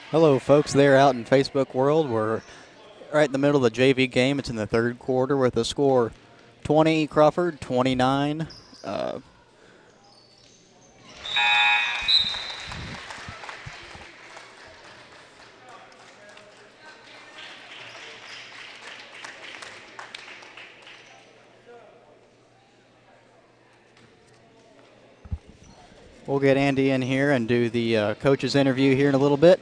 Hello, folks there out in Facebook world. We're right in the middle of the JV game. It's in the third quarter with a score 20 Crawford, 29. We'll get Andy in here and do the coach's interview here in a little bit.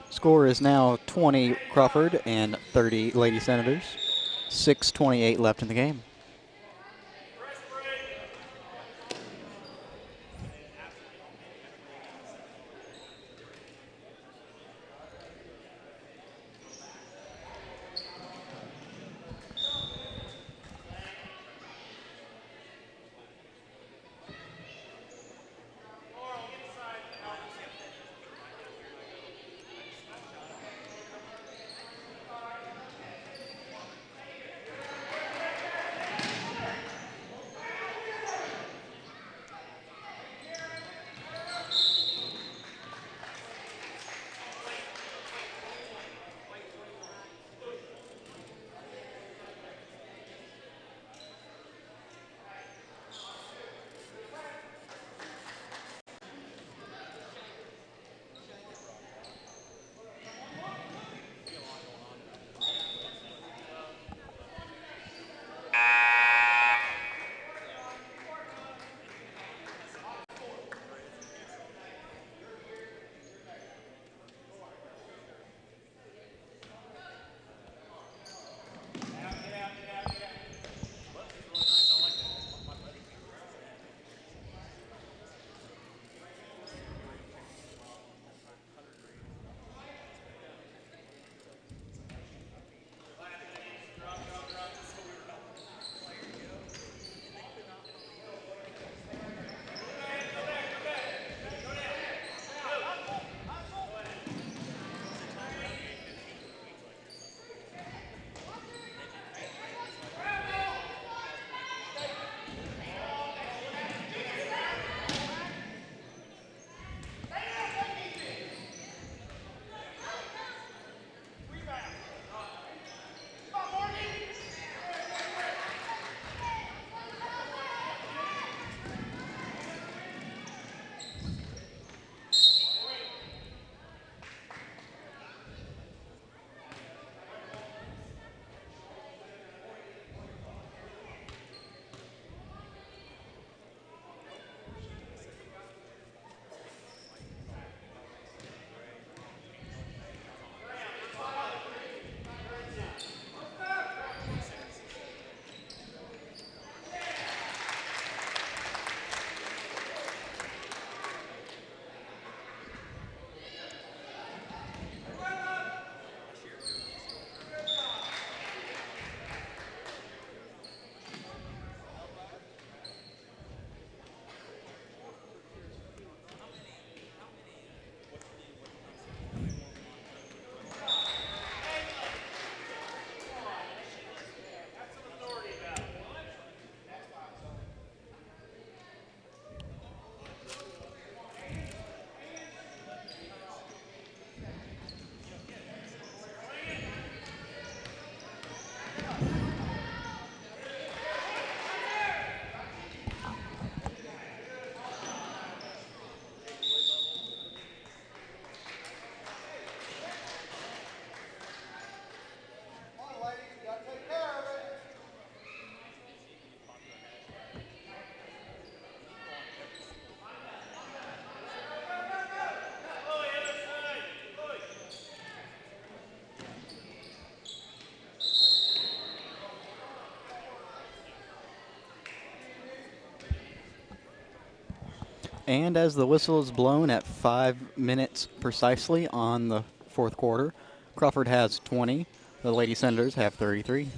Score is now 20 Crawford and 30 Lady Senators. 6:28 left in the game. And as the whistle is blown at 5 minutes precisely on the fourth quarter, Crawford has 20. The Lady Senators have 33.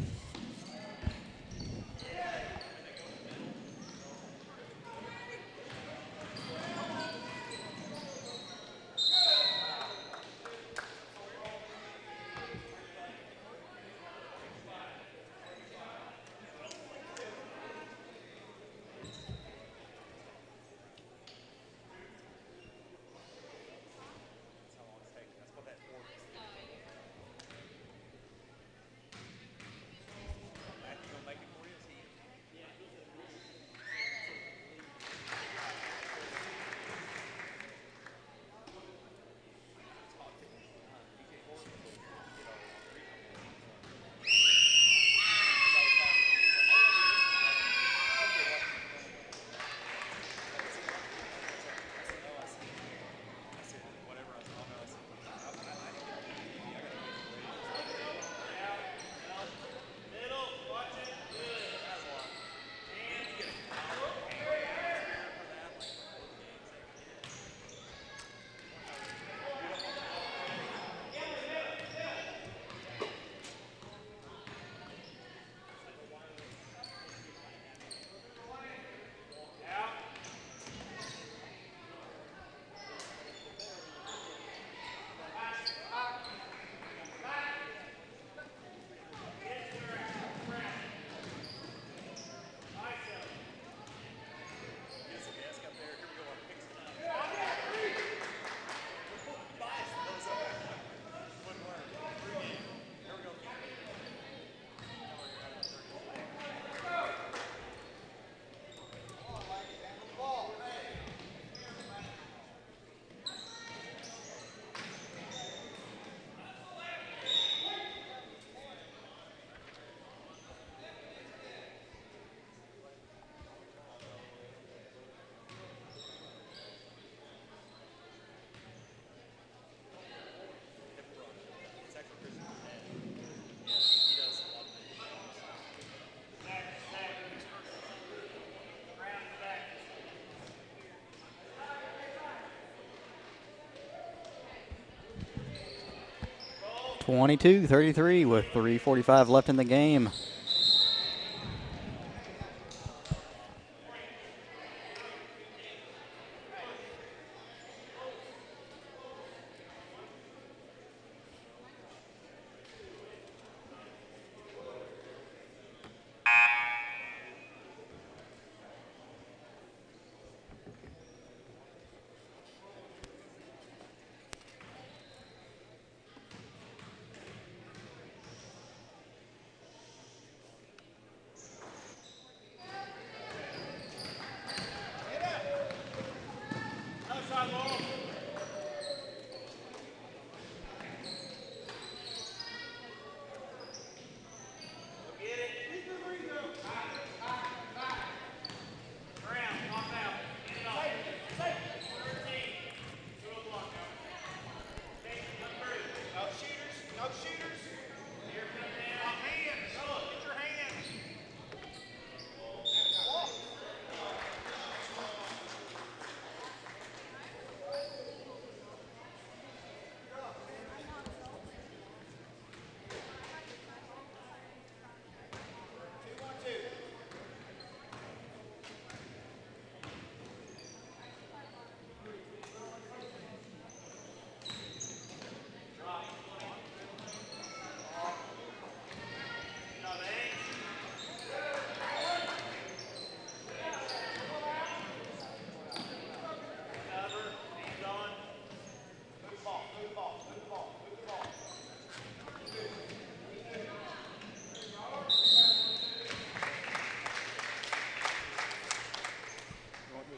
(22-33) with 3:45 left in the game.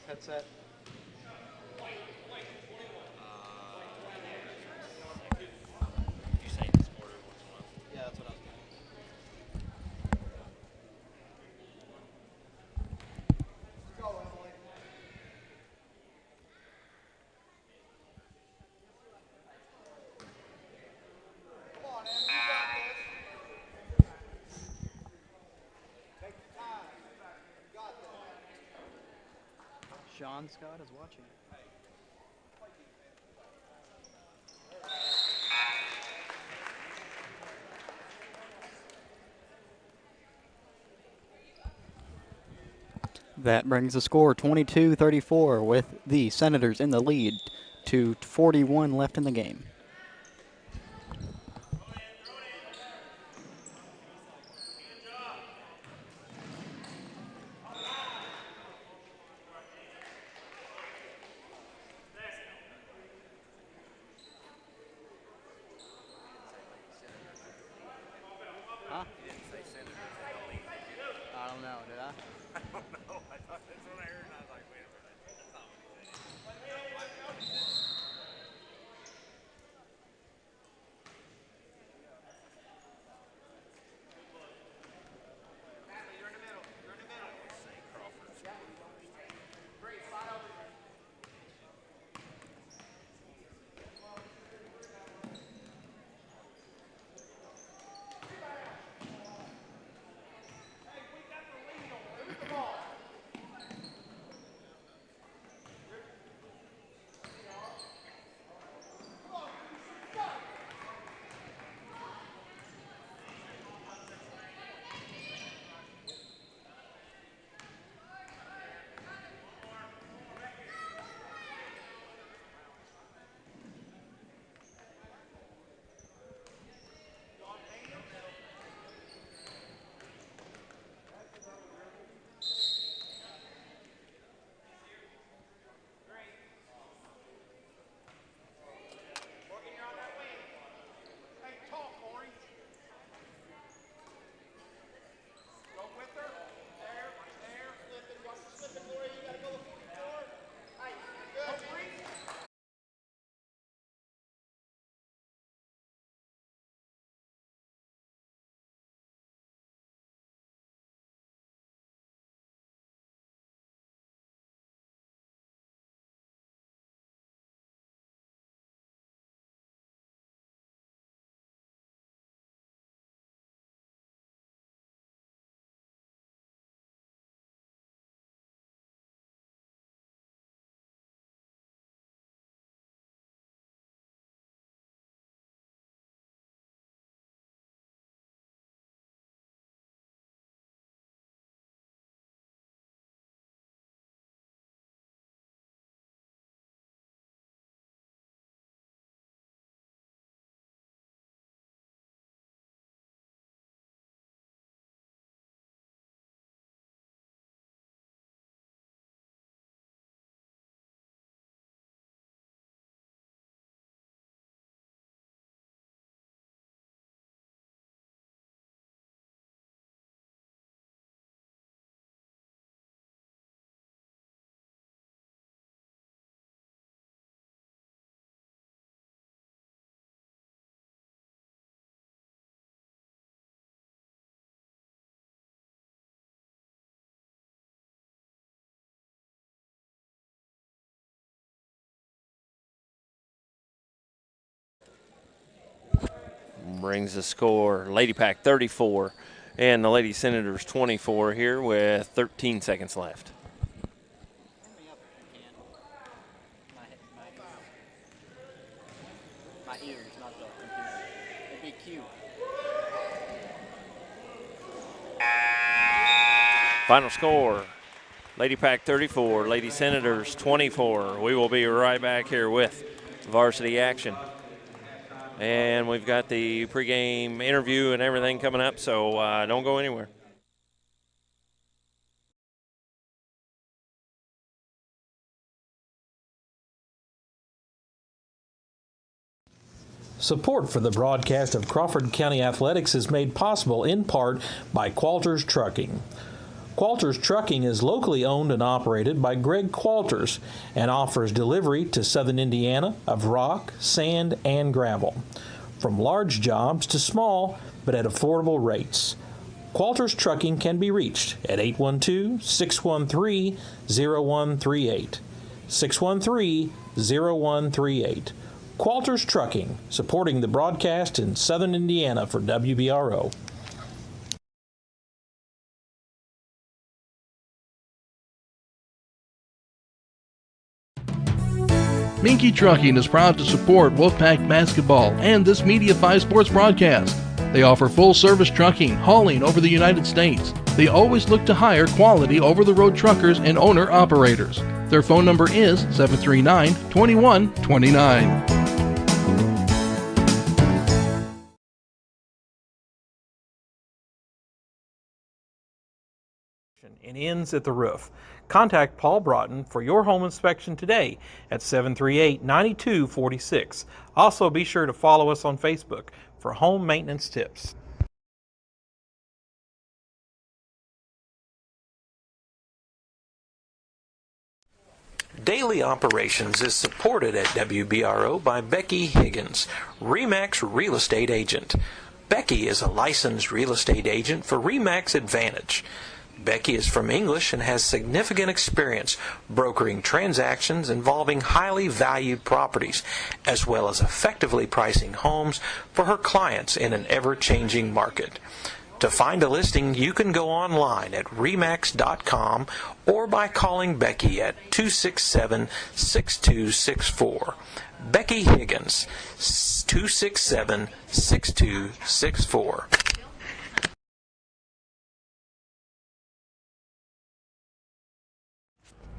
Headset. Yeah, that's what I was doing. Sean Scott is watching. That brings the score 22-34 with the Senators in the lead to 41 left in the game. Huh? You didn't say Senators in the lead, did you? I don't know, did I? I don't know. I thought that's what I heard, and I was like, wait a minute. That's not what he said. Brings the score Lady Pack 34 and the Lady Senators 24 here with 13 seconds left. My ears, not the computer. It'd be cute. Final score, Lady Pack 34, Lady Senators 24. We will be right back here with varsity action. And we've got the pregame interview and everything coming up, so don't go anywhere. Support for the broadcast of Crawford County Athletics is made possible in part by Qualters Trucking. Qualters Trucking is locally owned and operated by Greg Qualters and offers delivery to Southern Indiana of rock, sand, and gravel, from large jobs to small but at affordable rates. Qualters Trucking can be reached at 812-613-0138. 613-0138. Qualters Trucking, supporting the broadcast in Southern Indiana for WBRO. Minky Trucking is proud to support Wolfpack Basketball and this Media 5 Sports broadcast. They offer full-service trucking, hauling over the United States. They always look to hire quality over-the-road truckers and owner-operators. Their phone number is 739-2129. And ends at the roof. Contact Paul Broughton for your home inspection today at 738-9246. Also, be sure to follow us on Facebook for home maintenance tips. Daily Operations is supported at Wbro by Becky Higgins, RE/MAX Real Estate Agent. Becky is a licensed real estate agent for RE/MAX Advantage. Becky is from English and has significant experience brokering transactions involving highly valued properties, as well as effectively pricing homes for her clients in an ever-changing market. To find a listing, you can go online at remax.com or by calling Becky at 267-6264. Becky Higgins, 267-6264.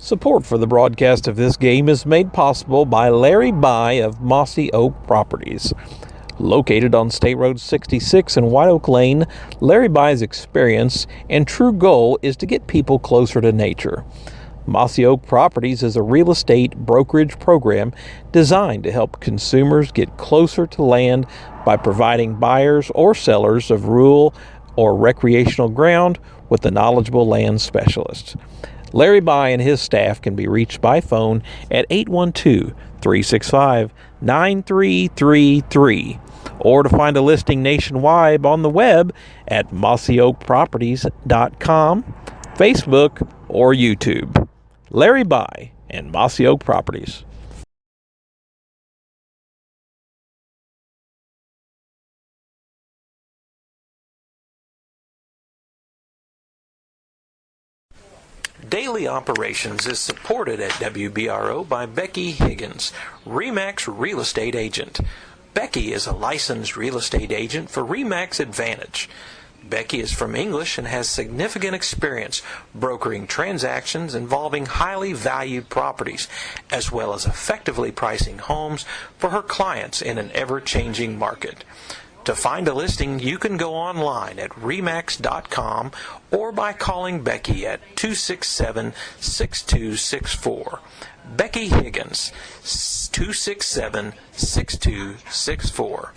Support for the broadcast of this game is made possible by Larry By of Mossy Oak Properties. Located on State Road 66 in White Oak Lane, Larry By's experience and true goal is to get people closer to nature. Mossy Oak Properties is a real estate brokerage program designed to help consumers get closer to land by providing buyers or sellers of rural or recreational ground with a knowledgeable land specialist. Larry By and his staff can be reached by phone at 812-365-9333 or to find a listing nationwide on the web at mossyoakproperties.com, Facebook, or YouTube. Larry By and Mossy Oak Properties. Daily Operations is supported at Wbro by Becky Higgins, RE/MAX Real Estate Agent. Becky is a licensed real estate agent for RE/MAX Advantage. Becky is from English and has significant experience brokering transactions involving highly valued properties, as well as effectively pricing homes for her clients in an ever-changing market. To find a listing, you can go online at remax.com or by calling Becky at 267-6264. Becky Higgins, 267-6264.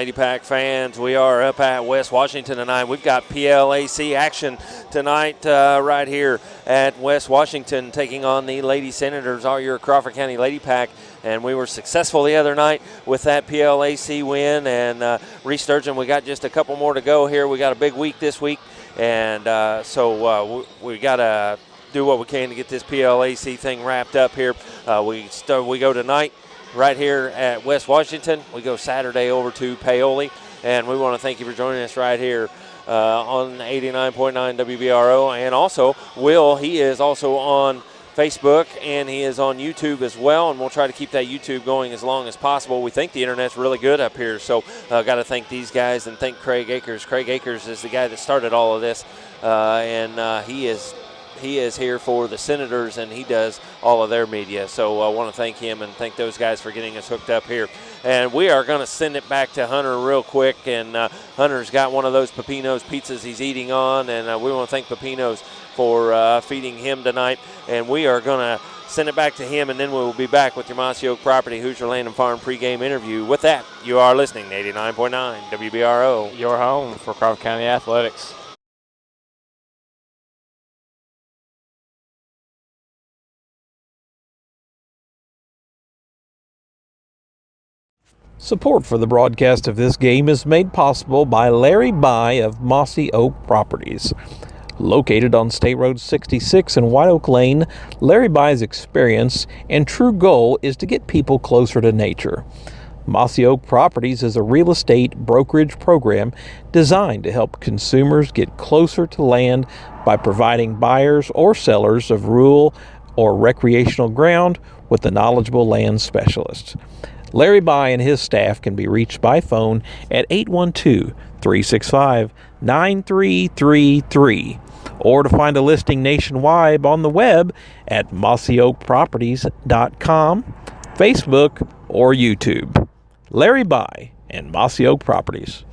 Lady Pack fans. We are up at West Washington tonight. We've got PLAC action tonight right here at West Washington, taking on the Lady Senators, all your Crawford County Lady Pack. And we were successful the other night with that PLAC win. And Reese Sturgeon, we got just a couple more to go here. We got a big week this week. And so we got to do what we can to get this PLAC thing wrapped up here. We go tonight right here at West Washington. We go Saturday over to Paoli, and we want to thank you for joining us right here on 89.9 WBRO. And also, Will, he is also on Facebook, and he is on YouTube as well, and we'll try to keep that YouTube going as long as possible. We think the internet's really good up here, so got to thank these guys and thank Craig Akers. Craig Akers is the guy that started all of this, and he is here for the Senators, and he does all of their media. So I want to thank him and thank those guys for getting us hooked up here. And we are going to send it back to Hunter real quick. And Hunter's got one of those Pepino's pizzas he's eating on, and we want to thank Pepino's for feeding him tonight. And we are going to send it back to him, and then we'll be back with your Mossy Oak Property Hoosier Land and Farm pregame interview. With that, you are listening to 89.9 WBRO. Your home for Crawford County Athletics. Support for the broadcast of this game is made possible by Larry By of Mossy Oak Properties. Located on State Road 66 and White Oak Lane, Larry By's experience and true goal is to get people closer to nature. Mossy Oak Properties is a real estate brokerage program designed to help consumers get closer to land by providing buyers or sellers of rural or recreational ground with a knowledgeable land specialist. Larry By and his staff can be reached by phone at 812-365-9333 or to find a listing nationwide on the web at mossyoakproperties.com, Facebook, or YouTube. Larry By and Mossy Oak Properties.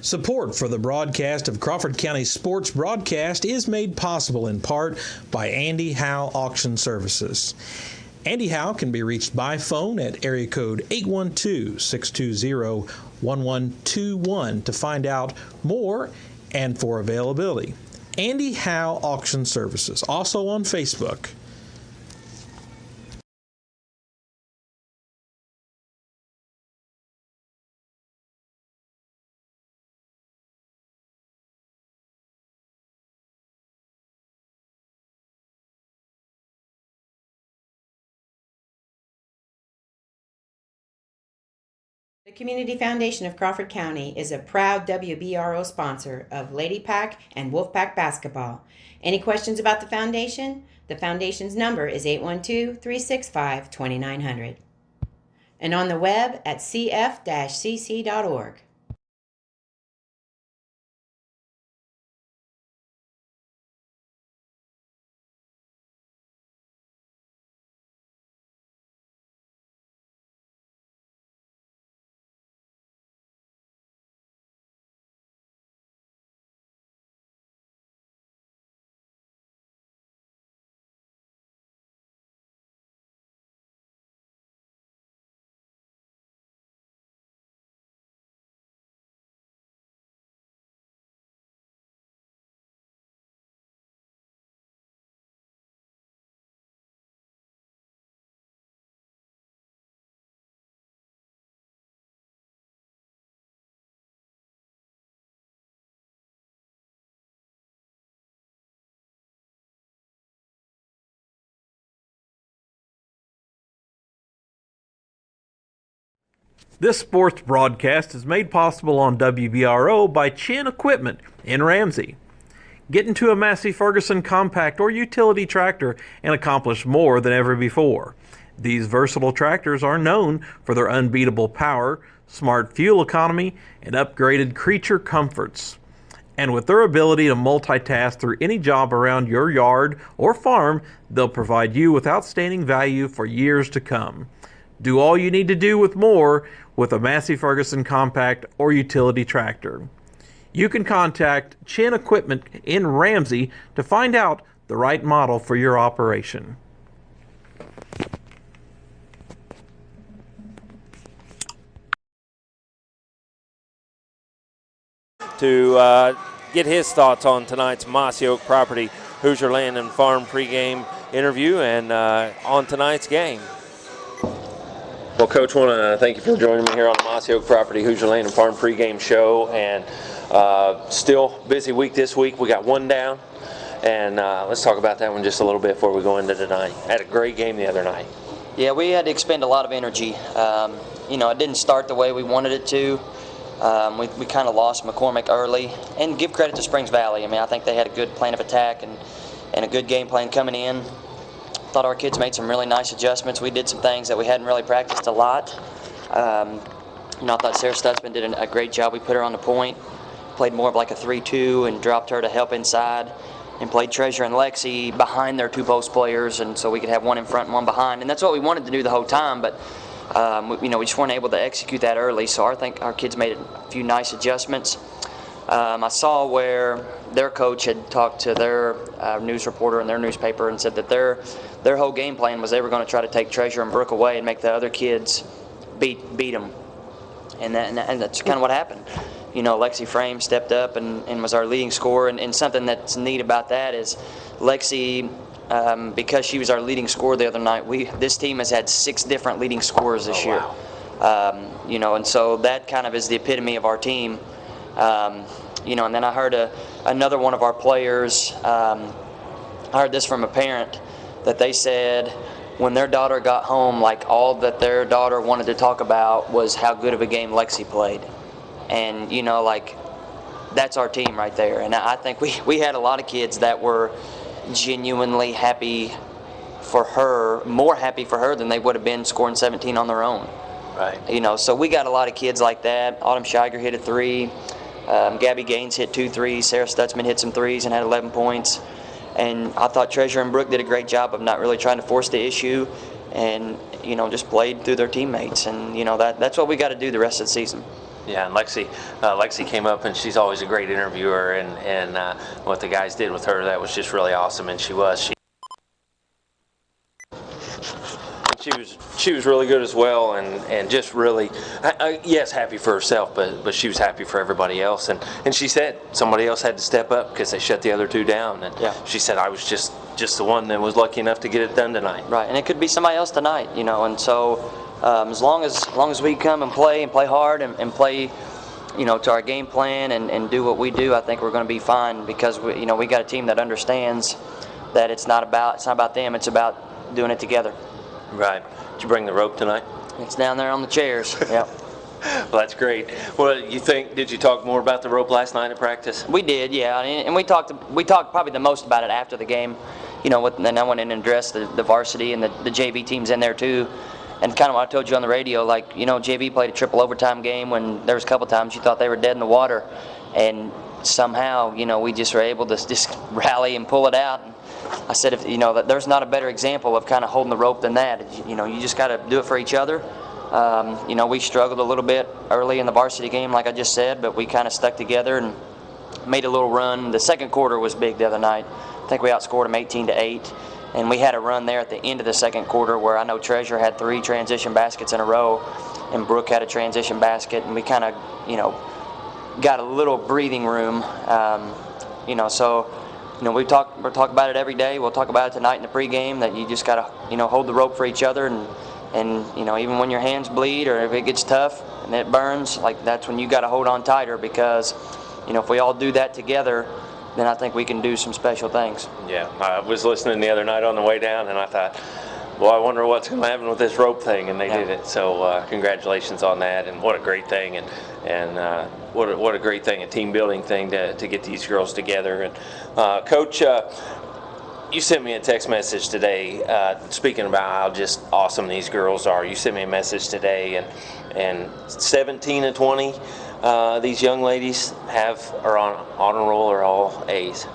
Support for the broadcast of Crawford County Sports Broadcast is made possible in part by Andy Howe Auction Services. Andy Howe can be reached by phone at area code 812-620-1121 to find out more and for availability. Andy Howe Auction Services, also on Facebook. The Community Foundation of Crawford County is a proud WBRO sponsor of Lady Pack and Wolfpack basketball. Any questions about the foundation? The foundation's number is 812-365-2900. And on the web at cf-cc.org. This sports broadcast is made possible on WBRO by Chin Equipment in Ramsey. Get into a Massey Ferguson compact or utility tractor and accomplish more than ever before. These versatile tractors are known for their unbeatable power, smart fuel economy, and upgraded creature comforts. And with their ability to multitask through any job around your yard or farm, they'll provide you with outstanding value for years to come. Do all you need to do with more with a Massey Ferguson compact or utility tractor. You can contact Chin Equipment in Ramsey to find out the right model for your operation. to get his thoughts on tonight's Mossy Oak Property Hoosier Land and Farm pregame interview and on tonight's game. Well, Coach, want to thank you for joining me here on the Mossy Oak Property Hoosier Land and Farm pregame show. And still busy week this week. We got one down, and let's talk about that one just a little bit before we go into tonight. Had a great game the other night. Yeah, we had to expend a lot of energy. It didn't start the way we wanted it to. We kind of lost McCormick early, and give credit to Springs Valley. I mean, I think they had a good plan of attack and a good game plan coming in. Thought our kids made some really nice adjustments. We did some things that we hadn't really practiced a lot. I thought Sarah Stutzman did a great job. We put her on the point, played more of like a 3-2 and dropped her to help inside, and played Treasure and Lexi behind their two post players, and so we could have one in front and one behind. And that's what we wanted to do the whole time, but we just weren't able to execute that early. So I think our kids made a few nice adjustments. I saw where their coach had talked to their news reporter in their newspaper and said that their whole game plan was they were going to try to take Treasure and Brooke away and make the other kids beat them. And that's kind of what happened. Lexi Frame stepped up and was our leading scorer. And something that's neat about that is Lexi, because she was our leading scorer the other night, this team has had 6 different leading scorers this year. Wow. And so that kind of is the epitome of our team. And then I heard another one of our players, I heard this from a parent, that they said when their daughter got home, like all that their daughter wanted to talk about was how good of a game Lexi played. And, that's our team right there. And I think we had a lot of kids that were genuinely happy for her, more happy for her than they would have been scoring 17 on their own. Right. So we got a lot of kids like that. Autumn Shiger hit a 3. Gabby Gaines hit 2 threes. Sarah Stutzman hit some threes and had 11 points. And I thought Treasure and Brooke did a great job of not really trying to force the issue and, just played through their teammates. And, that's what we got to do the rest of the season. Yeah, and Lexi came up, and she's always a great interviewer, and what the guys did with her, that was just really awesome, and she was really good as well, and just really, yes, happy for herself, but she was happy for everybody else, and she said somebody else had to step up because they shut the other 2 down, and yeah. She said I was just the one that was lucky enough to get it done tonight. Right, and it could be somebody else tonight, and so as long as we come and play hard and play, to our game plan and do what we do, I think we're going to be fine because we got a team that understands that it's not about them, it's about doing it together. Right. Did you bring the rope tonight? It's down there on the chairs. Yep. Well, that's great. Well, did you talk more about the rope last night at practice? We did, yeah, and we talked probably the most about it after the game. Then I went in and addressed the varsity and the JV teams in there too. And kind of what I told you on the radio, JV played a triple overtime game when there was a couple times you thought they were dead in the water. And somehow, we just were able to just rally and pull it out. And I said, that there's not a better example of kind of holding the rope than that. You just got to do it for each other. We struggled a little bit early in the varsity game, like I just said, but we kind of stuck together and made a little run. The second quarter was big the other night. I think we outscored them 18-8. And we had a run there at the end of the second quarter where I know Treasure had 3 transition baskets in a row, and Brooke had a transition basket, and we kind of, got a little breathing room. So we're talking about it every day. We'll talk about it tonight in the pregame, that you just got to, hold the rope for each other, and even when your hands bleed or if it gets tough and it burns, that's when you got to hold on tighter because, if we all do that together, then I think we can do some special things. Yeah, I was listening the other night on the way down, and I thought, well, I wonder what's going to happen with this rope thing, and they did it. So congratulations on that, and what a great thing, and what a great thing, a team building thing to get these girls together. And Coach, you sent me a text message today speaking about how just awesome these girls are. You sent me a message today, and 17 and 20. These young ladies are on honor roll or all A's,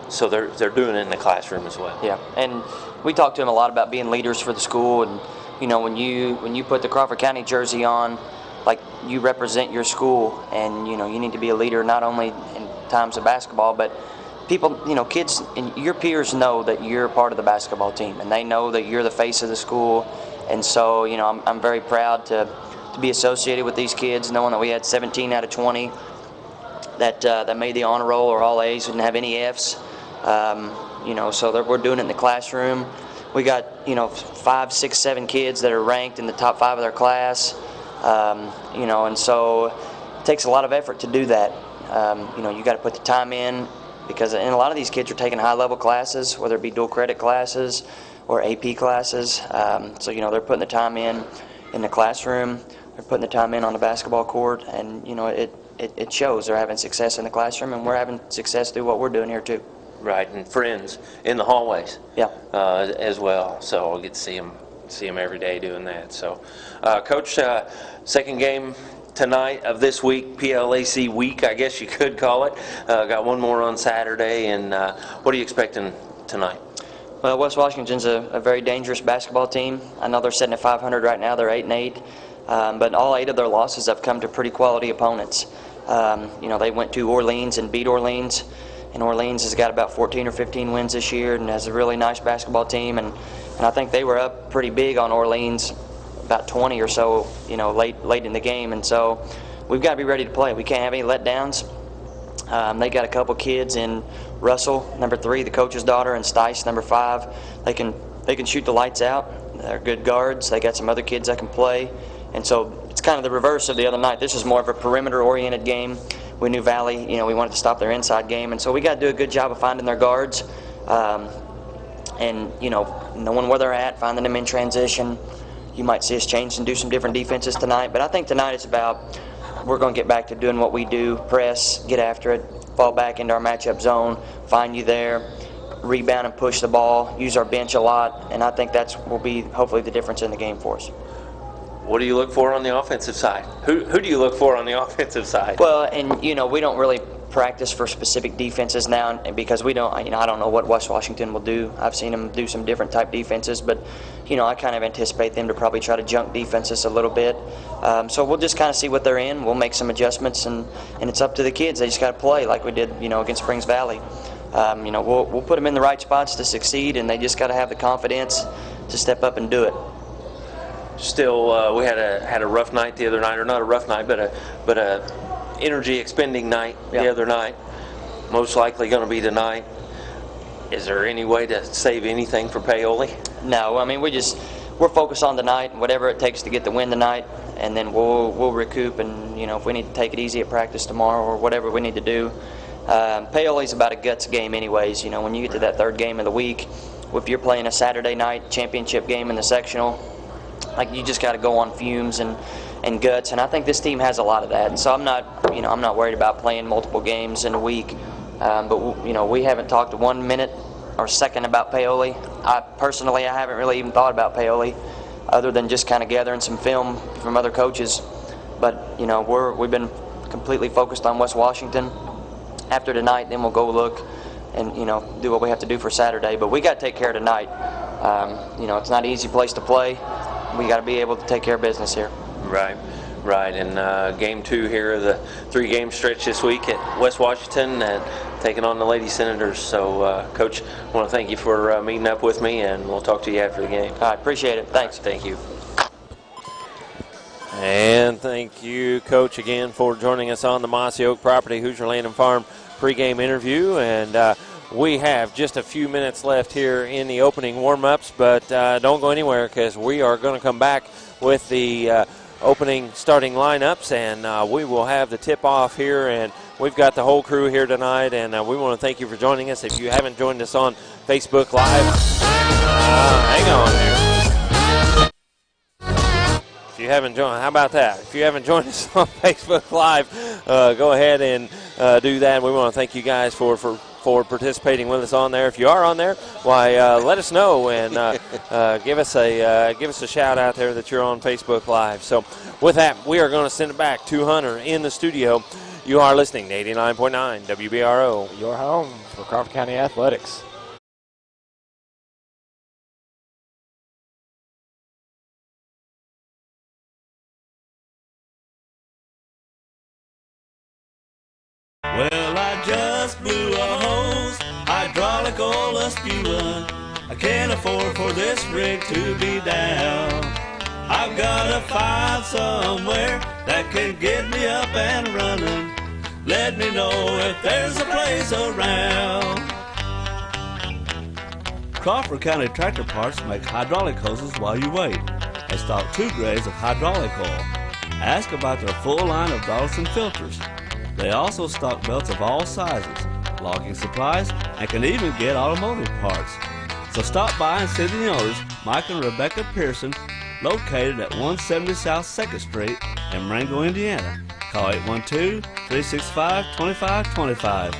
so they're doing it in the classroom as well. Yeah, and we talked to them a lot about being leaders for the school, and when you put the Crawford County jersey on, you represent your school, and you need to be a leader not only in times of basketball, but people, kids and your peers know that you're part of the basketball team, and they know that you're the face of the school, and so I'm very proud to be associated with these kids, knowing that we had 17 out of 20 that made the honor roll or all A's, didn't have any F's. So we're doing it in the classroom. We got 5, 6, 7 kids that are ranked in the top 5 of their class. And so it takes a lot of effort to do that. You got to put the time in, because a lot of these kids are taking high-level classes, whether it be dual credit classes or AP classes. So they're putting the time in the classroom. They're putting the time in on the basketball court, and it shows. They're having success in the classroom, and we're having success through what we're doing here too. Right, and friends in the hallways. Yeah. As well. So I'll get to see them every day doing that. So, Coach, second game tonight of this week, PLAC week, I guess you could call it. Got one more on Saturday, and what are you expecting tonight? Well, West Washington's a very dangerous basketball team. I know they're sitting at 500 right now. They're 8-8, but all 8 of their losses have come to pretty quality opponents. They went to Orleans and beat Orleans, and Orleans has got about 14 or 15 wins this year and has a really nice basketball team. And I think they were up pretty big on Orleans, about 20 or so, late in the game. And so we've got to be ready to play. We can't have any letdowns. They got a couple kids in Russell, number 3, the coach's daughter, and Stice, number 5. They can shoot the lights out. They're good guards. They got some other kids that can play. And so it's kind of the reverse of the other night. This is more of a perimeter-oriented game. We knew Valley, we wanted to stop their inside game. And so we got to do a good job of finding their guards and, knowing where they're at, finding them in transition. You might see us change and do some different defenses tonight. But I think tonight it's about we're going to get back to doing what we do, press, get after it, fall back into our matchup zone, find you there, rebound and push the ball, use our bench a lot, and I think will be hopefully the difference in the game for us. What do you look for on the offensive side? Who do you look for on the offensive side? Well, and we don't really practice for specific defenses now, because we don't. I don't know what West Washington will do. I've seen them do some different type defenses, but I kind of anticipate them to probably try to junk defenses a little bit. So we'll just kind of see what they're in. We'll make some adjustments, and it's up to the kids. They just got to play like we did, against Springs Valley. We'll put them in the right spots to succeed, and they just got to have the confidence to step up and do it. Still, we had a rough night the other night, or not a rough night, but a energy expending night the other night. Most likely going to be tonight. Is there any way to save anything for Paoli? No, we're focused on tonight and whatever it takes to get the win tonight, and then we'll recoup. And if we need to take it easy at practice tomorrow or whatever we need to do. Paoli's about a guts game, anyways. When you get to that third game of the week, if you're playing a Saturday night championship game in the sectional, you just got to go on fumes and guts, and I think this team has a lot of that. And so I'm not worried about playing multiple games in a week. But we haven't talked 1 minute or second about Paoli. I haven't really even thought about Paoli, other than just kind of gathering some film from other coaches. But we've been completely focused on West Washington. After tonight, then we'll go look and do what we have to do for Saturday. But we got to take care of tonight. It's not an easy place to play. We got to be able to take care of business here. Right. And game 2 here of the 3-game stretch this week at West Washington, and taking on the Lady Senators. So, Coach, I want to thank you for meeting up with me, and we'll talk to you after the game. I appreciate it. Thanks. Thank you. And thank you, Coach, again for joining us on the Mossy Oak Property Hoosier Land and Farm pregame interview. And we have just a few minutes left here in the opening warm-ups, but don't go anywhere, because we are going to come back with the opening starting lineups, and we will have the tip-off here, and we've got the whole crew here tonight, and we want to thank you for joining us. If you haven't joined us on Facebook Live, hang on here. If you haven't joined, how about that? If you haven't joined us on Facebook Live, go ahead and do that. We want to thank you guys for participating with us on there. If you are on there, why let us know and give us a shout out there that you're on Facebook Live. So with that, we are going to send it back to Hunter in the studio. You are listening to 89.9 WBRO, your home for Crawford County Athletics. Well, I just blew a hose, hydraulic oil a spewing. I can't afford for this rig to be down. I've got to find somewhere that can get me up and running. Let me know if there's a place around. Crawford County Tractor Parts make hydraulic hoses while you wait. They stock 2 grades of hydraulic oil. Ask about their full line of Donaldson filters. They also stock belts of all sizes, logging supplies, and can even get automotive parts. So stop by and see the owners, Mike and Rebecca Pearson, located at 170 South 2nd Street in Marengo, Indiana. Call 812-365-2525.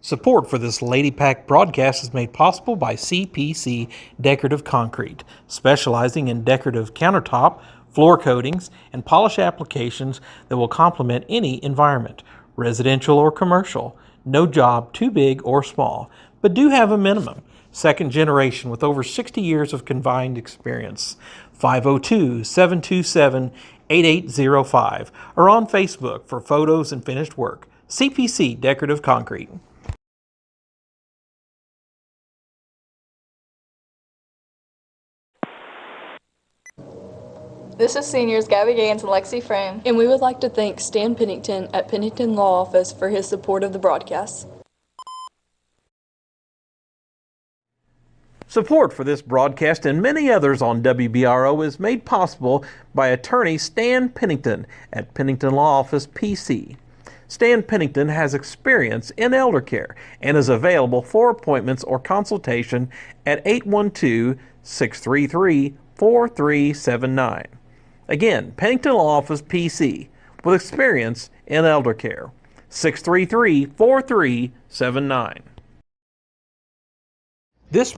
Support for this Lady Pack broadcast is made possible by CPC Decorative Concrete, specializing in decorative countertop, floor coatings, and polish applications that will complement any environment, residential or commercial. No job too big or small, but do have a minimum. Second generation with over 60 years of combined experience. 502-727-8805 or on Facebook for photos and finished work. CPC Decorative Concrete. This is seniors Gabby Gaines and Lexi Frame, and we would like to thank Stan Pennington at Pennington Law Office for his support of the broadcast. Support for this broadcast and many others on WBRO is made possible by attorney Stan Pennington at Pennington Law Office, PC. Stan Pennington has experience in elder care and is available for appointments or consultation at 812-633-4379. Again, Pennington Law Office, PC, with experience in elder care. 633-4379. This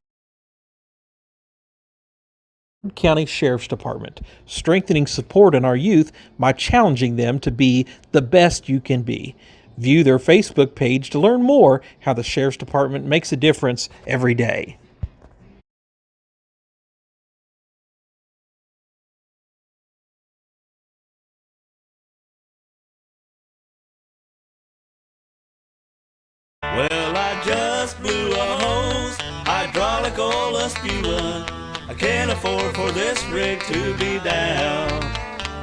County Sheriff's Department, strengthening support in our youth by challenging them to be the best you can be. View their Facebook page to learn more how the Sheriff's Department makes a difference every day. Well, I just blew a hose, hydraulic oil a-spewin'. I can't afford for this rig to be down.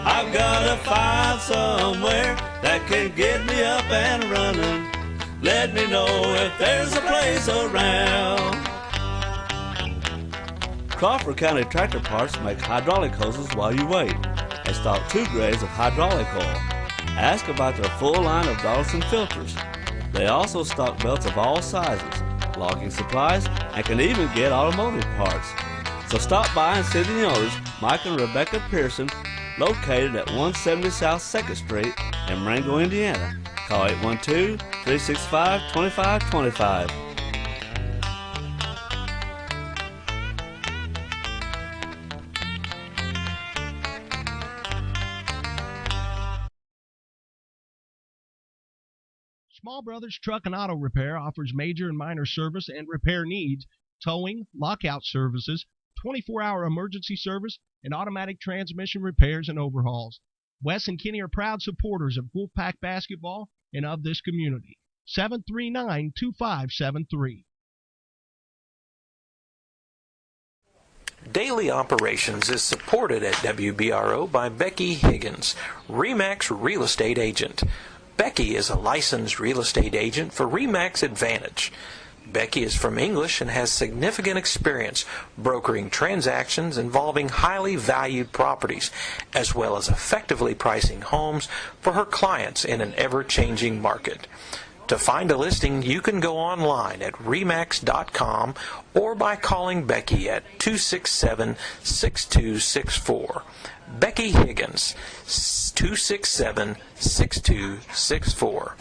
I've gotta find somewhere that can get me up and running. Let me know if there's a place around. Crawford County Tractor Parts make hydraulic hoses while you wait. They stock 2 grades of hydraulic oil. Ask about their full line of Donaldson filters. They also stock belts of all sizes, logging supplies, and can even get automotive parts. So stop by and see the owners, Mike and Rebecca Pearson, located at 170 South 2nd Street in Marengo, Indiana. Call 812-365-2525. Small Brothers Truck and Auto Repair offers major and minor service and repair needs, towing, lockout services, 24-hour emergency service, and automatic transmission repairs and overhauls. Wes and Kenny are proud supporters of Wolfpack basketball and of this community. 739-2573. Daily Operations is supported at WBRO by Becky Higgins, RE/MAX Real Estate Agent. Becky is a licensed real estate agent for RE/MAX Advantage. Becky is from English and has significant experience brokering transactions involving highly valued properties, as well as effectively pricing homes for her clients in an ever-changing market. To find a listing, you can go online at remax.com or by calling Becky at 267-6264. Becky Higgins, 267-6264.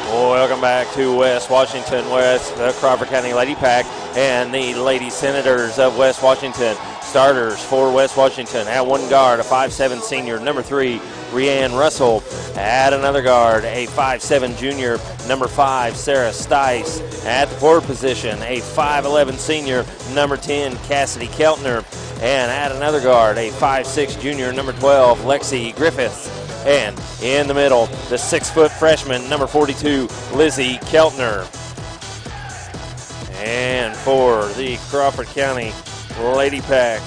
Welcome back to West Washington with the Crawford County Lady Pack and the Lady Senators of West Washington. Starters for West Washington at one guard, a 5'7" senior, number 3, Rianne Russell. At another guard, a 5'7" junior, number 5, Sarah Stice. At the forward position, a 5'11" senior, number 10, Cassidy Keltner. And at another guard, a 5'6" junior, number 12, Lexi Griffith. And in the middle, the 6-foot freshman, number 42, Lizzie Keltner. And for the Crawford County Lady Pack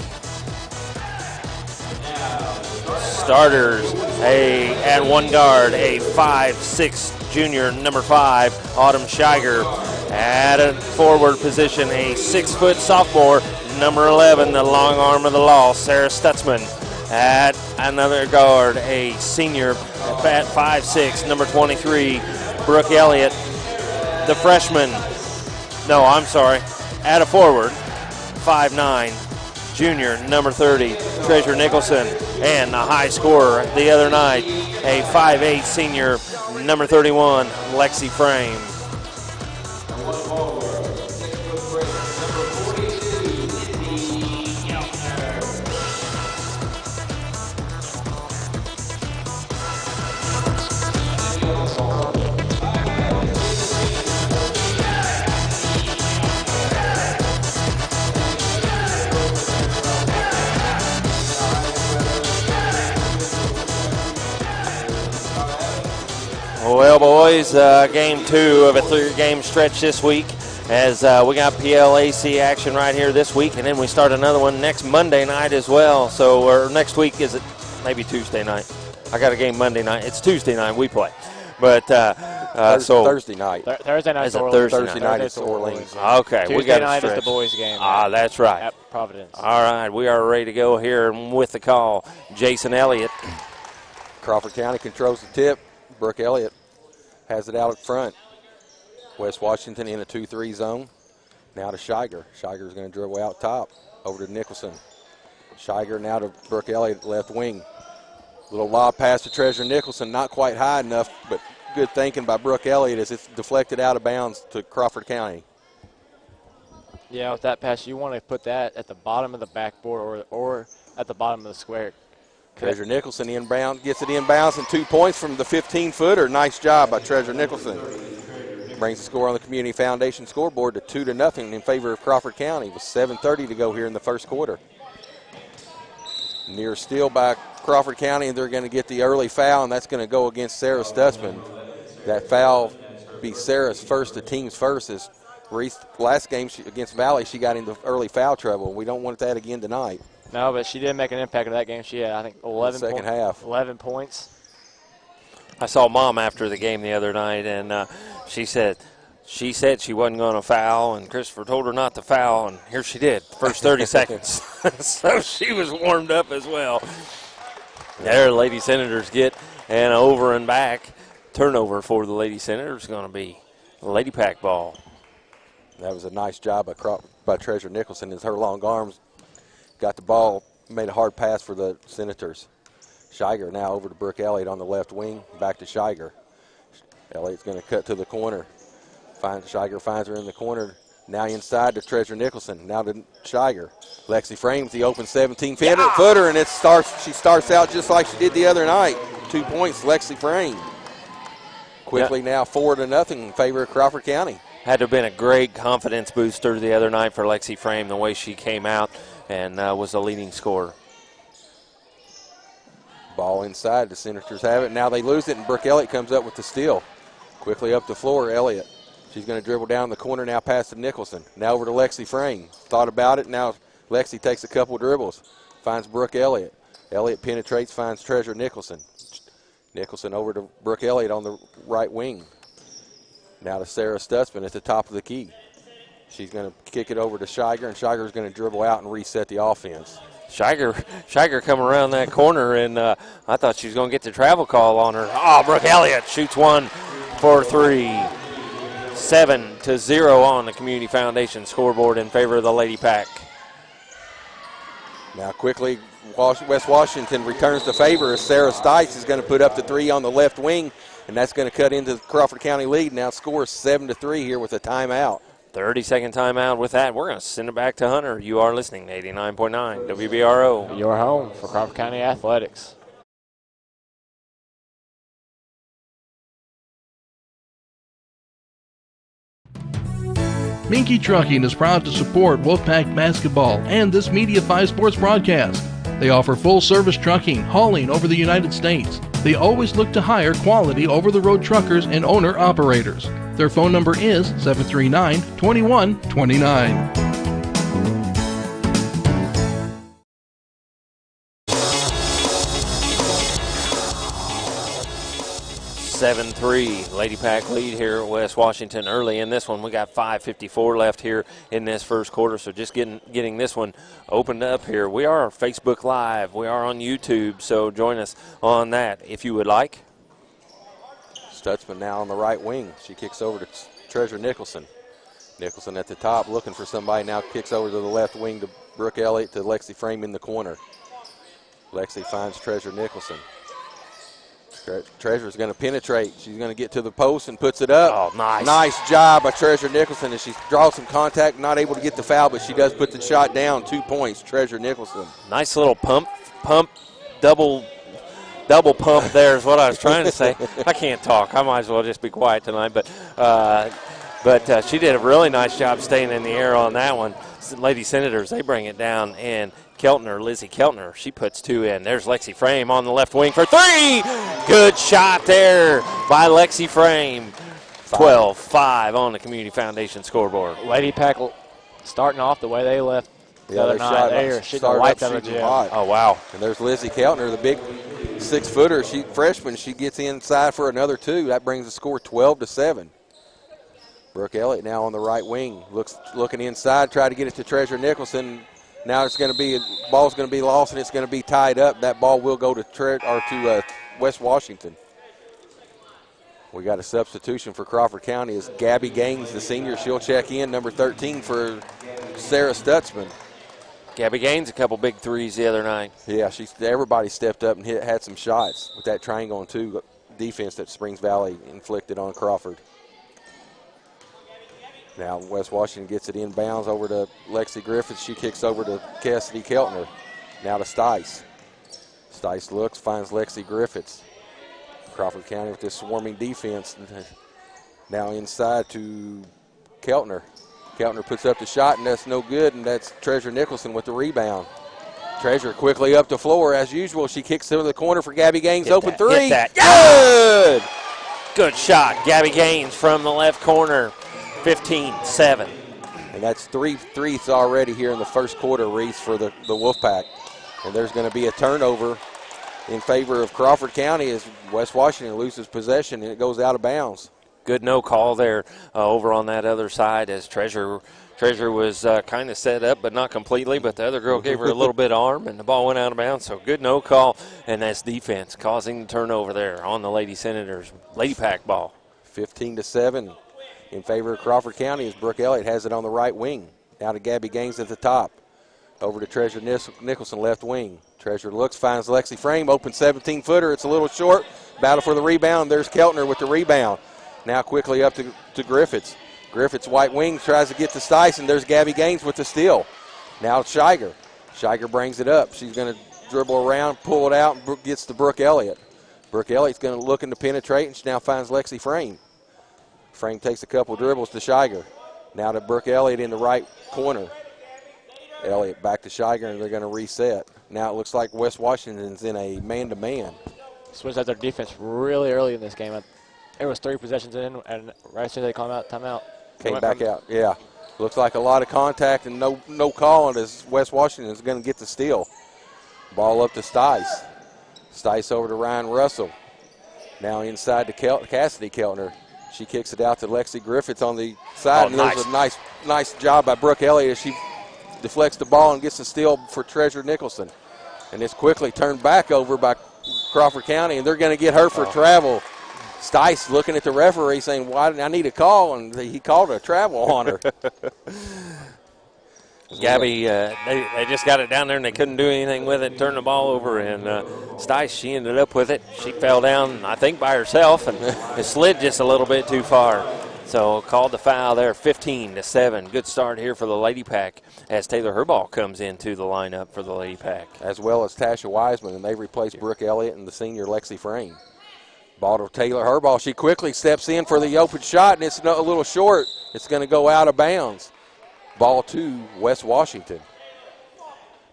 starters, at one guard, a 5'6" junior, number 5, Autumn Shiger. At a forward position, a 6-foot sophomore, number 11, the long arm of the law, Sarah Stutzman. At another guard, a senior at 5'6", number 23, Brooke Elliott. The freshman, at a forward, 5'9", junior, number 30, Treasure Nicholson. And the high scorer the other night, a 5'8" senior, number 31, Lexi Frame. Well, boys, game 2 of a 3-game stretch this week, as we got PLAC action right here this week, and then we start another one next Monday night as well. So, or next week, is it maybe Tuesday night? I got a game Monday night. It's Tuesday night we play, but Thursday night. Thursday night is it Thursday night it's Orleans. Okay, Tuesday we got night stretch. is the boys' game. That's right. At Providence. All right, we are ready to go here with the call. Jason Elliott. Crawford County controls the tip. Brooke Elliott has it out front. West Washington in a 2-3 zone. Now to Shiger. Shiger's going to dribble out top over to Nicholson. Shiger now to Brooke Elliott, left wing. Little lob pass to Treasure Nicholson, not quite high enough, but good thinking by Brooke Elliott as it's deflected out of bounds to Crawford County. Yeah, with that pass, you want to put that at the bottom of the backboard or at the bottom of the square. Treasure Nicholson inbound, gets it inbounds, and 2 points from the 15-footer. Nice job by Treasure Nicholson. Brings the score on the Community Foundation scoreboard to 2-0 in favor of Crawford County with 7:30 to go here in the first quarter. Near steal by Crawford County, and they're going to get the early foul, and that's going to go against Sarah Stutzman. That foul be Sarah's first, the team's first. As last game against Valley, she got into early foul trouble. We don't want that again tonight. No, but she did make an impact in that game. She had, I think, 11 points. I saw Mom after the game the other night, and she said she wasn't going to foul, and Christopher told her not to foul, and here she did, first 30 seconds. So she was warmed up as well. There, Lady Senators get an over and back. Turnover for the Lady Senators is going to be Lady Pack ball. That was a nice job by Treasure Nicholson as her long arms got the ball, made a hard pass for the Senators. Shiger now over to Brooke Elliott on the left wing, back to Shiger. Elliott's going to cut to the corner. Shiger finds her in the corner. Now inside to Treasure Nicholson. Now to Shiger. Lexi frames the open 17-footer, and she starts out just like she did the other night. 2 points, Lexi frame. Quickly now 4-0 in favor of Crawford County. Had to have been a great confidence booster the other night for Lexi Frame, the way she came out and was the leading scorer. Ball inside. The Senators have it. Now they lose it, and Brooke Elliott comes up with the steal. Quickly up the floor, Elliott. She's going to dribble down the corner now past to Nicholson. Now over to Lexi Frame. Thought about it. Now Lexi takes a couple dribbles. Finds Brooke Elliott. Elliott penetrates, finds Treasure Nicholson. Nicholson over to Brooke Elliott on the right wing. Now to Sarah Stutzman at the top of the key. She's going to kick it over to Shiger, and Shiger's going to dribble out and reset the offense. Shiger coming around that corner, and I thought she was going to get the travel call on her. Oh, Brooke Elliott shoots one for three. 7-0 on the Community Foundation scoreboard in favor of the Lady Pack. Now quickly, West Washington returns the favor as Sarah Stites is going to put up the three on the left wing, and that's going to cut into the Crawford County lead. Now score 7-3 here with a timeout. 30-second timeout. With that, we're going to send it back to Hunter. You are listening to 89.9 WBRO. Your home for Crawford County Athletics. Minky Trucking is proud to support Wolfpack basketball and this Media 5 sports broadcast. They offer full-service trucking, hauling over the United States. They always look to hire quality over-the-road truckers and owner-operators. Their phone number is 739-2129. 7-3 Lady Pack lead here at West Washington early in this one. We got 5:54 left here in this first quarter, so just getting this one opened up here. We are on Facebook Live. We are on YouTube, so join us on that if you would like. Stutzman now on the right wing. She kicks over to Treasure Nicholson. Nicholson at the top looking for somebody, now kicks over to the left wing to Brooke Elliott to Lexi Frame in the corner. Lexi finds Treasure Nicholson. Treasure's going to penetrate. She's going to get to the post and puts it up. Oh, nice. Nice job by Treasure Nicholson, and she draws some contact, not able to get the foul, but she does put the shot down. 2 points, Treasure Nicholson. Nice little pump, double pump there is what I was trying to say. I can't talk. I might as well just be quiet tonight. But she did a really nice job staying in the air on that one. Lady Senators, they bring it down, and Lizzie Keltner, she puts 2 in. There's Lexi Frame on the left wing for 3. Good shot there by Lexi Frame. 12-5 on the Community Foundation scoreboard. Lady Pack starting off the way they left the other night. They are shooting the lights out of the gym. Oh, wow. And there's Lizzie Keltner, the big 6-footer. Freshman, she gets inside for another 2. That brings the score 12-7. Brooke Elliott now on the right wing, looking inside, try to get it to Treasure Nicholson. Now it's going to be ball's going to be lost and it's going to be tied up. That ball will go to West Washington. We got a substitution for Crawford County as Gabby Gaines, the senior. She'll check in, number 13 for Sarah Stutzman. Gabby Gaines a couple big threes the other night. Yeah, everybody stepped up and had some shots with that triangle and 2 defense that Springs Valley inflicted on Crawford. Now West Washington gets it inbounds over to Lexi Griffiths. She kicks over to Cassidy Keltner. Now to Stice. Stice looks, finds Lexi Griffiths. Crawford County with this swarming defense. Now inside to Keltner. Keltner puts up the shot, and that's no good, and that's Treasure Nicholson with the rebound. Treasure quickly up the floor. As usual, she kicks to the corner for Gabby Gaines. Open 3. Hit that. Good! Good shot. Gabby Gaines from the left corner. 15-7. And that's 3 threes already here in the first quarter, Reese, for the Wolfpack. And there's going to be a turnover in favor of Crawford County as West Washington loses possession and it goes out of bounds. Good no call there over on that other side as Treasure was kind of set up, but not completely. But the other girl gave her a little bit of arm, and the ball went out of bounds. So good no call, and that's defense causing the turnover there on the Lady Senators. Lady Pack ball. 15-7. In favor of Crawford County as Brooke Elliott has it on the right wing. Now to Gabby Gaines at the top. Over to Treasure Nicholson, left wing. Treasure looks, finds Lexi Frame, open 17-footer. It's a little short. Battle for the rebound. There's Keltner with the rebound. Now quickly up to Griffiths. Griffiths, white wing, tries to get to Stice, and there's Gabby Gaines with the steal. Now Shiger. Shiger brings it up. She's going to dribble around, pull it out, and gets to Brooke Elliott. Brooke Elliott's going to looking to penetrate, and she now finds Lexi Frame. Frame takes a couple dribbles to Shiger. Now to Brooke Elliott in the right corner. Elliott back to Shiger, and they're going to reset. Now it looks like West Washington's in a man-to-man. Switched out their defense really early in this game. There was 3 possessions in, and right as soon as they come out, timeout. Came back out, yeah. Looks like a lot of contact and no calling as West Washington is going to get the steal. Ball up to Stice. Stice over to Ryan Russell. Now inside to Cassidy Keltner. She kicks it out to Lexi Griffiths on the side, and there's a nice job by Brooke Elliott as she deflects the ball and gets the steal for Treasure Nicholson. And it's quickly turned back over by Crawford County, and they're going to get her for travel. Stice looking at the referee saying, "Why did I need a call?" And he called a travel on her. Gabby, they just got it down there and they couldn't do anything with it, turned the ball over, and Stice, she ended up with it. She fell down, I think, by herself, and it slid just a little bit too far. So called the foul there, 15-7. Good start here for the Lady Pack as Taylor Herball comes into the lineup for the Lady Pack. As well as Tasha Wiseman, and they replaced Brooke Elliott and the senior Lexi Frame. Ball to Taylor Herball. She quickly steps in for the open shot, and it's a little short. It's going to go out of bounds. Ball to West Washington.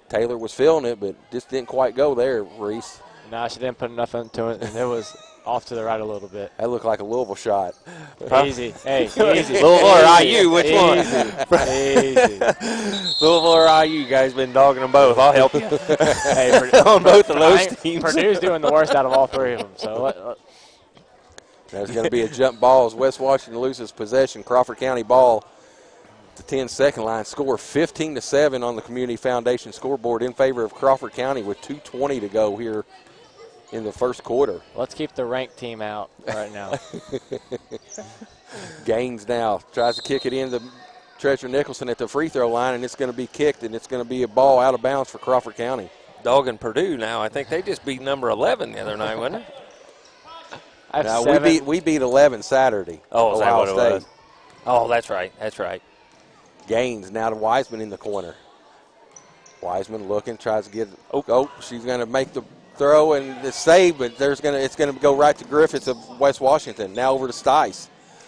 Taylor was feeling it, but just didn't quite go there, Reese. No, she didn't put enough into it, and it was off to the right a little bit. That looked like a Louisville shot. Easy. Hey, easy. Louisville or IU, which one? Easy. Louisville or IU, you guys been dogging them both. I'll help you. Hey, on both of those teams. Purdue's doing the worst out of all three of them. So There's going to be a jump ball as West Washington loses possession. Crawford County ball. The 10-second line. Score 15-7 on the Community Foundation scoreboard in favor of Crawford County with 2:20 to go here in the first quarter. let's keep the ranked team out right now. Gaines now tries to kick it into Treasure Nicholson at the free throw line, and it's going to be kicked, and it's going to be a ball out of bounds for Crawford County. Dogging Purdue now. I think they just beat number 11 the other night, wasn't it? Now, we beat 11 Saturday. Oh, is that Ohio what it State. was? Oh, that's right. That's right. Gaines now to Wiseman in the corner. Wiseman looking, tries to get. Oh, she's going to make the throw and the save, but it's going to go right to Griffiths of West Washington. Now over to Stice.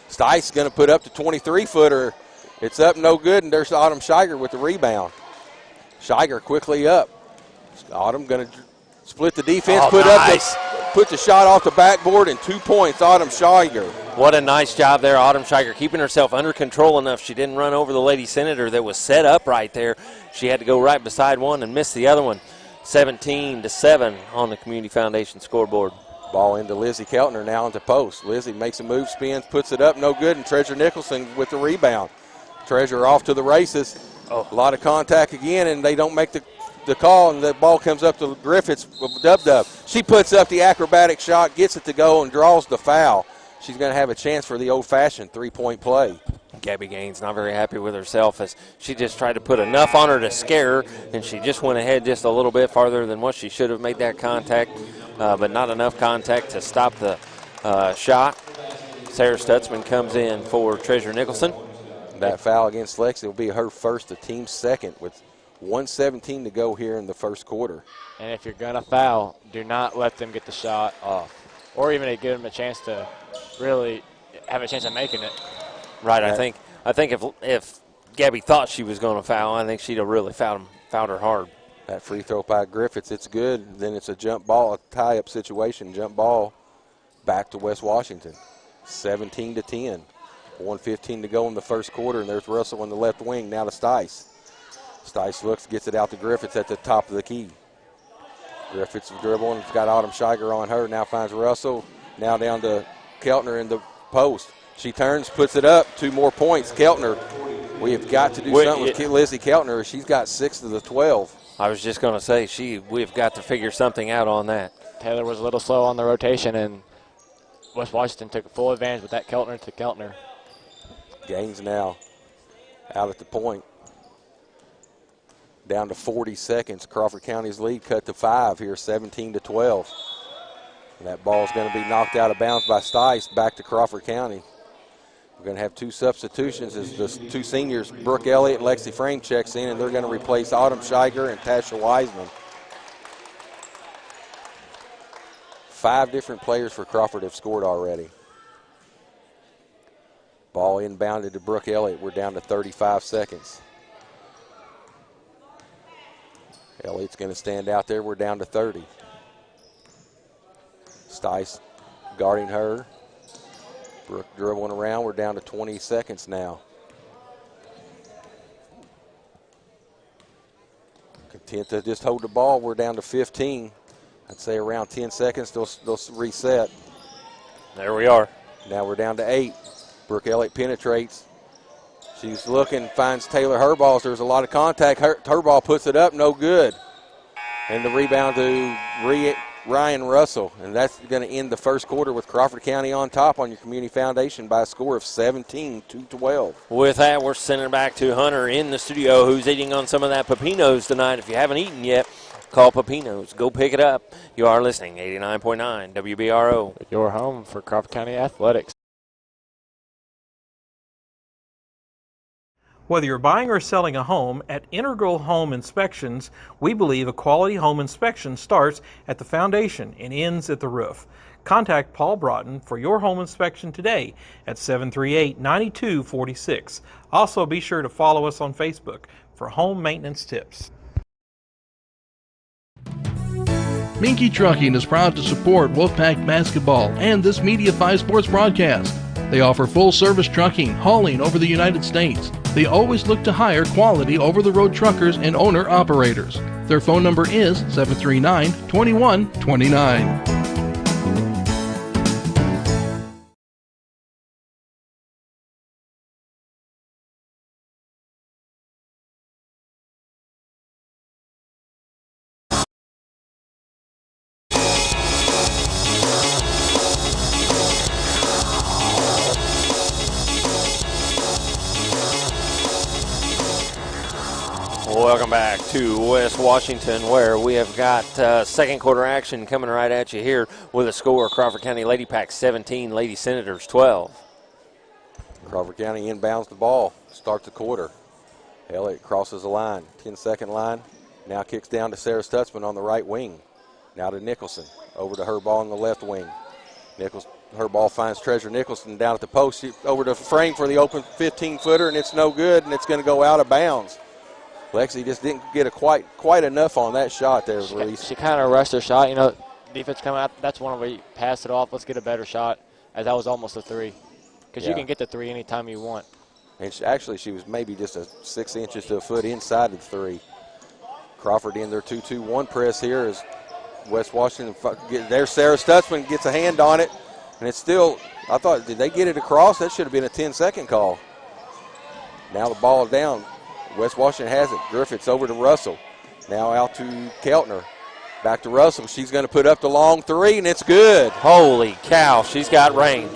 Stice going to put up the 23-footer. It's up, no good, and there's Autumn Shiger with the rebound. Shiger quickly up. Autumn going to split the defense, put the shot off the backboard, and 2 points, Autumn Shiger. What a nice job there, Autumn Shiger, keeping herself under control enough. She didn't run over the Lady Senator that was set up right there. She had to go right beside one and miss the other one. 17-7 on the Community Foundation scoreboard. Ball into Lizzie Keltner now into post. Lizzie makes a move, spins, puts it up, no good, and Treasure Nicholson with the rebound. Treasure off to the races. A lot of contact again, and they don't make the call, and the ball comes up to Griffiths with Dub. She puts up the acrobatic shot, gets it to go, and draws the foul. She's going to have a chance for the old-fashioned three-point play. Gabby Gaines not very happy with herself as she just tried to put enough on her to scare her, and she just went ahead just a little bit farther than what she should have made that contact, but not enough contact to stop the shot. Sarah Stutzman comes in for Treasure Nicholson. That foul against Lexi will be her first, the team's second, with 1:17 to go here in the first quarter. And if you're going to foul, do not let them get the shot off, or even give them a chance to really have a chance of making it. Right, I think if Gabby thought she was going to foul, I think she'd have really fouled her hard. That free throw by Griffiths, it's good. Then it's a jump ball, a tie-up situation. Jump ball back to West Washington. 17-10. 1:15 to go in the first quarter, and there's Russell on the left wing. Now to Stice. Stice looks, gets it out to Griffiths at the top of the key. Griffiths dribbling, got Autumn Shiger on her. Now finds Russell. Now down to Keltner in the post. She turns, puts it up. 2 more points. Keltner, we have got to do something with Lizzie Keltner. She's got 6 of the 12. I was just going to say, we've got to figure something out on that. Taylor was a little slow on the rotation, and West Washington took full advantage with that Keltner to Keltner. Gaines now out at the point. Down to 40 seconds. Crawford County's lead cut to 5 here, 17-12. And that ball's going to be knocked out of bounds by Stice back to Crawford County. We're going to have 2 substitutions as the 2 seniors, Brooke Elliott and Lexi Frame, checks in, and they're going to replace Autumn Shiger and Tasha Wiseman. 5 different players for Crawford have scored already. Ball inbounded to Brooke Elliott. We're down to 35 seconds. Elliott's going to stand out there. We're down to 30. Stice guarding her. Brooke dribbling around. We're down to 20 seconds now. Content to just hold the ball. We're down to 15. I'd say around 10 seconds they'll reset. There we are. Now we're down to 8. Brooke Elliott penetrates. She's looking, finds Taylor Herballs. There's a lot of contact. Herball puts it up, no good. And the rebound to Ryan Russell. And that's going to end the first quarter with Crawford County on top on your Community Foundation by a score of 17-12. With that, we're sending it back to Hunter in the studio, who's eating on some of that Pepinos tonight. If you haven't eaten yet, call Pepinos. Go pick it up. You are listening, 89.9 WBRO. Your home for Crawford County Athletics. Whether you're buying or selling a home, at Integral Home Inspections, we believe a quality home inspection starts at the foundation and ends at the roof. Contact Paul Broughton for your home inspection today at 738-9246. Also, be sure to follow us on Facebook for home maintenance tips. Minky Trucking is proud to support Wolfpack Basketball and this Media 5 Sports broadcast. They offer full-service trucking, hauling over the United States. They always look to hire quality over-the-road truckers and owner-operators. Their phone number is 739-2129. Welcome back to West Washington, where we have got second quarter action coming right at you here with a score: Crawford County Lady Pack 17, Lady Senators 12. Crawford County inbounds the ball, starts the quarter. Elliott crosses the line, 10-second line. Now kicks down to Sarah Stutzman on the right wing. Now to Nicholson, over to her ball on the left wing. Her ball finds Treasure Nicholson down at the post, over to Frame for the open 15-footer, and it's no good, and it's going to go out of bounds. Lexi just didn't get quite enough on that shot there, Reese. She kind of rushed her shot. You know, defense coming out, that's one where you pass it off. Let's get a better shot, as that was almost a three. Because you can get the three anytime you want. And she was maybe just 6 inches to a foot inside of the three. Crawford in their 2-2-1 press here as West Washington, there's Sarah Stutzman, gets a hand on it. And it's still, I thought, did they get it across? That should have been a 10-second call. Now the ball down. West Washington has it. Griffiths over to Russell. Now out to Keltner. Back to Russell. She's going to put up the long three, and it's good. Holy cow, she's got range.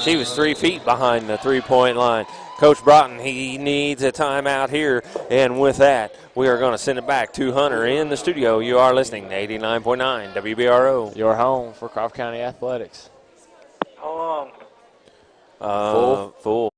She was 3 feet behind the three-point line. Coach Broughton, he needs a timeout here, and with that, we are going to send it back to Hunter in the studio. You are listening to 89.9 WBRO. Your home for Crawford County Athletics. How long? Full.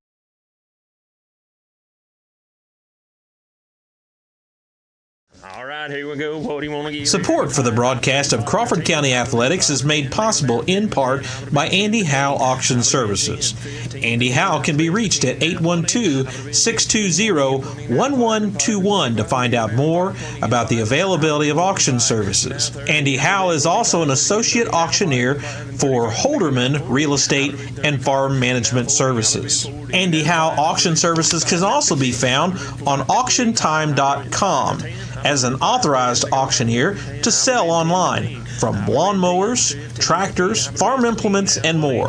All right, here we go. What do you want to give? Support for the broadcast of Crawford County Athletics is made possible in part by Andy Howe Auction Services. Andy Howe can be reached at 812-620-1121 to find out more about the availability of auction services. Andy Howe is also an associate auctioneer for Holderman Real Estate and Farm Management Services. Andy Howe Auction Services can also be found on AuctionTime.com as an authorized auctioneer to sell online from lawnmowers, tractors, farm implements, and more.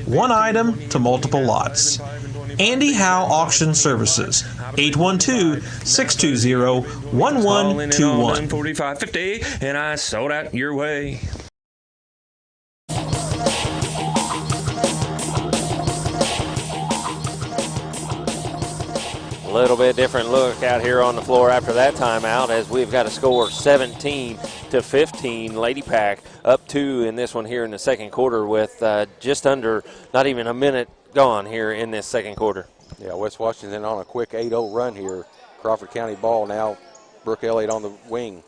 One item to multiple lots. Andy Howe Auction Services, 812-620-1121. 4550, and I sold out your way. A little bit different look out here on the floor after that timeout, as we've got a score 17-15. Lady Pack up 2 in this one here in the second quarter with just under, not even a minute gone here in this second quarter. Yeah, West Washington on a quick 8-0 run here. Crawford County ball now. Brooke Elliott on the wing.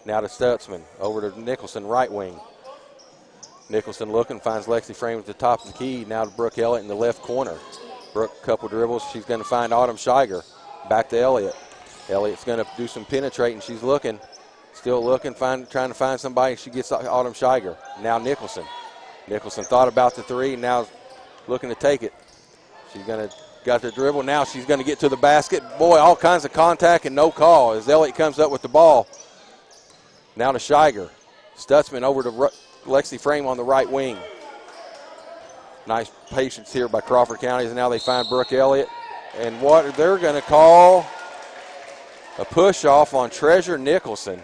Now to Stutzman. Over to Nicholson, right wing. Nicholson looking, finds Lexi Frame at the top of the key. Now to Brooke Elliott in the left corner. Brooke, couple dribbles. She's going to find Autumn Shiger. Back to Elliott. Elliott's going to do some penetrating. She's looking, still looking, trying to find somebody. She gets Autumn Shiger. Now Nicholson. Nicholson thought about the three, now looking to take it. She's going to got the dribble. Now she's going to get to the basket. Boy, all kinds of contact and no call as Elliott comes up with the ball. Now to Shiger. Stutzman over to Lexi Frame on the right wing. Nice patience here by Crawford County. And now they find Brooke Elliott. And what they're going to call a push off on Treasure Nicholson.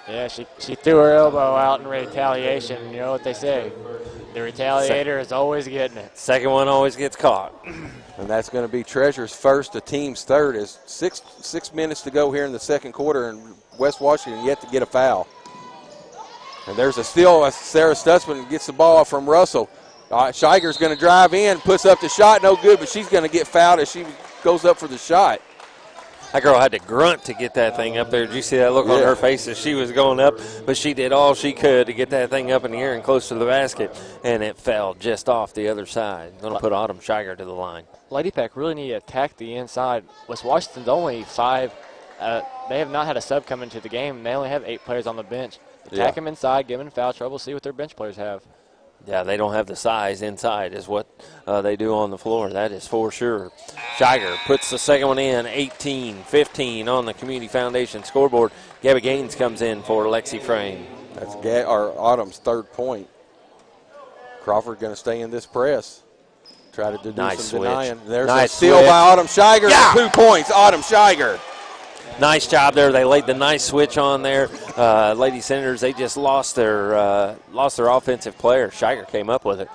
Yeah, she threw her elbow out in retaliation. You know what they say. The retaliator is always getting it. Second one always gets caught. And that's going to be Treasure's first, the team's third. Is six minutes to go here in the second quarter, and West Washington yet to get a foul. And there's a steal as Sarah Stutzman gets the ball from Russell. Shiger's going to drive in, puts up the shot, no good, but she's going to get fouled as she goes up for the shot. That girl had to grunt to get that thing up there. Did you see that look on her face as she was going up? But she did all she could to get that thing up in the air and close to the basket, and it fell just off the other side. Going to put Autumn Shiger to the line. Lady Pack really need to attack the inside. West Washington's only 5. They have not had a sub come into the game. They only have 8 players on the bench. Attack them inside, give them foul trouble, see what their bench players have. Yeah, they don't have the size inside is what they do on the floor. That is for sure. Shiger puts the second one in, 18-15 on the Community Foundation scoreboard. Gabby Gaines comes in for Lexi Frame. That's Autumn's third point. Crawford going to stay in this press. Try to do some denying. There's a steal by Autumn Shiger. Yeah. 2 points, Autumn Shiger. Nice job there. They laid the nice switch on there. Lady Senators, they just lost their offensive player. Shiger came up with it.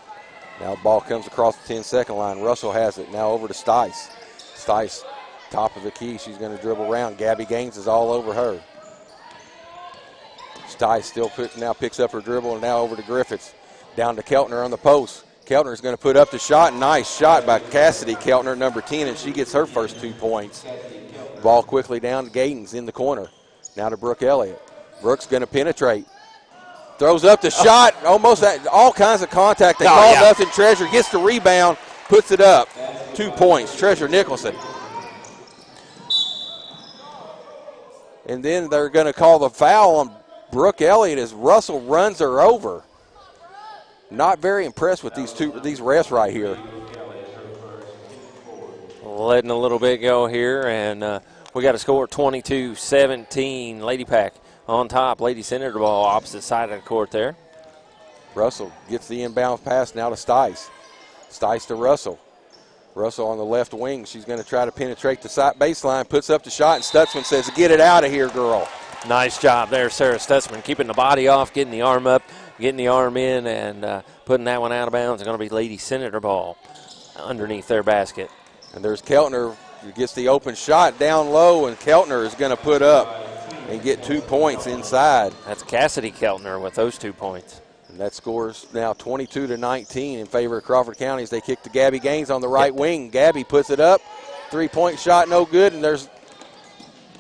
Now the ball comes across the 10-second line. Russell has it. Now over to Stice. Stice, top of the key. She's going to dribble around. Gabby Gaines is all over her. Stice still now picks up her dribble, and now over to Griffiths. Down to Keltner on the post. Keltner is going to put up the shot. Nice shot by Cassidy Keltner, number 10, and she gets her first 2 points. Ball quickly down to Gaines in the corner. Now to Brooke Elliott. Brooke's going to penetrate. Throws up the shot. Almost all kinds of contact. They call nothing. Treasure gets the rebound, puts it up. 2 points. Treasure Nicholson. And then they're going to call the foul on Brooke Elliott as Russell runs her over. Not very impressed with these refs right here. Letting a little bit go here, and we got a score 22-17. Lady Pack on top. Lady Senator ball opposite side of the court there. Russell gets the inbound pass now to Stice. Stice to Russell. Russell on the left wing. She's going to try to penetrate the side baseline, puts up the shot, and Stutzman says, "Get it out of here, girl." Nice job there, Sarah Stutzman, keeping the body off, getting the arm up, getting the arm in, and putting that one out of bounds. It's going to be Lady Senator ball underneath their basket. And there's Keltner who gets the open shot down low, and Keltner is going to put up and get 2 points inside. That's Cassidy Keltner with those 2 points. And that scores now 22-19 in favor of Crawford County as they kick to Gabby Gaines on the right wing. Gabby puts it up. 3-point shot, no good, and there's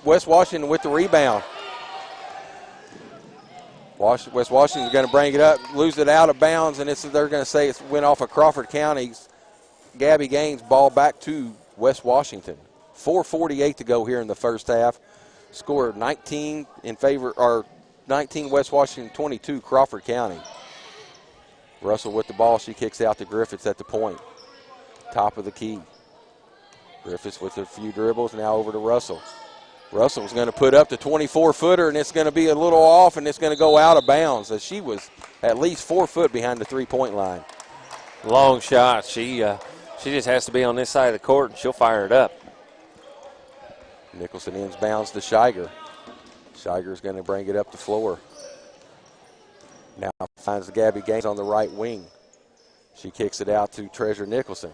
West Washington with the rebound. West Washington's going to bring it up, lose it out of bounds, and they're going to say it went off of Crawford County's Gabby Gaines. Ball back to West Washington. 4:48 to go here in the first half. Score 19 in favor, or 19 West Washington, 22 Crawford County. Russell with the ball. She kicks out to Griffiths at the point. Top of the key. Griffiths with a few dribbles. Now over to Russell. Russell's going to put up the 24-footer, and it's going to be a little off, and it's going to go out of bounds as she was at least 4 foot behind the three-point line. Long shot. She just has to be on this side of the court, and she'll fire it up. Nicholson inbounds to Shiger. Shiger's going to bring it up the floor. Now finds Gabby Gaines on the right wing. She kicks it out to Treasure Nicholson.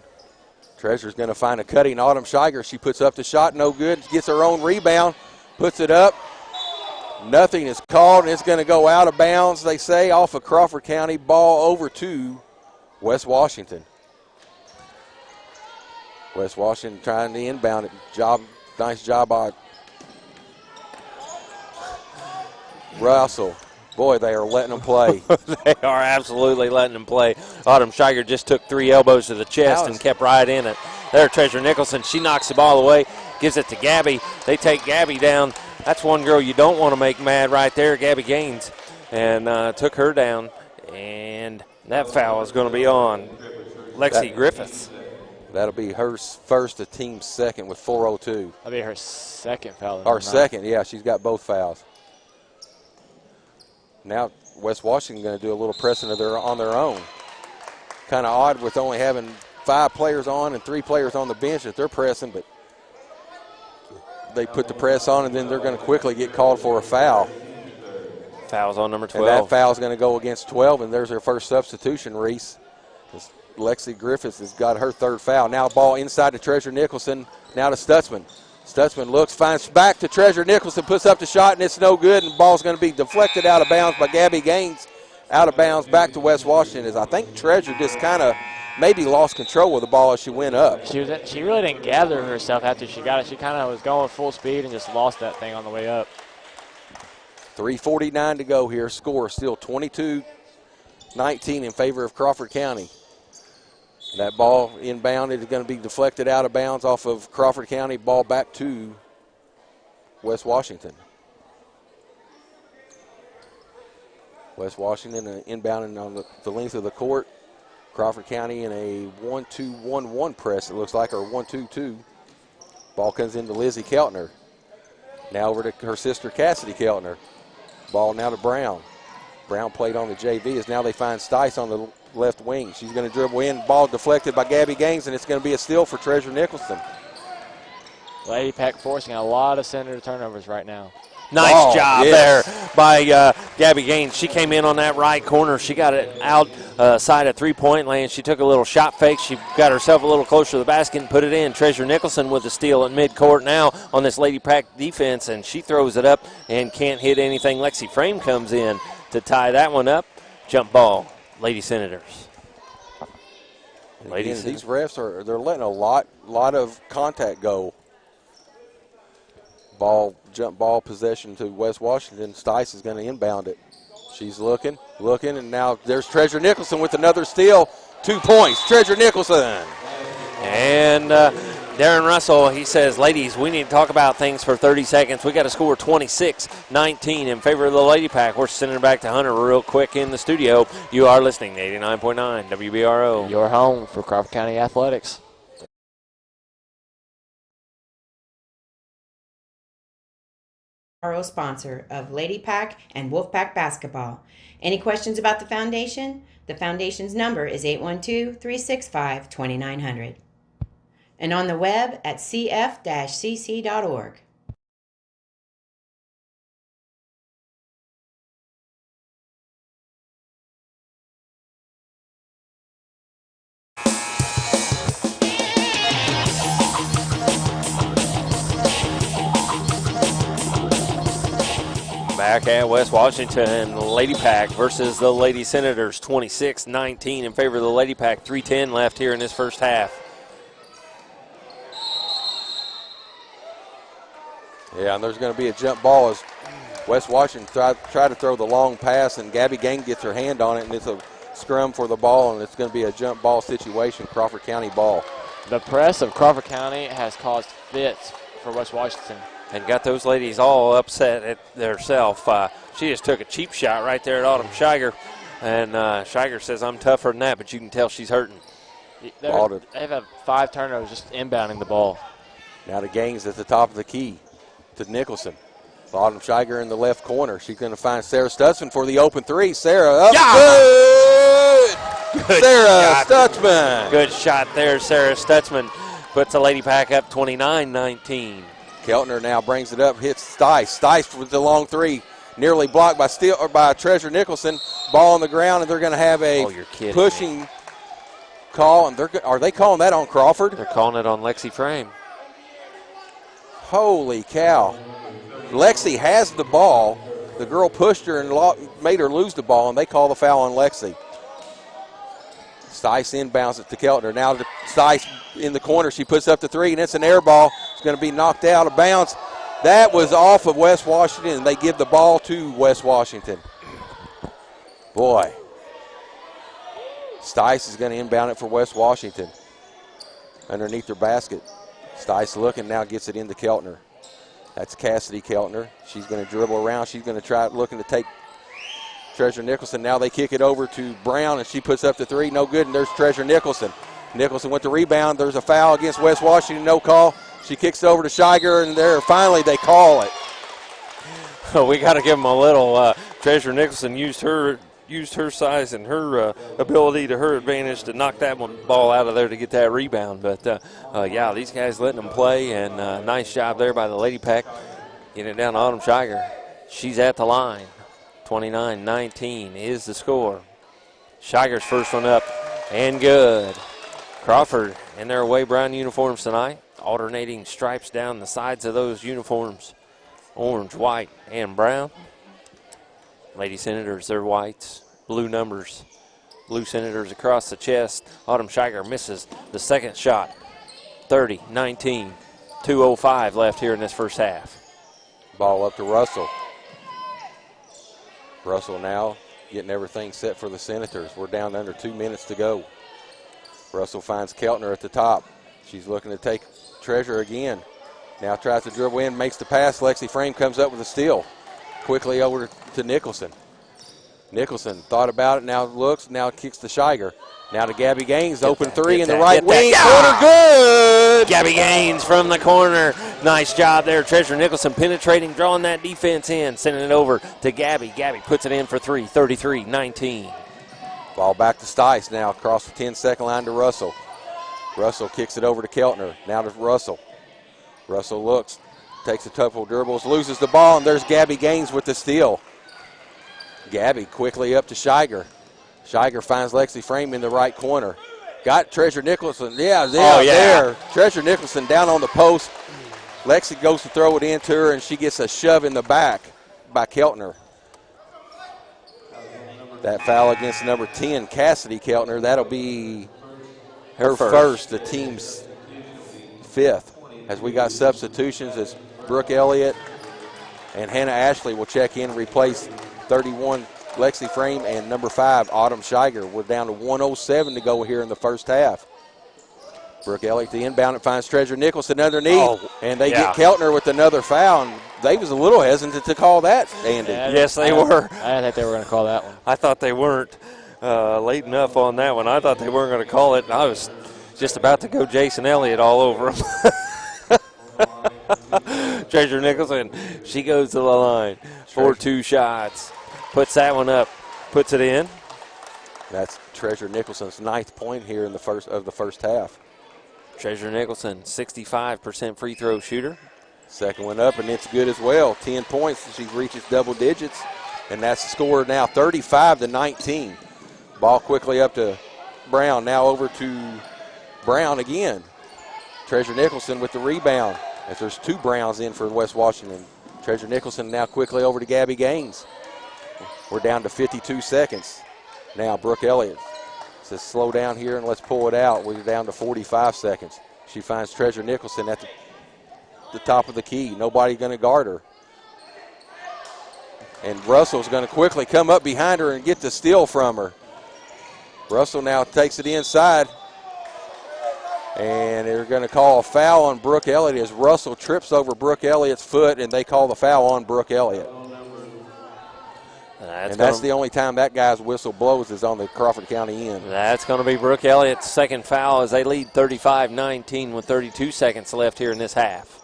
Treasure's going to find a cutting Autumn Shiger. She puts up the shot, no good. Gets her own rebound, puts it up. Nothing is called, and it's going to go out of bounds, they say, off of Crawford County. Ball over to West Washington. West Washington trying to inbound it. Nice job by Russell. Boy, they are letting them play. They are absolutely letting them play. Autumn Shiger just took 3 elbows to the chest and kept right in it. There, Treasure Nicholson, she knocks the ball away, gives it to Gabby. They take Gabby down. That's one girl you don't want to make mad right there, Gabby Gaines, and took her down. And that foul is going to be on Lexi Griffiths. That'll be her first, the team's second with 4:02. That'll be her second foul. Or second, yeah, she's got both fouls. Now West Washington going to do a little pressing on their own. Kind of odd with only having 5 players on and 3 players on the bench that they're pressing, but they put the press on, and then they're going to quickly get called for a foul. Foul's on number 12. And that foul's going to go against 12, and there's her first substitution, Reese. Lexi Griffiths has got her 3rd foul. Now ball inside to Treasure Nicholson. Now to Stutzman. Stutzman looks, finds back to Treasure Nicholson, puts up the shot, and it's no good, and the ball's going to be deflected out of bounds by Gabby Gaines. Out of bounds back to West Washington, as I think Treasure just kind of maybe lost control of the ball as she went up. She really didn't gather herself after she got it. She kind of was going full speed and just lost that thing on the way up. 3:49 to go here. Score still 22-19 in favor of Crawford County. That ball inbounded is going to be deflected out of bounds off of Crawford County. Ball back to West Washington. West Washington inbounding on the length of the court. Crawford County in a 1-2-1-1 press, it looks like, or 1-2-2. Ball comes into Lizzie Keltner. Now over to her sister Cassidy Keltner. Ball now to Brown. Brown played on the JV as now they find Stice on the left wing. She's going to dribble in. Ball deflected by Gabby Gaines, and it's going to be a steal for Treasure Nicholson. Lady Pack forcing a lot of center turnovers right now. Nice job there by Gabby Gaines. She came in on that right corner. She got it outside of three-point land. She took a little shot fake. She got herself a little closer to the basket and put it in. Treasure Nicholson with the steal at midcourt now on this Lady Pack defense, and she throws it up and can't hit anything. Lexi Frame comes in to tie that one up. Jump ball, Lady Senators. Again, these refs they're letting a lot of contact go. Jump ball possession to West Washington. Stice is going to inbound it. She's looking, and now there's Treasure Nicholson with another steal. 2 points, Treasure Nicholson. And Darren Russell, he says, ladies, we need to talk about things for 30 seconds. We got to score 26-19 in favor of the Lady Pack. We're sending it back to Hunter real quick in the studio. You are listening to 89.9 WBRO. Your home for Crawford County Athletics. Sponsor of Lady Pack and Wolfpack basketball. Any questions about the foundation? The foundation's number is 812-365-2900. And on the web at cf-cc.org. Back at West Washington, Lady Pack versus the Lady Senators, 26-19 in favor of the Lady Pack. 3:10 left here in this first half. Yeah, and there's going to be a jump ball as West Washington try to throw the long pass, and Gabby Gang gets her hand on it, and it's a scrum for the ball, and it's going to be a jump ball situation, Crawford County ball. The press of Crawford County has caused fits for West Washington. And got those ladies all upset at themselves. She just took a cheap shot right there at Autumn Shiger. And Shiger says, I'm tougher than that, but you can tell she's hurting. They've had 5 turnovers just inbounding the ball. Now the Gaines at the top of the key to Nicholson. Autumn Shiger in the left corner. She's going to find Sarah Stutzman for the open three. Sarah up. Good Sarah Stutzman. Good shot there, Sarah Stutzman. Puts the Lady Pack up 29-19. Keltner now brings it up, hits Stice. Stice with the long three, nearly blocked by Treasure Nicholson. Ball on the ground, and they're going to have a pushing call. And are they calling that on Crawford? They're calling it on Lexi Frame. Holy cow! Lexi has the ball. The girl pushed her and made her lose the ball, and they call the foul on Lexi. Stice inbounds it to Keltner. Now to Stice in the corner. She puts up the three, and it's an air ball. It's going to be knocked out of bounds. That was off of West Washington, and they give the ball to West Washington. Boy. Stice is going to inbound it for West Washington. Underneath their basket. Stice looking, now gets it into Keltner. That's Cassidy Keltner. She's going to dribble around. She's going to try looking to take Treasure Nicholson. Now they kick it over to Brown, and she puts up the three. No good, and there's Treasure Nicholson. Nicholson with the rebound. There's a foul against West Washington. No call. She kicks it over to Shiger, and there finally they call it. We got to give them a little. Treasure Nicholson used her size and her ability to her advantage to knock that one ball out of there to get that rebound. But, yeah, these guys letting them play, and nice job there by the Lady Pack. Getting it down to Autumn Shiger. She's at the line. 29-19 is the score. Shiger's first one up and good. Crawford in their away brown uniforms tonight. Alternating stripes down the sides of those uniforms. Orange, white, and brown. Lady Senators, their whites. Blue numbers Blue Senators across the chest. Autumn Scheiger misses the second shot. 30-19. 2:05 left here in this first half. Ball up to Russell. Russell now getting everything set for the Senators. We're down to under 2 minutes to go. Russell finds Keltner at the top. She's looking to take Treasure again. Now tries to dribble in, makes the pass. Lexi Frame comes up with a steal. Quickly over to Nicholson. Nicholson thought about it, now looks, now kicks to Scheiger. Now to Gabby Gaines, open three in the right wing. Corner good! Gabby Gaines from the corner. Nice job there. Treasure Nicholson penetrating, drawing that defense in, sending it over to Gabby. Gabby puts it in for three, 33-19. Ball back to Stice now across the 10-second line to Russell. Russell kicks it over to Keltner. Now to Russell. Russell looks, takes a couple dribbles, loses the ball, and there's Gabby Gaines with the steal. Gabby quickly up to Scheiger. Scheiger finds Lexi Frame in the right corner. Got Treasure Nicholson. There. Treasure Nicholson down on the post. Lexi goes to throw it into her, and she gets a shove in the back by Keltner. That foul against number 10, Cassidy Keltner. That'll be her first, the team's fifth. As we got substitutions, as Brooke Elliott and Hannah Ashley will check in and replace 31 Lexi Frame and number 5 Autumn Scheiger. We're down to 1:07 to go here in the first half. Brooke Elliott, the inbound, it finds Treasure Nicholson underneath, and they get Keltner with another foul. And they was a little hesitant to call that, Andy. Yes, they were. I didn't think they were going to call that one. I thought they weren't late enough on that one. I thought they weren't going to call it, and I was just about to go Jason Elliott all over them. Treasure Nicholson, she goes to the line for 2 shots. Puts that one up, puts it in. That's Treasure Nicholson's 9th point here in the first half. Treasure Nicholson, 65% free throw shooter. Second one up, and it's good as well. 10 points, she reaches double digits, and that's the score now, 35-19. Ball quickly up to Brown, now over to Brown again. Treasure Nicholson with the rebound, as there's 2 Browns in for West Washington. Treasure Nicholson now quickly over to Gabby Gaines. We're down to 52 seconds. Now Brooke Elliott says slow down here and let's pull it out. We're down to 45 seconds. She finds Treasure Nicholson at the top of the key. Nobody going to guard her. And Russell's going to quickly come up behind her and get the steal from her. Russell now takes it inside. And they're going to call a foul on Brooke Elliott as Russell trips over Brooke Elliott's foot, and they call the foul on Brooke Elliott. That's the only time that guy's whistle blows is on the Crawford County end. That's going to be Brooke Elliott's second foul as they lead 35-19 with 32 seconds left here in this half.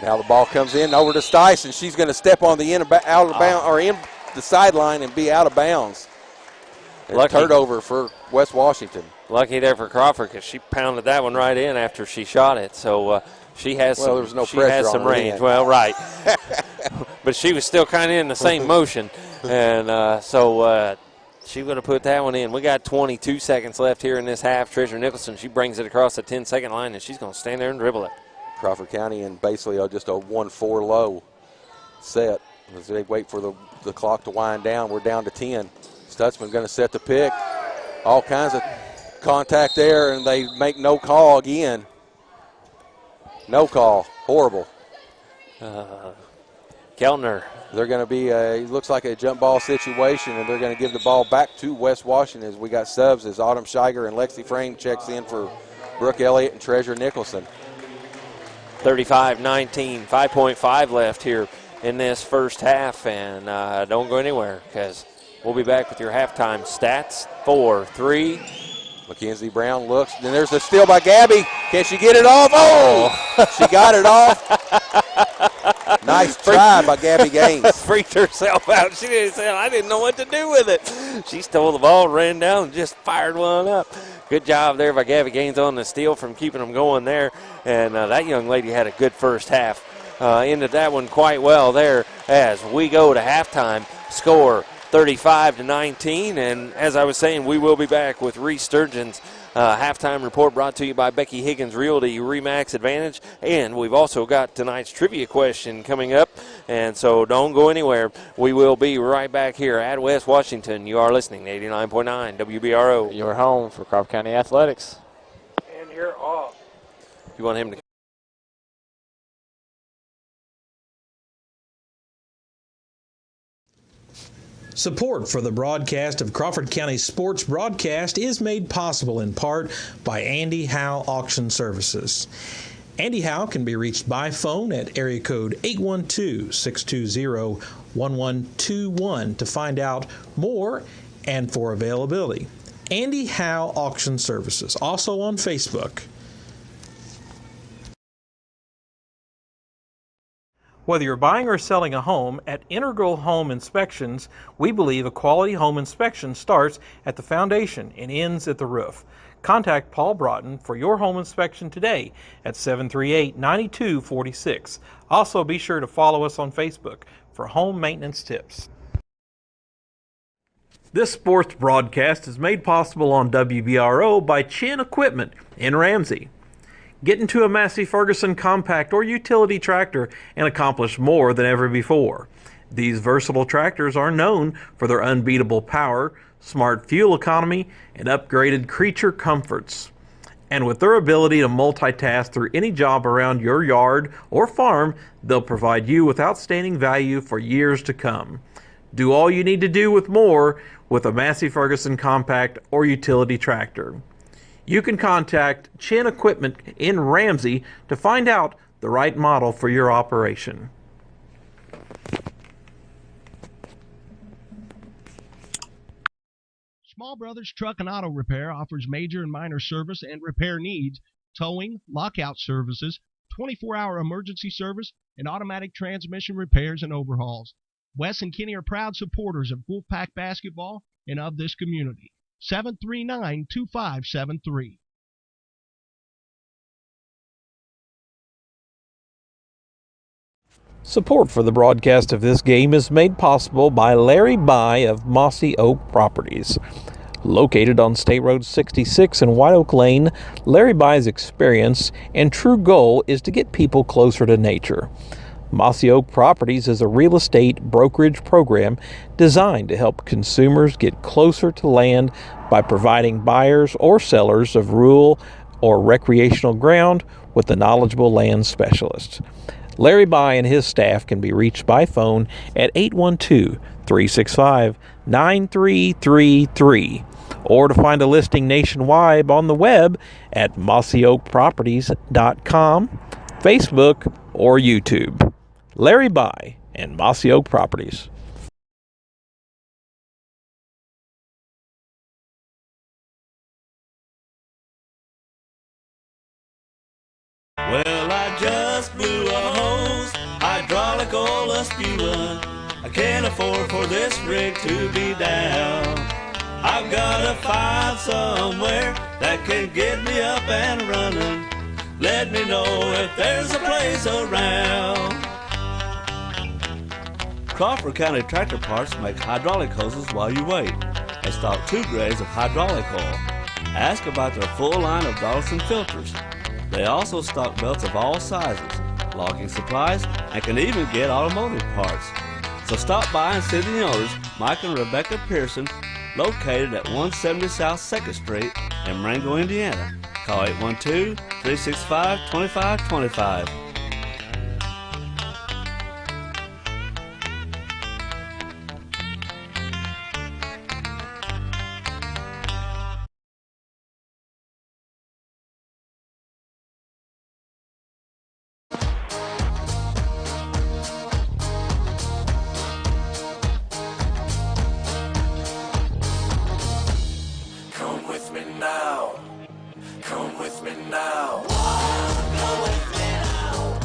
Now the ball comes in over to Stice, and she's going to step on the in the sideline and be out of bounds. Turnover for West Washington. Lucky there for Crawford because she pounded that one right in after she shot it. So she has there was no pressure on some her range. hand. Well, right. But she was still kind of in the same motion. And so she's going to put that one in. We got 22 seconds left here in this half. Treasure Nicholson, she brings it across the 10-second line, and she's going to stand there and dribble it. Crawford County in basically just a 1-4 low set as they wait for the clock to wind down. We're down to 10. Stutzman going to set the pick. All kinds of contact there, and they make no call again. No call. Horrible. Keltner. They're going to be it looks like a jump ball situation, and they're going to give the ball back to West Washington as we got subs as Autumn Scheiger and Lexi Frame checks in for Brooke Elliott and Treasure Nicholson. 35-19, 5.5 left here in this first half, and don't go anywhere because we'll be back with your halftime stats. 4-3. Mackenzie Brown looks, and there's a steal by Gabby. Can she get it off? Oh, she got it off. Nice try by Gabby Gaines. Freaked herself out. She didn't say, I didn't know what to do with it. She stole the ball, ran down, and just fired one up. Good job there by Gabby Gaines on the steal from keeping them going there. And that young lady had a good first half. Ended that one quite well there as we go to halftime. Score 35-19. And as I was saying, we will be back with Reese Sturgeon's halftime report brought to you by Becky Higgins Realty Remax Advantage. And we've also got tonight's trivia question coming up. And so don't go anywhere. We will be right back here at West Washington. You are listening to 89.9 WBRO. Your home for Crawford County Athletics. And you're off. You want him to... Support for the broadcast of Crawford County Sports Broadcast is made possible in part by Andy Howe Auction Services. Andy Howe can be reached by phone at area code 812-620-1121 to find out more and for availability. Andy Howe Auction Services, also on Facebook. Whether you're buying or selling a home, at Integral Home Inspections, we believe a quality home inspection starts at the foundation and ends at the roof. Contact Paul Broughton for your home inspection today at 738-9246. Also, be sure to follow us on Facebook for home maintenance tips. This sports broadcast is made possible on WBRO by Chin Equipment in Ramsey. Get into a Massey Ferguson compact or utility tractor and accomplish more than ever before. These versatile tractors are known for their unbeatable power, smart fuel economy, and upgraded creature comforts. And with their ability to multitask through any job around your yard or farm, they'll provide you with outstanding value for years to come. Do all you need to do with more with a Massey Ferguson compact or utility tractor. You can contact Chin Equipment in Ramsey to find out the right model for your operation. Small Brothers Truck and Auto Repair offers major and minor service and repair needs, towing, lockout services, 24-hour emergency service, and automatic transmission repairs and overhauls. Wes and Kenny are proud supporters of Wolfpack basketball and of this community. 739-2573. Support for the broadcast of this game is made possible by Larry By of Mossy Oak Properties. Located on State Road 66 in White Oak Lane, Larry By's experience and true goal is to get people closer to nature. Mossy Oak Properties is a real estate brokerage program designed to help consumers get closer to land by providing buyers or sellers of rural or recreational ground with a knowledgeable land specialist. Larry By and his staff can be reached by phone at 812-365-9333 or to find a listing nationwide on the web at mossyoakproperties.com, Facebook, or YouTube. Larry By and Mossy Oak Properties. Well, I just blew a hose, hydraulic oil a spewing. I can't afford for this rig to be down. I've gotta find somewhere that can get me up and running. Let me know if there's a place around. Crawford County Tractor Parts make hydraulic hoses while you wait. They stock 2 grades of hydraulic oil. Ask about their full line of Donaldson filters. They also stock belts of all sizes, logging supplies, and can even get automotive parts. So stop by and see the owners, Mike and Rebecca Pearson, located at 170 South 2nd Street in Marengo, Indiana. Call 812-365-2525.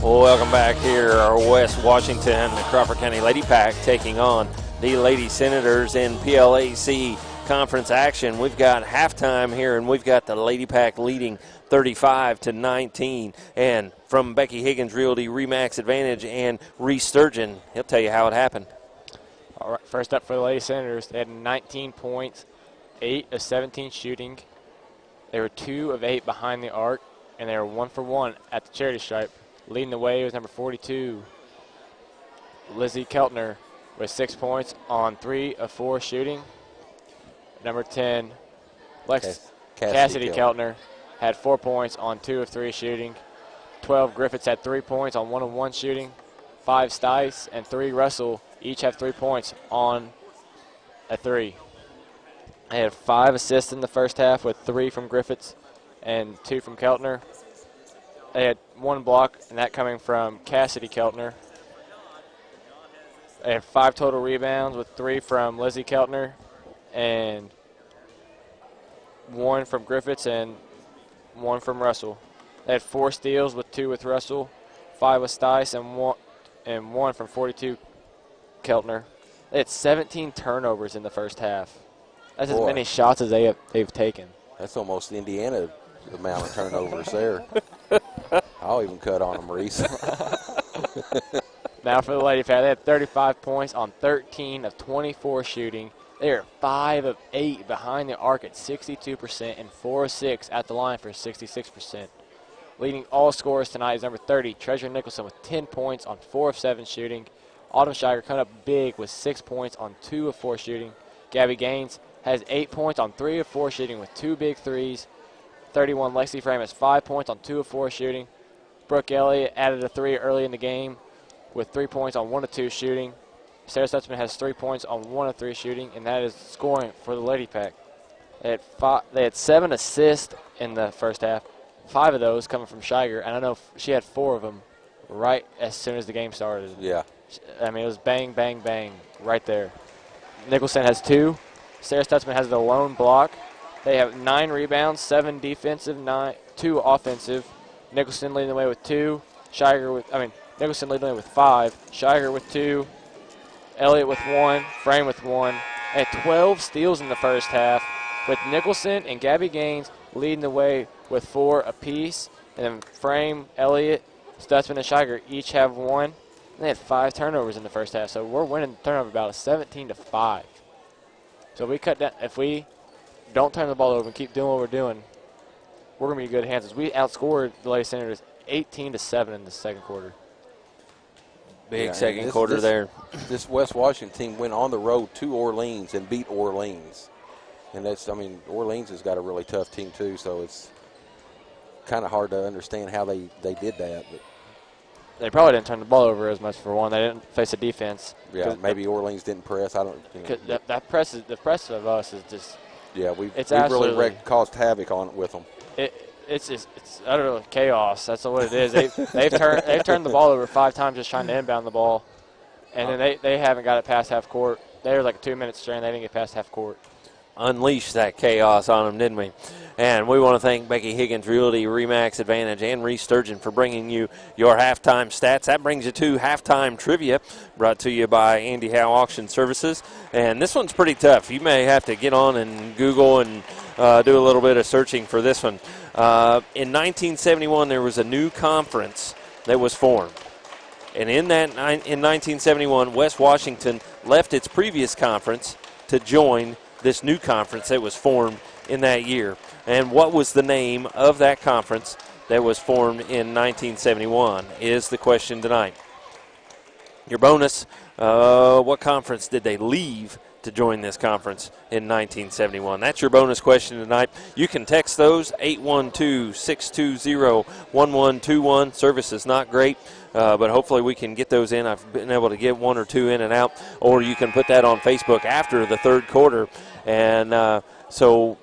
Welcome back here, our West Washington, the Crawford County Lady Pack taking on the Lady Senators in PLAC conference action. We've got halftime here, and we've got the Lady Pack leading 35-19. And from Becky Higgins Realty Remax Advantage and Reese Sturgeon, he'll tell you how it happened. All right, first up for the Lady Senators, they had 19 points, 8 of 17 shooting. They were 2 of 8 behind the arc, and they were 1 for 1 at the charity stripe. Leading the way was number 42, Lizzie Keltner, with 6 points on 3 of 4 shooting. Number 10, Cassidy Keltner had 4 points on 2 of 3 shooting. 12, Griffiths had 3 points on 1 of 1 shooting. 5, Stice and 3, Russell each have 3 points on a 3. They had 5 assists in the first half with 3 from Griffiths and 2 from Keltner. They had 1 block, and that coming from Cassidy Keltner. They had 5 total rebounds with 3 from Lizzie Keltner and 1 from Griffiths and 1 from Russell. They had 4 steals with 2 with Russell, 5 with Stice, and 1 from 42 Keltner. They had 17 turnovers in the first half. That's as many shots as they've taken. That's almost Indiana amount of turnovers there. I'll even cut on them, Reese. Now for the Lady Pack, they had 35 points on 13 of 24 shooting. They are 5 of 8 behind the arc at 62% and 4 of 6 at the line for 66%. Leading all scorers tonight is number 30, Treasure Nicholson, with 10 points on 4 of 7 shooting. Autumn Shiger coming up big with 6 points on 2 of 4 shooting. Gabby Gaines has 8 points on 3 of 4 shooting with 2 big threes. 31, Lexi Frame has 5 points on 2 of 4 shooting. Brooke Elliott added a 3 early in the game with 3 points on 1 of 2 shooting. Sarah Stutzman has 3 points on 1 of 3 shooting, and that is scoring for the Lady Pack. They had 7 assists in the first half, 5 of those coming from Shiger, and I know she had 4 of them right as soon as the game started. Yeah. I mean, it was bang, bang, bang right there. Nicholson has 2. Sarah Stutzman has the lone block. They have 9 rebounds, 7 defensive, 2 offensive. Nicholson leading the way with 2. Nicholson leading the way with 5. Shiger with 2. Elliott with 1. Frame with 1. They had 12 steals in the first half, with Nicholson and Gabby Gaines leading the way with 4 apiece. And then Frame, Elliott, Stutzman, and Shiger each have 1. And they had 5 turnovers in the first half, so we're winning the turnover battle 17-5. So if we don't turn the ball over and keep doing what we're doing, we're going to be in good hands. We outscored the Lady Senators 18-7 in the second quarter. Big second quarter there. This West Washington team went on the road to Orleans and beat Orleans. And Orleans has got a really tough team too, so it's kind of hard to understand how they did that. But they probably didn't turn the ball over as much for one. They didn't face a defense. Yeah, maybe Orleans didn't press. I don't. The press of us is just. Yeah, we've really caused havoc with them. It's utter chaos. That's what it is. They've turned the ball over 5 times just trying to inbound the ball, and then they haven't got it past half court. They were like 2 minutes straight, and they didn't get past half court. Unleashed that chaos on them, didn't we? And we want to thank Becky Higgins Realty, Remax Advantage, and Reese Sturgeon for bringing you your halftime stats. That brings you to halftime trivia, brought to you by Andy Howe Auction Services. And this one's pretty tough. You may have to get on and Google and do a little bit of searching for this one. In 1971, there was a new conference that was formed. And in 1971, West Washington left its previous conference to join this new conference that was formed in that year. And what was the name of that conference that was formed in 1971 is the question tonight. Your bonus, what conference did they leave to join this conference in 1971? That's your bonus question tonight. You can text those, 812-620-1121. Service is not great, but hopefully we can get those in. I've been able to get 1 or 2 in and out, or you can put that on Facebook after the third quarter. And so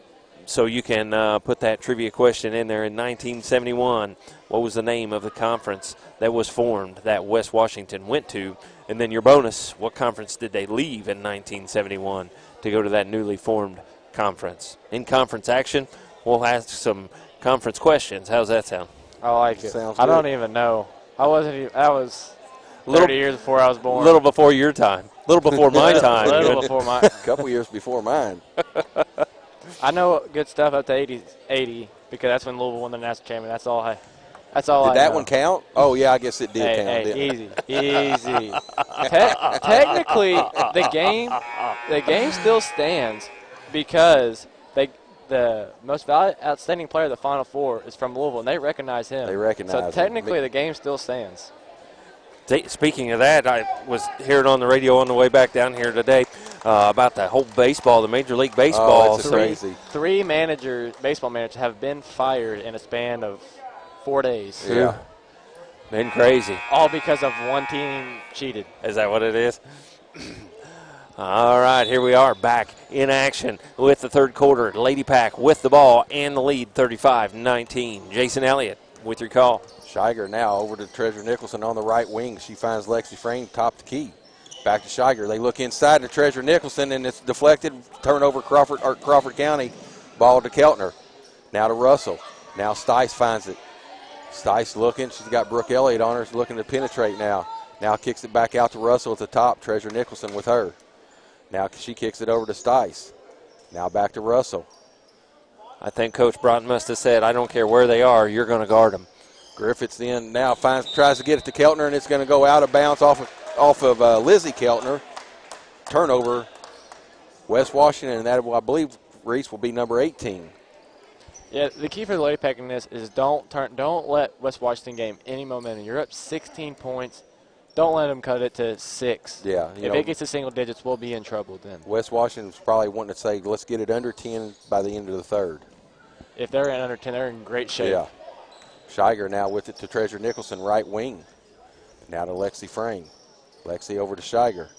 you can put that trivia question in there. In 1971, what was the name of the conference that was formed that West Washington went to? And then your bonus, what conference did they leave in 1971 to go to that newly formed conference? In conference action, we'll ask some conference questions. How's that sound? I like it. Sounds I good. don't even know. That was 30 years before I was born. A little before your time. A little before my time. A little before my. A couple years before mine. I know good stuff up to 80 because that's when Louisville won the national championship. That's all I That's all Did I that know. one count? Oh, yeah, I guess it did count, Hey, didn't it? easy. Technically, the game still stands because the most outstanding player of the Final Four is from Louisville, and they recognize him. They recognize him. So technically, the game still stands. Speaking of that, I was hearing on the radio on the way back down here today about the whole baseball, the Major League Baseball. Oh, it's crazy. Three baseball managers have been fired in a span of 4 days. Yeah. Been crazy. All because of one team cheated. Is that what it is? All right, here we are back in action with the third quarter. Lady Pack with the ball and the lead, 35-19. Jason Elliott with your call. Shiger now over to Treasure Nicholson on the right wing. She finds Lexi Frame top the key. Back to Shiger. They look inside to Treasure Nicholson, and it's deflected. Turnover Crawford County. Ball to Keltner. Now to Russell. Now Stice finds it. Stice looking. She's got Brooke Elliott on her. She's looking to penetrate now. Now kicks it back out to Russell at the top. Treasure Nicholson with her. Now she kicks it over to Stice. Now back to Russell. I think Coach Broughton must have said, I don't care where they are, you're going to guard them. Griffiths then now tries to get it to Keltner, and it's going to go out of bounds off of Lizzie Keltner. Turnover, West Washington, and that, I believe, Reese will be number 18. Yeah, the key for the Lady Pack in this is don't let West Washington gain any momentum. You're up 16 points. Don't let them cut it to 6. Yeah. If it gets to single digits, we'll be in trouble then. West Washington's probably wanting to say, let's get it under 10 by the end of the third. If they're in under 10, they're in great shape. Yeah. Shiger now with it to Treasure Nicholson, right wing. Now to Lexi Frame. Lexi over to Shiger.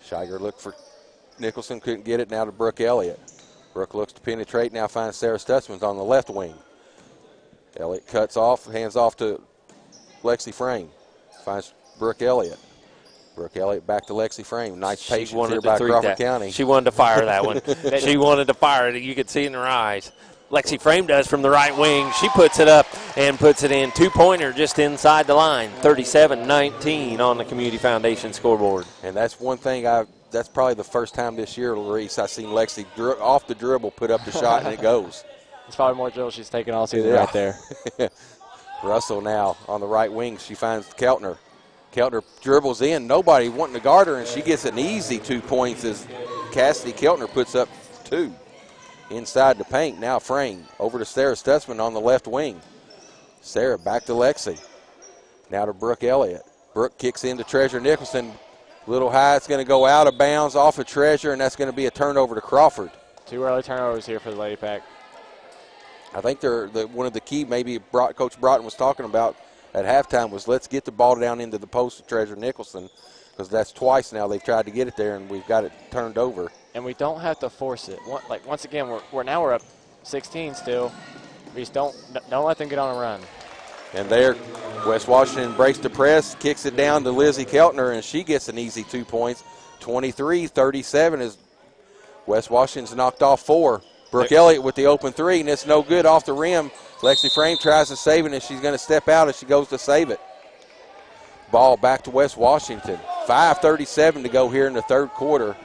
Shiger looked for Nicholson, couldn't get it. Now to Brooke Elliott. Brooke looks to penetrate, now finds Sarah Stutzman's on the left wing. Elliott cuts off, hands off to Lexi Frame. Finds Brooke Elliott. Brooke Elliott back to Lexi Frame. Nice patience here by Crawford County. She wanted to fire that one. She wanted to fire it. You could see it in her eyes. Lexi Frame does from the right wing. She puts it up and puts it in. Two-pointer just inside the line. 37-19 on the Community Foundation scoreboard. And that's one thing that's probably the first time this year, Reese, I've seen Lexi off the dribble put up the shot and it goes. It's probably more drills she's taken all season right there. Russell now on the right wing. She finds Keltner. Keltner dribbles in. Nobody wanting to guard her, and she gets an easy 2 points as Cassidy Keltner puts up 2. Inside the paint, now Frame. Over to Sarah Stutzman on the left wing. Sarah back to Lexi. Now to Brooke Elliott. Brooke kicks into Treasure Nicholson. Little high, it's going to go out of bounds off of Treasure, and that's going to be a turnover to Crawford. 2 early turnovers here for the Lady Pack. I think one of the key maybe Coach Broughton was talking about at halftime was let's get the ball down into the post of Treasure Nicholson, because that's twice now they've tried to get it there, and we've got it turned over. And we don't have to force it. Once again, we're up 16 still. We just don't let them get on a run. And there, West Washington breaks the press, kicks it down to Lizzie Keltner, and she gets an easy 2 points. 23-37 as West Washington's knocked off 4. Brooke Elliott with the open 3, and it's no good off the rim. Lexi Frame tries to save it, and she's going to step out as she goes to save it. Ball back to West Washington. 5:37 to go here in the third quarter.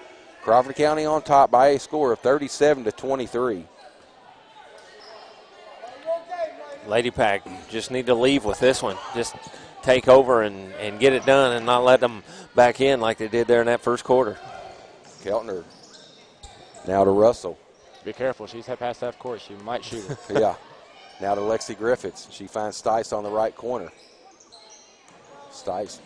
Crawford County on top by a score of 37-23. Lady Pack just need to leave with this one. Just take over and get it done and not let them back in like they did there in that first quarter. Keltner now to Russell. Be careful. She's past half court. She might shoot it. Yeah. Now to Lexi Griffiths. She finds Stice on the right corner. Stice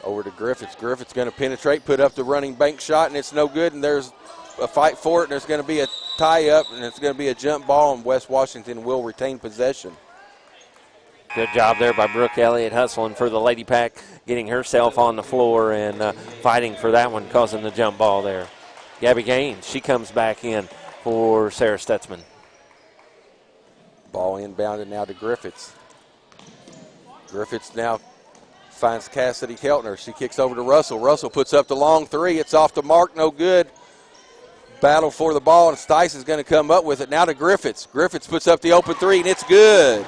over to Griffiths. Griffiths going to penetrate, put up the running bank shot, and it's no good, and there's a fight for it, and there's going to be a tie-up, and it's going to be a jump ball, and West Washington will retain possession. Good job there by Brooke Elliott, hustling for the Lady Pack, getting herself on the floor and fighting for that one, causing the jump ball there. Gabby Gaines, she comes back in for Sarah Stutzman. Ball inbounded now to Griffiths. Griffiths now finds Cassidy Keltner. She kicks over to Russell. Russell puts up the long 3. It's off the mark, no good. Battle for the ball, and Stice is going to come up with it. Now to Griffiths. Griffiths puts up the open 3, and it's good.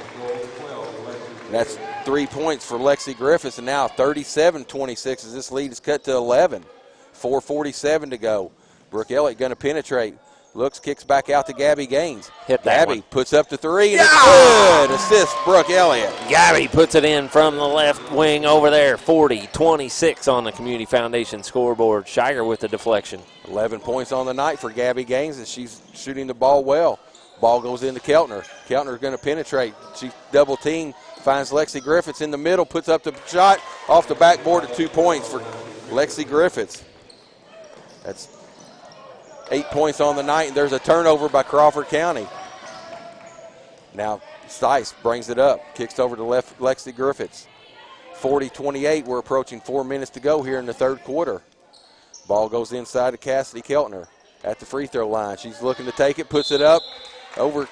That's 3 points for Lexi Griffiths, and now 37-26 as this lead is cut to 11. 4:47 to go. Brooke Elliott going to penetrate. Looks, kicks back out to Gabby Gaines. Hit that Gabby one. puts up the three, and it's good. Assist, Brooke Elliott. Gabby puts it in from the left wing over there. 40-26 on the Community Foundation scoreboard. Shiger with the deflection. 11 points on the night for Gabby Gaines, and she's shooting the ball well. Ball goes into Keltner. Keltner's going to penetrate. She double team, finds Lexi Griffiths in the middle, puts up the shot off the backboard at 2 points for Lexi Griffiths. That's 8 points on the night, and there's a turnover by Crawford County. Now Stice brings it up, kicks over to left Lexi Griffiths. 40-28, we're approaching 4 minutes to go here in the third quarter. Ball goes inside to Cassidy Keltner at the free throw line. She's looking to take it, puts it up over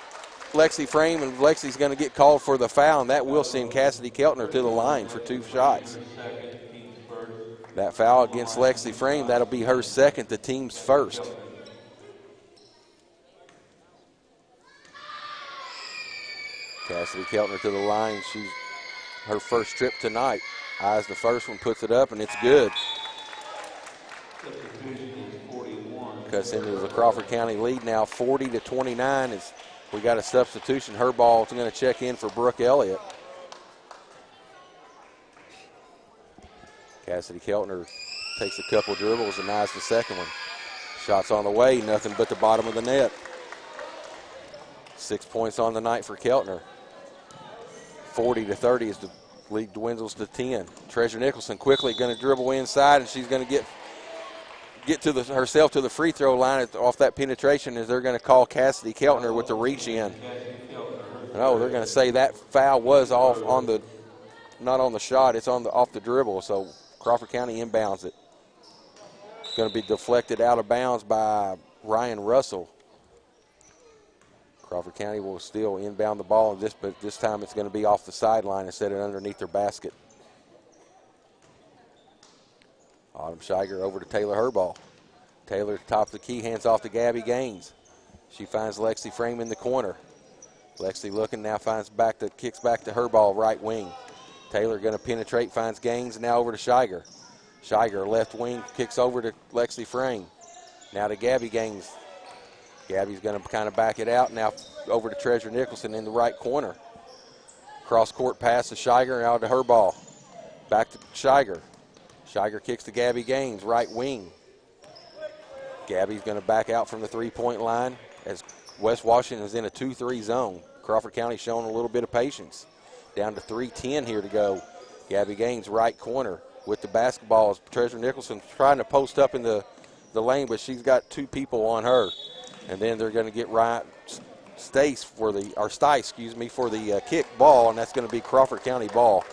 Lexi Frame, and Lexi's going to get called for the foul, and that will send Cassidy Keltner to the line for 2 shots. That foul against Lexi Frame, that'll be her second, the team's first. Cassidy Keltner to the line. She's her first trip tonight. Eyes the first one, puts it up, and it's good. Cuts into the Crawford County lead now, 40-29. As we got a substitution. Her ball is going to check in for Brooke Elliott. Cassidy Keltner takes a couple dribbles and eyes the second one. Shots on the way, nothing but the bottom of the net. 6 points on the night for Keltner. 40-30 as the lead dwindles to 10. Treasure Nicholson quickly going to dribble inside, and she's going to get to herself to the free throw line off that penetration, as they're going to call Cassidy Keltner with the reach in. No, they're going to say that foul was off on the, not on the shot, it's on the off the dribble. So Crawford County inbounds it. It's going to be deflected out of bounds by Ryan Russell. Crawford County will still inbound the ball, but this time it's going to be off the sideline instead of underneath their basket. Autumn Shiger over to Taylor Herball. Taylor top of the key, hands off to Gabby Gaines. She finds Lexi Frame in the corner. Lexi looking, now kicks back to Herball, right wing. Taylor going to penetrate, finds Gaines, now over to Shiger. Shiger left wing, kicks over to Lexi Frame. Now to Gabby Gaines. Gabby's going to kind of back it out. Now over to Treasure Nicholson in the right corner. Cross court pass to Shiger, out to Herball. Back to Shiger. Shiger kicks to Gabby Gaines, right wing. Gabby's going to back out from the three-point line as West Washington is in a 2-3 zone. Crawford County showing a little bit of patience. Down to 3:10 here to go. Gabby Gaines, right corner with the basketball. Treasure Nicholson trying to post up in the lane, but she's got 2 people on her. And then they're going to get Stice for the kick ball, and that's going to be Crawford County ball.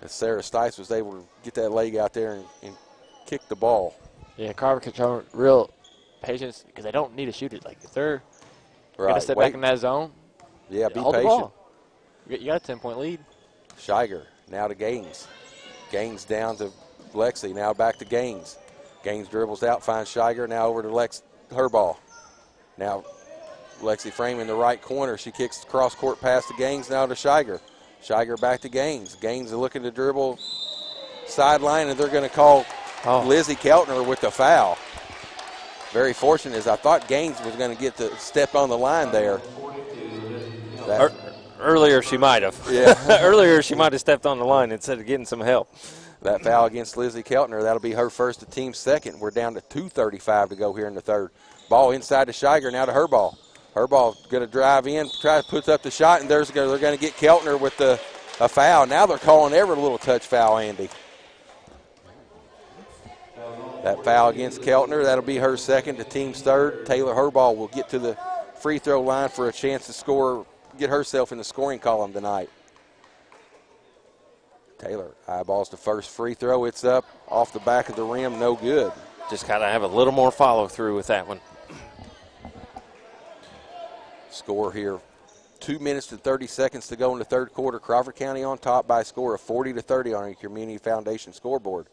As Sarah Stice was able to get that leg out there and kick the ball. Yeah, Crawford can show real patience because they don't need to shoot it. Like if they're going to step back in that zone, be hold patient. The ball. You got a 10-point lead. Shiger now to Gaines. Gaines down to Lexi. Now back to Gaines. Gaines dribbles out, finds Shiger. Now over to Herball. Now Lexi Frame in the right corner. She kicks cross court pass to Gaines. Now to Shiger. Shiger back to Gaines. Gaines is looking to dribble sideline, and they're going to call Lizzie Keltner with the foul. Very fortunate, as I thought Gaines was going to get to step on the line there. Earlier she might have. Yeah. Earlier she might have stepped on the line instead of getting some help. That foul against Lizzie Keltner, that'll be her first, the team's second. We're down to 2:35 to go here in the third. Ball inside to Shiger, now to Herball. Herball going to drive in, try to put up the shot, and they're going to get Keltner with a foul. Now they're calling every little touch foul, Andy. That foul against Keltner, that'll be her second, the team's third. Taylor Herball will get to the free throw line for a chance to score, get herself in the scoring column tonight. Taylor eyeballs the first free throw. It's up off the back of the rim, no good. Just got to have a little more follow through with that one. Score here, 2 minutes and 30 seconds to go in the third quarter. Crawford County on top by a score of 40-30 on a Community Foundation scoreboard.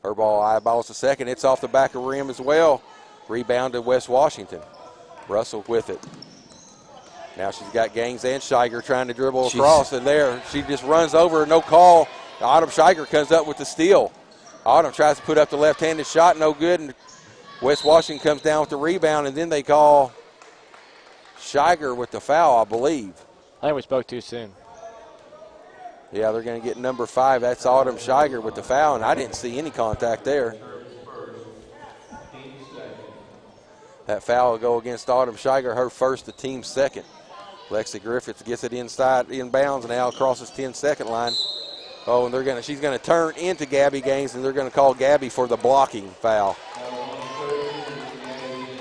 Herball eyeballs the second. It's off the back of the rim as well. Rebound to West Washington. Russell with it. Now she's got Gaines and Shiger trying to dribble across, and there she just runs over, no call. Autumn Shiger comes up with the steal. Autumn tries to put up the left-handed shot, no good, and West Washington comes down with the rebound, and then they call Shiger with the foul, I believe. I think we spoke too soon. Yeah, they're going to get number 5. That's Autumn Shiger with the foul, and I didn't see any contact there. That foul will go against Autumn Shiger, her first, the team's second. Lexi Griffiths gets it inside, inbounds, and now crosses 10-second line. Oh, and she's going to turn into Gabby Gaines, and they're going to call Gabby for the blocking foul.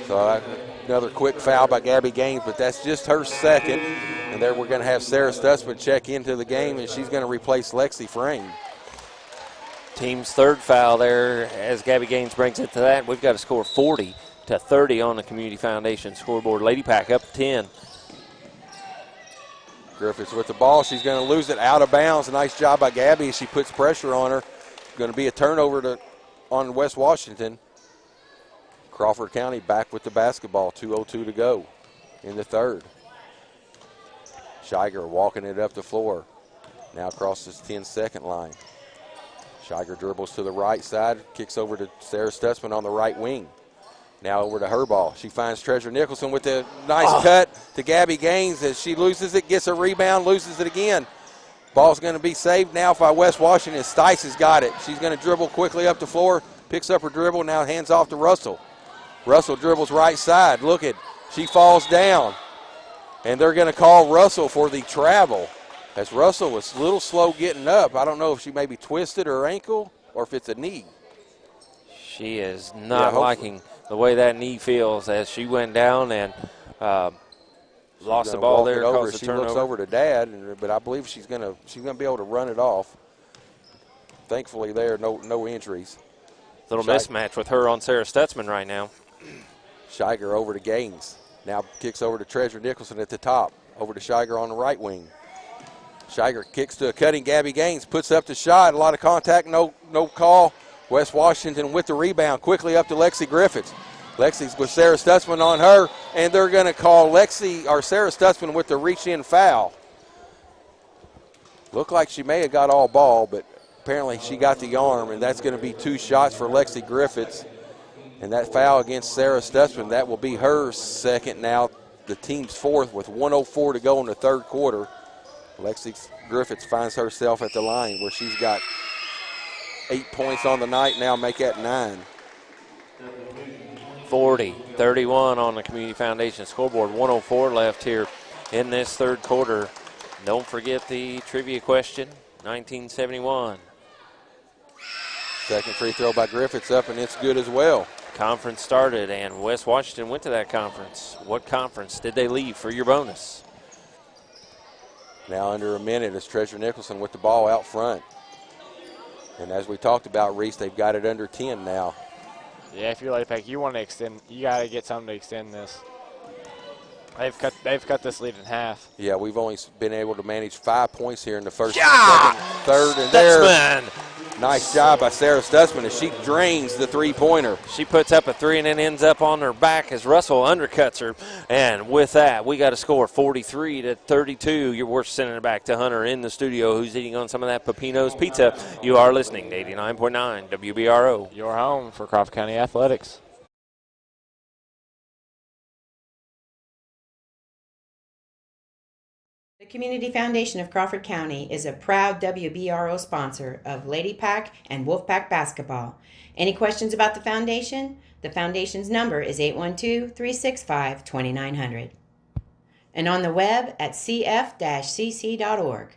So another quick foul by Gabby Gaines, but that's just her second. And there we're going to have Sarah Stutzman check into the game, and she's going to replace Lexi Frame. Team's third foul there as Gabby Gaines brings it to that. We've got to score 40-30 on the Community Foundation scoreboard. Lady Pack up 10. Griffiths with the ball. She's going to lose it out of bounds. A nice job by Gabby as she puts pressure on her. Going to be a turnover on West Washington. Crawford County back with the basketball. 2:02 to go in the third. Shiger walking it up the floor. Now crosses 10-second line. Shiger dribbles to the right side, kicks over to Sarah Stutzman on the right wing. Now over to her ball. She finds Treasure Nicholson with a nice cut to Gabby Gaines as she loses it, gets a rebound, loses it again. Ball's going to be saved now by West Washington. Stice has got it. She's going to dribble quickly up the floor, picks up her dribble, now hands off to Russell. Russell dribbles right side. Look at, she falls down. And they're going to call Russell for the travel. As Russell was a little slow getting up. I don't know if she maybe twisted her ankle or if it's a knee. She is not liking the way that knee feels as she went down and lost the ball there. She looks over to Dad, but I believe she's going to be able to run it off. Thankfully, there no injuries. Little mismatch with her on Sarah Stutzman right now. Shiger over to Gaines. Now kicks over to Treasure Nicholson at the top. Over to Shiger on the right wing. Shiger kicks to a cutting Gabby Gaines, puts up the shot. A lot of contact, no call. West Washington with the rebound, quickly up to Lexi Griffiths. Lexi's with Sarah Stutzman on her, and they're going to call Sarah Stutzman with the reach-in foul. Looked like she may have got all ball, but apparently she got the arm, and that's going to be 2 shots for Lexi Griffiths. And that foul against Sarah Stutzman, that will be her second now, the team's fourth with 1:04 to go in the third quarter. Lexi Griffiths finds herself at the line where she's got 8 points on the night, now make that 9. 40-31 on the Community Foundation scoreboard. 1:04 left here in this third quarter. Don't forget the trivia question, 1971. Second free throw by Griffiths up, and it's good as well. Conference started, and West Washington went to that conference. What conference did they leave for your bonus? Now under a minute is Treasure Nicholson with the ball out front. And as we talked about, Reese, they've got it under 10 now. Yeah, if you're Lady Pack, you want to extend. You got to get something to extend this. They've cut this lead in half. Yeah, we've only been able to manage 5 points here in the first, second, third, and there. Nice job by Sarah Stutzman as she drains the three-pointer. She puts up a 3 and then ends up on her back as Russell undercuts her. And with that, we got a score 43-32. We're sending it back to Hunter in the studio, who's eating on some of that Pepino's pizza. You are listening to 89.9 WBRO. Your home for Crawford County Athletics. The Community Foundation of Crawford County is a proud WBRO sponsor of Lady Pack and Wolfpack basketball. Any questions about the foundation? The foundation's number is 812-365-2900. And on the web at cf-cc.org.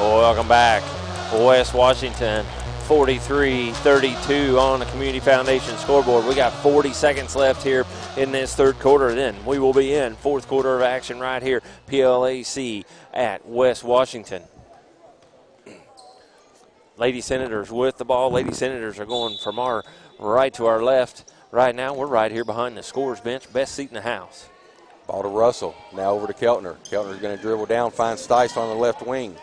Welcome back. West Washington 43-32 on the Community Foundation scoreboard. We got 40 seconds left here in this third quarter. Then we will be in fourth quarter of action right here, PLAC at West Washington. Lady Senators with the ball. Lady Senators are going from our right to our left. Right now, we're right here behind the scorer's bench. Best seat in the house. Ball to Russell. Now over to Keltner. Keltner's going to dribble down, finds Stice on the left wing.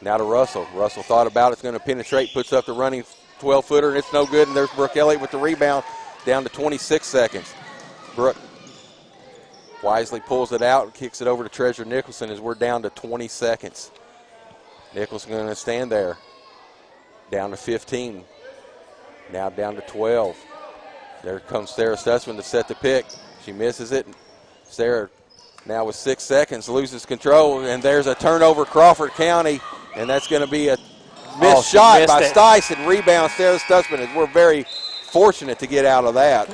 Now to Russell. Russell thought about it. It's going to penetrate, puts up the running 12-footer, and it's no good. And there's Brooke Elliott with the rebound, down to 26 seconds. Brooke wisely pulls it out and kicks it over to Treasure Nicholson as we're down to 20 seconds. Nicholson going to stand there. Down to 15. Now down to 12. There comes Sarah Stutzman to set the pick. She misses it. Sarah, now with 6 seconds, loses control, and there's a turnover, Crawford County, and that's going to be a missed shot by Stice, and rebound Sarah Stutzman. We're very fortunate to get out of that.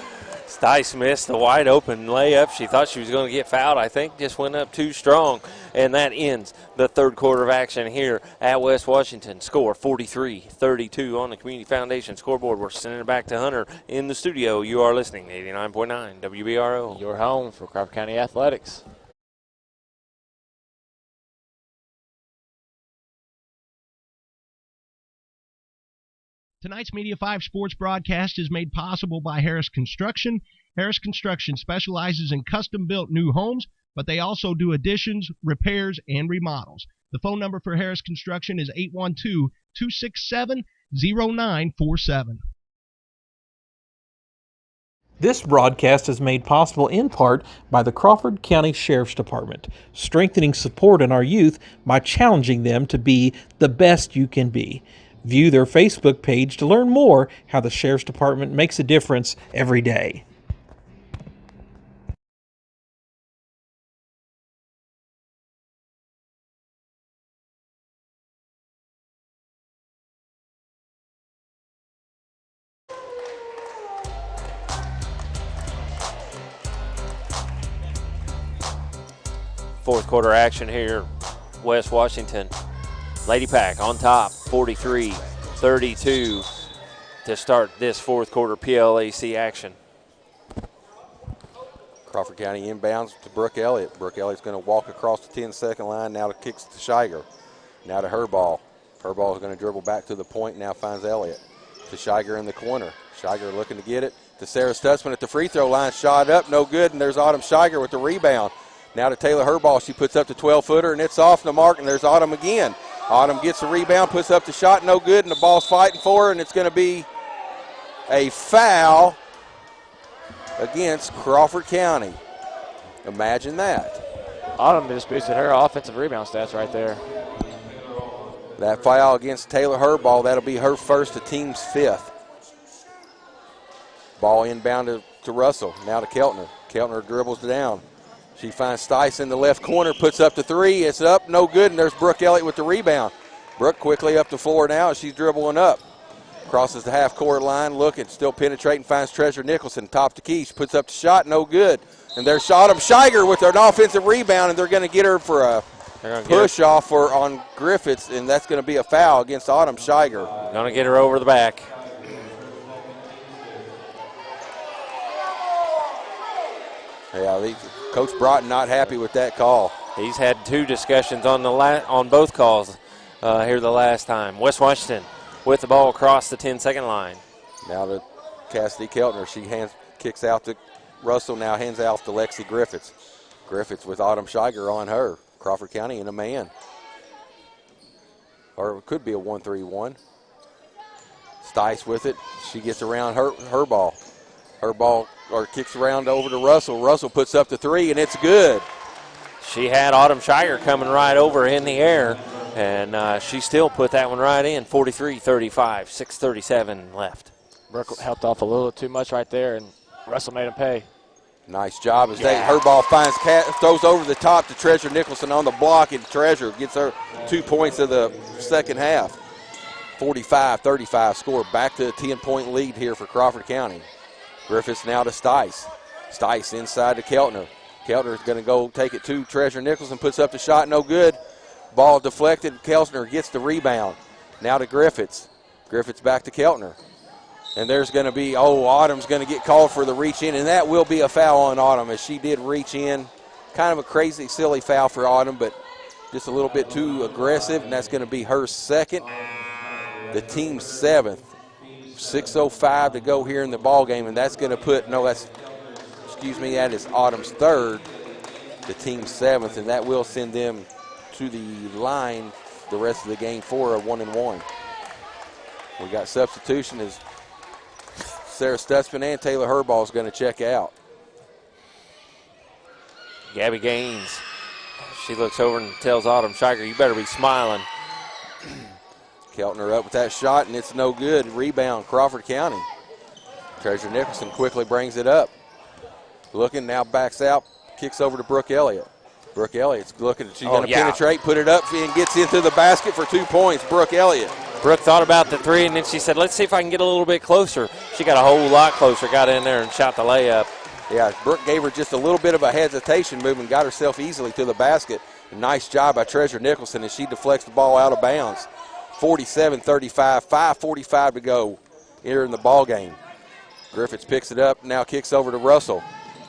Stice missed the wide open layup. She thought she was going to get fouled. I think just went up too strong. And that ends the third quarter of action here at West Washington. Score 43-32 on the Community Foundation scoreboard. We're sending it back to Hunter in the studio. You are listening to 89.9 WBRO. Your home for Crawford County Athletics. Tonight's Media 5 sports broadcast is made possible by Harris Construction. Harris Construction specializes in custom-built new homes, but they also do additions, repairs, and remodels. The phone number for Harris Construction is 812-267-0947. This broadcast is made possible in part by the Crawford County Sheriff's Department, strengthening support in our youth by challenging them to be the best you can be. View their Facebook page to learn more how the Sheriff's Department makes a difference every day. Fourth quarter action here, West Washington. Lady Pack on top, 43-32 to start this fourth quarter PLAC action. Crawford County inbounds to Brooke Elliott. Brooke Elliott's going to walk across the 10-second line. Now to kicks to Shiger. Now to Herball. Herball is going to dribble back to the point. Now finds Elliott. To Shiger in the corner. Shiger looking to get it. To Sarah Stutzman at the free throw line. Shot up, no good. And there's Autumn Shiger with the rebound. Now to Taylor Herball. She puts up the 12-footer, and it's off the mark. And there's Autumn again. Autumn gets the rebound, puts up the shot, no good, and the ball's fighting for her, and it's going to be a foul against Crawford County. Imagine that. Autumn just boosted her offensive rebound stats right there. That foul against Taylor Herball, that'll be her first, the team's fifth. Ball inbound to Russell, now to Keltner. Keltner dribbles down. She finds Stice in the left corner, puts up the three. It's up, no good, and there's Brooke Elliott with the rebound. Brooke quickly up the floor now as she's dribbling up. Crosses the half-court line, looking, still penetrating, finds Treasure Nicholson, top to key. She puts up the shot, no good. And there's Autumn Shiger with an offensive rebound, and they're going to get her for a push-off on Griffiths, and that's going to be a foul against Autumn Shiger. Going to get her over the back. Yeah, Coach Broughton not happy with that call. He's had two discussions on both calls here the last time. West Washington with the ball across the 10-second line. Now to Cassidy Keltner. She kicks out to Russell, now hands out to Lexi Griffiths. Griffiths with Autumn Shiger on her. Crawford County in a man. Or it could be a 1-3-1. Stice with it. She gets around her ball. Her ball or kicks around over to Russell. Russell puts up the three, and it's good. She had Autumn Shiger coming right over in the air, and she still put that one right in. 43-35, 6:37 left. Brooke helped off a little too much right there, and Russell made him pay. Nice job as her ball finds throws over the top to Treasure Nicholson on the block, and Treasure gets her 2 points of the second half. 45-35 score. Back to a 10-point lead here for Crawford County. Griffiths now to Stice. Stice inside to Keltner. Keltner is going to go take it to Treasure Nicholson. Puts up the shot, no good. Ball deflected. Keltner gets the rebound. Now to Griffiths. Griffiths back to Keltner. And there's going to be, Autumn's going to get called for the reach in, and that will be a foul on Autumn as she did reach in. Kind of a crazy, silly foul for Autumn, but just a little bit too aggressive, and that's going to be her second. the team 7th. 6:05 to go here in the ball game, and that's going to put, that is Autumn's 3rd, the team 7th, and that will send them to the line the rest of the game for a 1-1. We got substitution as Sarah Stutzman and Taylor Herball is going to check out. Gabby Gaines, she looks over and tells Autumn Shiger, you better be smiling. Keltner up with that shot, and it's no good. Rebound, Crawford County. Treasure Nicholson quickly brings it up. Looking, now backs out, kicks over to Brooke Elliott. Brooke Elliott's looking, she's going to penetrate, put it up, and gets into the basket for 2 points. Brooke Elliott. Brooke thought about the three, and then she said, let's see if I can get a little bit closer. She got a whole lot closer, got in there and shot the layup. Yeah, Brooke gave her just a little bit of a hesitation move and got herself easily to the basket. Nice job by Treasure Nicholson as she deflects the ball out of bounds. 47-35, 5:45 to go here in the ball game. Griffiths picks it up, now kicks over to Russell.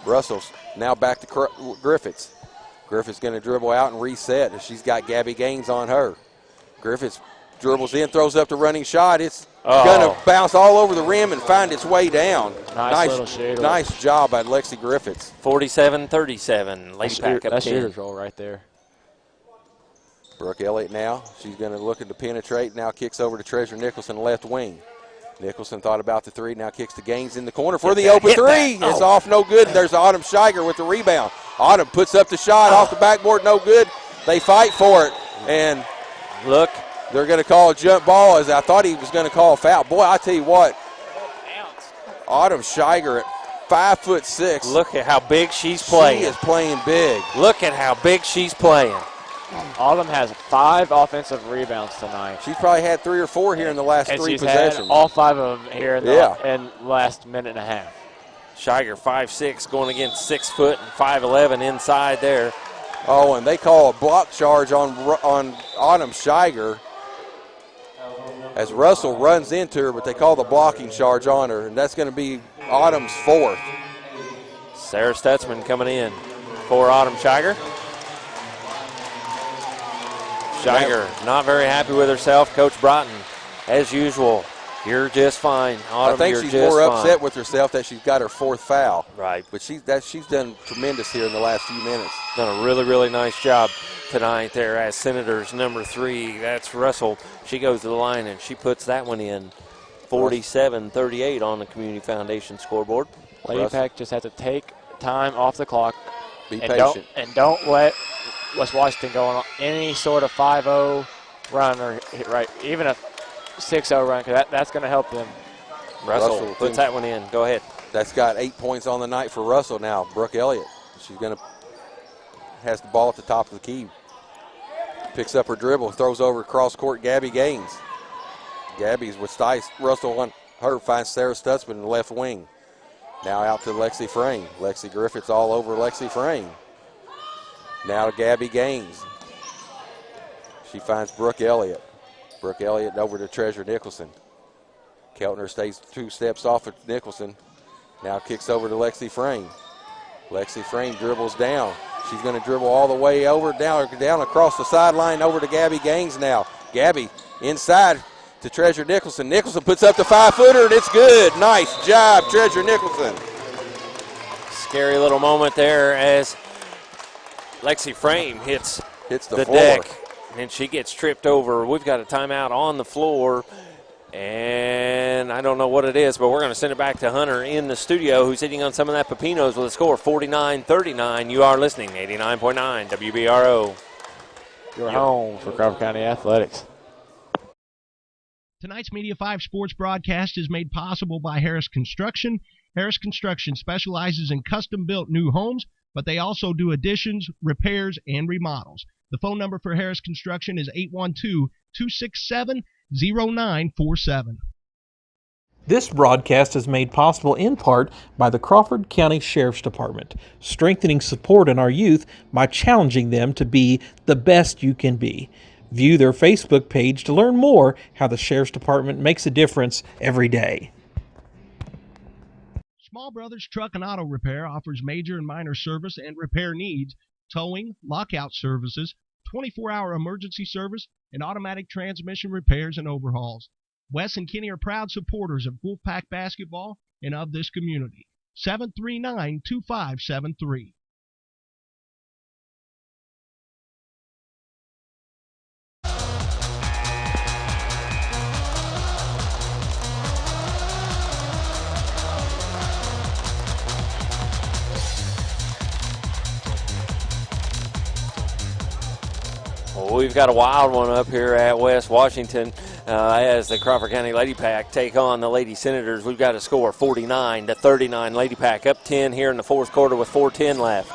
Russell's now back to Griffiths. Griffiths going to dribble out and reset. She's got Gabby Gaines on her. Griffiths dribbles in, throws up the running shot. It's going to bounce all over the rim and find its way down. Nice job by Lexi Griffiths. 47-37. Lady Pack up 10. That's shooter's roll right there. Brooke Elliott now. She's going to look to penetrate. Now kicks over to Treasure Nicholson, left wing. Nicholson thought about the three. Now kicks to Gaines in the corner for the open three. It's off, no good. There's Autumn Shiger with the rebound. Autumn puts up the shot off the backboard, no good. They fight for it. And look, they're going to call a jump ball, as I thought he was going to call a foul. Boy, I tell you what, Autumn Shiger at 5'6". Look at how big she's playing. She is playing big. Look at how big she's playing. Autumn has 5 offensive rebounds tonight. She's probably had 3 or 4 here in the last 3 possessions. Had all 5 of them here in the last minute and a half. Shiger 5'6", going against 6 foot and 5'11" inside there. Oh, and they call a block charge on Autumn Shiger as Russell runs into her, but they call the blocking charge on her, and that's going to be Autumn's 4th. Sarah Stutzman coming in for Autumn Shiger. Shiger not very happy with herself. Coach Broughton, as usual, you're just fine. Autumn, I think she's more upset with herself that she's got her 4th foul. Right. But she's done tremendous here in the last few minutes. Done a really, really nice job tonight there as Senators number 3. That's Russell. She goes to the line and she puts that one in. 47-38 on the Community Foundation scoreboard. Lady Pack just has to take time off the clock. Be patient. Don't let West Washington go on any sort of 5-0 run or even a 6-0 run, because that's going to help them. Russell puts that one in. Go ahead. That's got 8 points on the night for Russell now. Brooke Elliott. She's going to has the ball at the top of the key. Picks up her dribble, throws over cross court. Gabby Gaines. Gabby's with Stice. Russell on her, finds Sarah Stutzman in the left wing. Now out to Lexi Frame. Lexi Griffiths all over Lexi Frame. Now to Gabby Gaines. She finds Brooke Elliott. Brooke Elliott over to Treasure Nicholson. Keltner stays 2 steps off of Nicholson. Now kicks over to Lexi Frame. Lexi Frame dribbles down. She's going to dribble all the way over, down across the sideline over to Gabby Gaines now. Gabby inside to Treasure Nicholson. Nicholson puts up the 5-footer, and it's good. Nice job, Treasure Nicholson. Scary little moment there as Lexi Frame hits the floor. deck, and she gets tripped over. We've got a timeout on the floor, and I don't know what it is, but we're going to send it back to Hunter in the studio, who's sitting on some of that Pepinos with a score 49-39. You are listening, 89.9 WBRO. You're home for Crawford County Athletics. Tonight's Media 5 sports broadcast is made possible by Harris Construction. Harris Construction specializes in custom-built new homes, but they also do additions, repairs, and remodels. The phone number for Harris Construction is 812-267-0947. This broadcast is made possible in part by the Crawford County Sheriff's Department, strengthening support in our youth by challenging them to be the best you can be. View their Facebook page to learn more how the Sheriff's Department makes a difference every day. Small Brothers Truck and Auto Repair offers major and minor service and repair needs, towing, lockout services, 24-hour emergency service, and automatic transmission repairs and overhauls. Wes and Kenny are proud supporters of Wolfpack basketball and of this community. 739-2573. Well, we've got a wild one up here at West Washington as the Crawford County Lady Pack take on the Lady Senators. We've got a score 49-39. Lady Pack up 10 here in the fourth quarter with 4:10 left.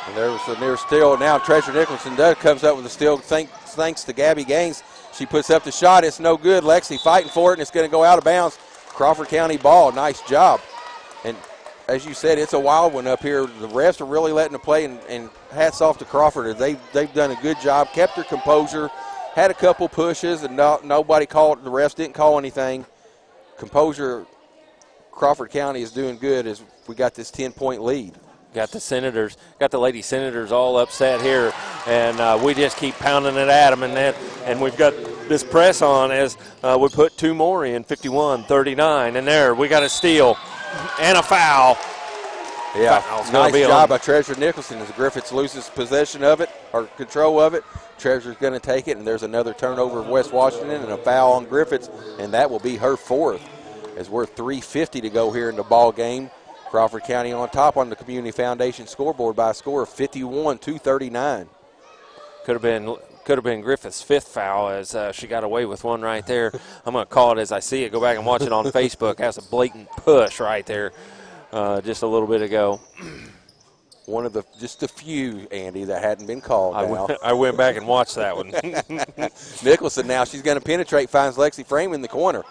And there was a near steal. Now Treasure Nicholson comes up with a steal thanks to Gabby Gaines. She puts up the shot. It's no good. Lexi fighting for it, and it's going to go out of bounds. Crawford County ball. Nice job. And as you said, it's a wild one up here. The refs are really letting it play, and hats off to Crawford. They've done a good job, kept their composure, had a couple pushes, and nobody called. The refs didn't call anything. Composure, Crawford County is doing good as we got this 10-point lead. Got the Lady Senators all upset here, and we just keep pounding it at them, and we've got this press on as we put two more in, 51-39, and there we got a steal and a foul. Yeah, nice job by on. Treasure Nicholson as Griffiths loses possession of it, or control of it. Treasure's going to take it, and there's another turnover of West Washington and a foul on Griffiths, and that will be her fourth as we're 3:50 to go here in the ball game. Crawford County on top on the Community Foundation scoreboard by a score of 51-39. Could have been Griffith's fifth foul as she got away with one right there. I'm going to call it as I see it. Go back and watch it on Facebook. That's a blatant push right there just a little bit ago. One of just a few, Andy, that hadn't been called now. I went back and watched that one. Nicholson now, she's going to penetrate, finds Lexi Frame in the corner.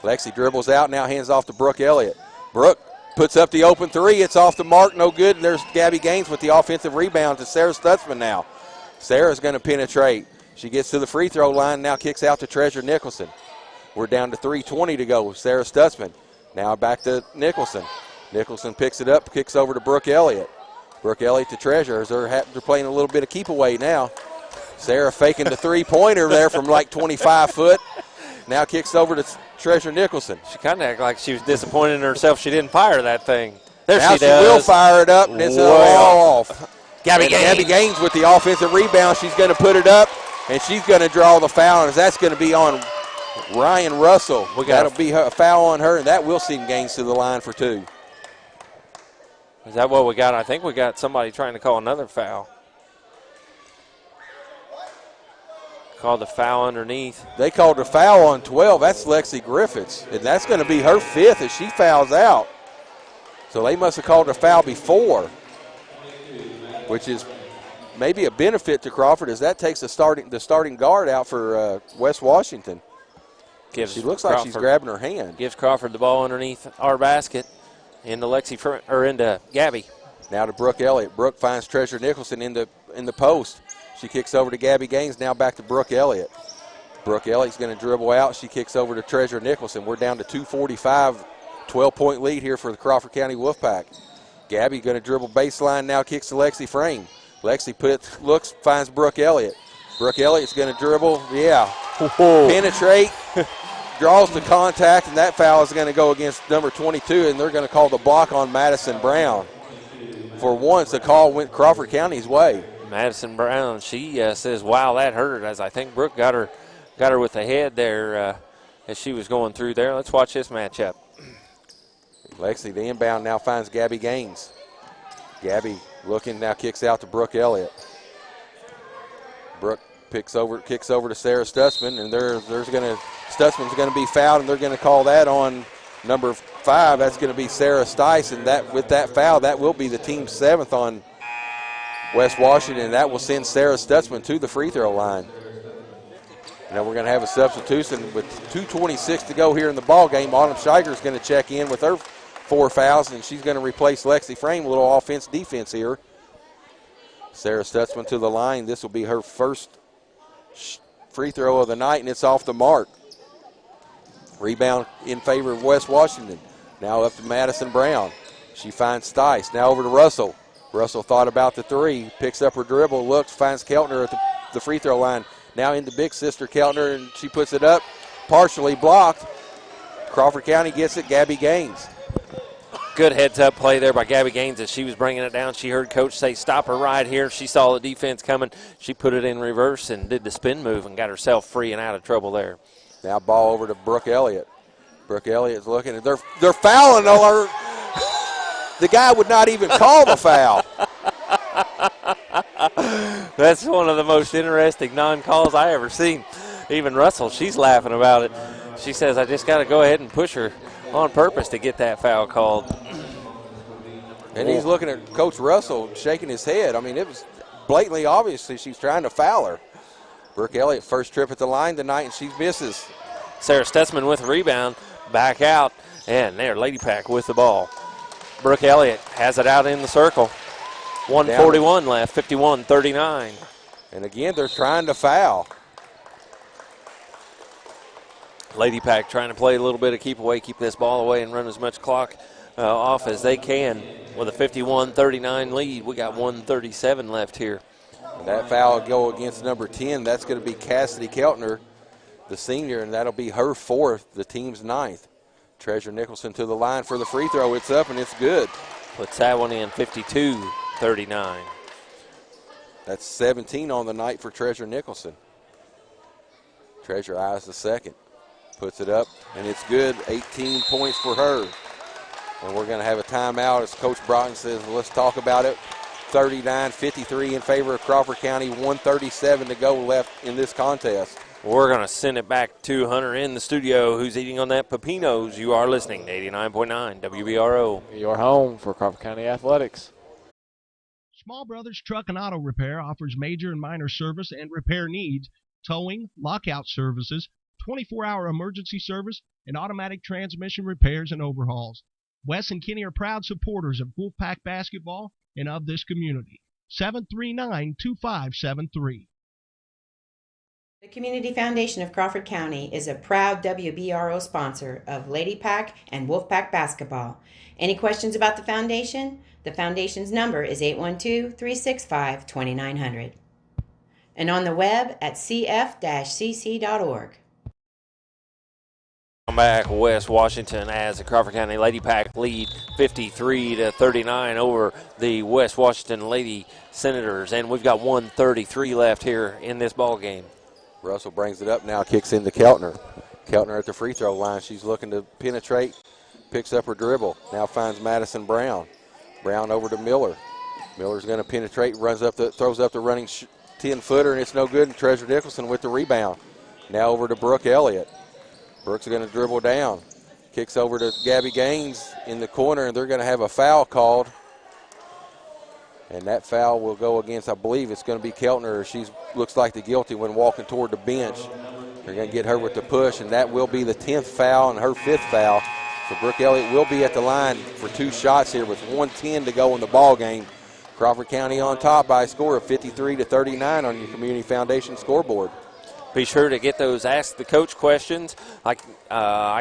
Lexi dribbles out, now hands off to Brooke Elliott. Brooke puts up the open three. It's off the mark, no good. And there's Gabby Gaines with the offensive rebound to Sarah Stutzman now. Sarah's going to penetrate. She gets to the free throw line, now kicks out to Treasure Nicholson. We're down to 3:20 to go. Sarah Stutzman now back to Nicholson. Nicholson picks it up, kicks over to Brooke Elliott. Brooke Elliott to Treasure as they're playing a little bit of keep away now. Sarah faking the three-pointer there from like 25 foot. Now kicks over to Treasure Nicholson. She kind of acted like she was disappointed in herself she didn't fire that thing. There now she does. Will fire it up, and it's all off. Gabby Gaines with the offensive rebound. She's going to put it up, and she's going to draw the foul, and that's going to be on Ryan Russell. That'll be a foul on her, and that will send Gaines to the line for two. Is that what we got? I think we got somebody trying to call another foul. Called the foul underneath. They called a foul on 12. That's Lexi Griffiths, and that's going to be her fifth as she fouls out. So they must have called a foul before, which is maybe a benefit to Crawford as that takes the starting guard out for West Washington. She looks like she's grabbing her hand. Gives Crawford the ball underneath our basket into Gabby. Now to Brooke Elliott. Brooke finds Treasure Nicholson in the post. She kicks over to Gabby Gaines, now back to Brooke Elliott. Brooke Elliott's going to dribble out. She kicks over to Treasure Nicholson. We're down to 2:45, 12-point lead here for the Crawford County Wolfpack. Gabby going to dribble baseline, now kicks to Lexi Frame. Lexi finds Brooke Elliott. Brooke Elliott's going to dribble, penetrate, draws the contact, and that foul is going to go against number 22, and they're going to call the block on Madison Brown. For once, the call went Crawford County's way. Madison Brown, she says, wow, that hurt, as I think Brooke got her with the head there as she was going through there. Let's watch this matchup. Lexi, the inbound, now finds Gabby Gaines. Gabby looking, now kicks out to Brooke Elliott. Brooke kicks over to Sarah Stutzman, and Stutzman's going to be fouled, and they're going to call that on number 5. That's going to be Sarah Stice, and with that foul, that will be the team's 7th on West Washington, and that will send Sarah Stutzman to the free throw line. Now we're going to have a substitution with 2:26 to go here in the ball game. Autumn Shiger is going to check in with her 4 fouls, and she's going to replace Lexi Frame. A little offense-defense here. Sarah Stutzman to the line. This will be her first free throw of the night, and it's off the mark. Rebound in favor of West Washington. Now up to Madison Brown. She finds Stice. Now over to Russell. Russell thought about the three, picks up her dribble, looks, finds Keltner at the free throw line. Now into big sister Keltner, and she puts it up, partially blocked. Crawford County gets it, Gabby Gaines. Good heads-up play there by Gabby Gaines as she was bringing it down. She heard Coach say, stop her right here. She saw the defense coming. She put it in reverse and did the spin move and got herself free and out of trouble there. Now ball over to Brooke Elliott. Brooke Elliott's looking, and they're fouling on her. The guy would not even call the foul. That's one of the most interesting non-calls I ever seen. Even Russell, she's laughing about it. She says, I just got to go ahead and push her on purpose to get that foul called. And he's looking at Coach Russell shaking his head. I mean, it was blatantly obviously she's trying to foul her. Brooke Elliott, first trip at the line tonight, and she misses. Sarah Stutzman with the rebound, back out, and there, Lady Pack with the ball. Brooke Elliott has it out in the circle. 1:41 left, 51-39. And again, they're trying to foul. Lady Pack trying to play a little bit of keep away, keep this ball away, and run as much clock off as they can with a 51-39 lead. We got 1:37 left here. And that foul will go against number 10. That's going to be Cassidy Keltner, the senior, and that'll be her fourth, the team's ninth. Treasure Nicholson to the line for the free throw. It's up and it's good. Puts that one in, 52-39. That's 17 on the night for Treasure Nicholson. Treasure eyes the second. Puts it up, and it's good. 18 points for her. And we're going to have a timeout, as Coach Broughton says, let's talk about it. 39-53 in favor of Crawford County, 1:37 to go left in this contest. We're going to send it back to Hunter in the studio, who's eating on that Pepinos. You are listening to 89.9 WBRO. Your home for Crawford County Athletics. Small Brothers Truck and Auto Repair offers major and minor service and repair needs, towing, lockout services, 24-hour emergency service, and automatic transmission repairs and overhauls. Wes and Kenny are proud supporters of Wolfpack basketball and of this community. 739-2573. The Community Foundation of Crawford County is a proud WBRO sponsor of Lady Pack and Wolfpack basketball. Any questions about the foundation? The foundation's number is 812-365-2900. And on the web at cf-cc.org. Come back, West Washington, as the Crawford County Lady Pack lead 53-39 over the West Washington Lady Senators, and we've got 1:33 left here in this ball game. Russell brings it up now, kicks into Keltner. Keltner at the free throw line. She's looking to penetrate, picks up her dribble. Now finds Madison Brown. Brown over to Miller. Miller's going to penetrate, throws up the running 10-footer, and it's no good. And Treasure Nicholson with the rebound. Now over to Brooke Elliott. Brooks are going to dribble down. Kicks over to Gabby Gaines in the corner, and they're going to have a foul called. And that foul will go against, I believe it's going to be Keltner. She looks like the guilty one walking toward the bench. They're going to get her with the push, and that will be the 10th foul and her 5th foul. So Brooke Elliott will be at the line for 2 shots here with 1:10 to go in the ball game. Crawford County on top by a score of 53-39 on your Community Foundation scoreboard. Be sure to get those Ask the Coach questions. I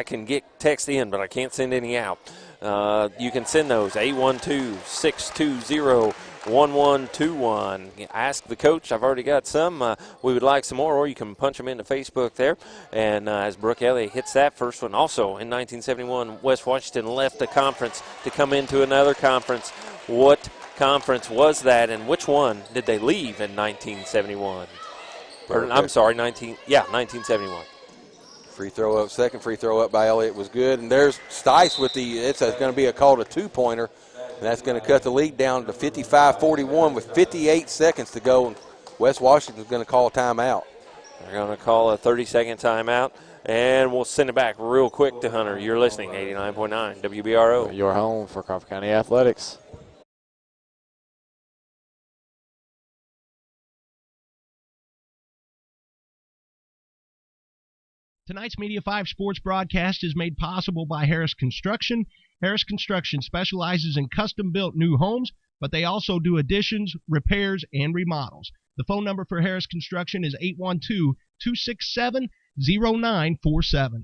can get text in, but I can't send any out. You can send those 812-620-1121. Ask the Coach. I've already got some. We would like some more, or you can punch them into Facebook there. And as Brooke Elliott hits that first one, also in 1971, West Washington left the conference to come into another conference. What conference was that, and which one did they leave in 1971? I'm sorry, 1971. Free throw up, second free throw up by Elliott was good. And there's Stice with it's going to be a call to 2-pointer. And that's going to cut the lead down to 55-41 with 58 seconds to go. And West Washington's going to call a timeout. They're going to call a 30-second timeout. And we'll send it back real quick to Hunter. You're listening to 89.9 WBRO. Your home for Crawford County Athletics. Tonight's Media 5 sports broadcast is made possible by Harris Construction. Harris Construction specializes in custom-built new homes, but they also do additions, repairs, and remodels. The phone number for Harris Construction is 812-267-0947.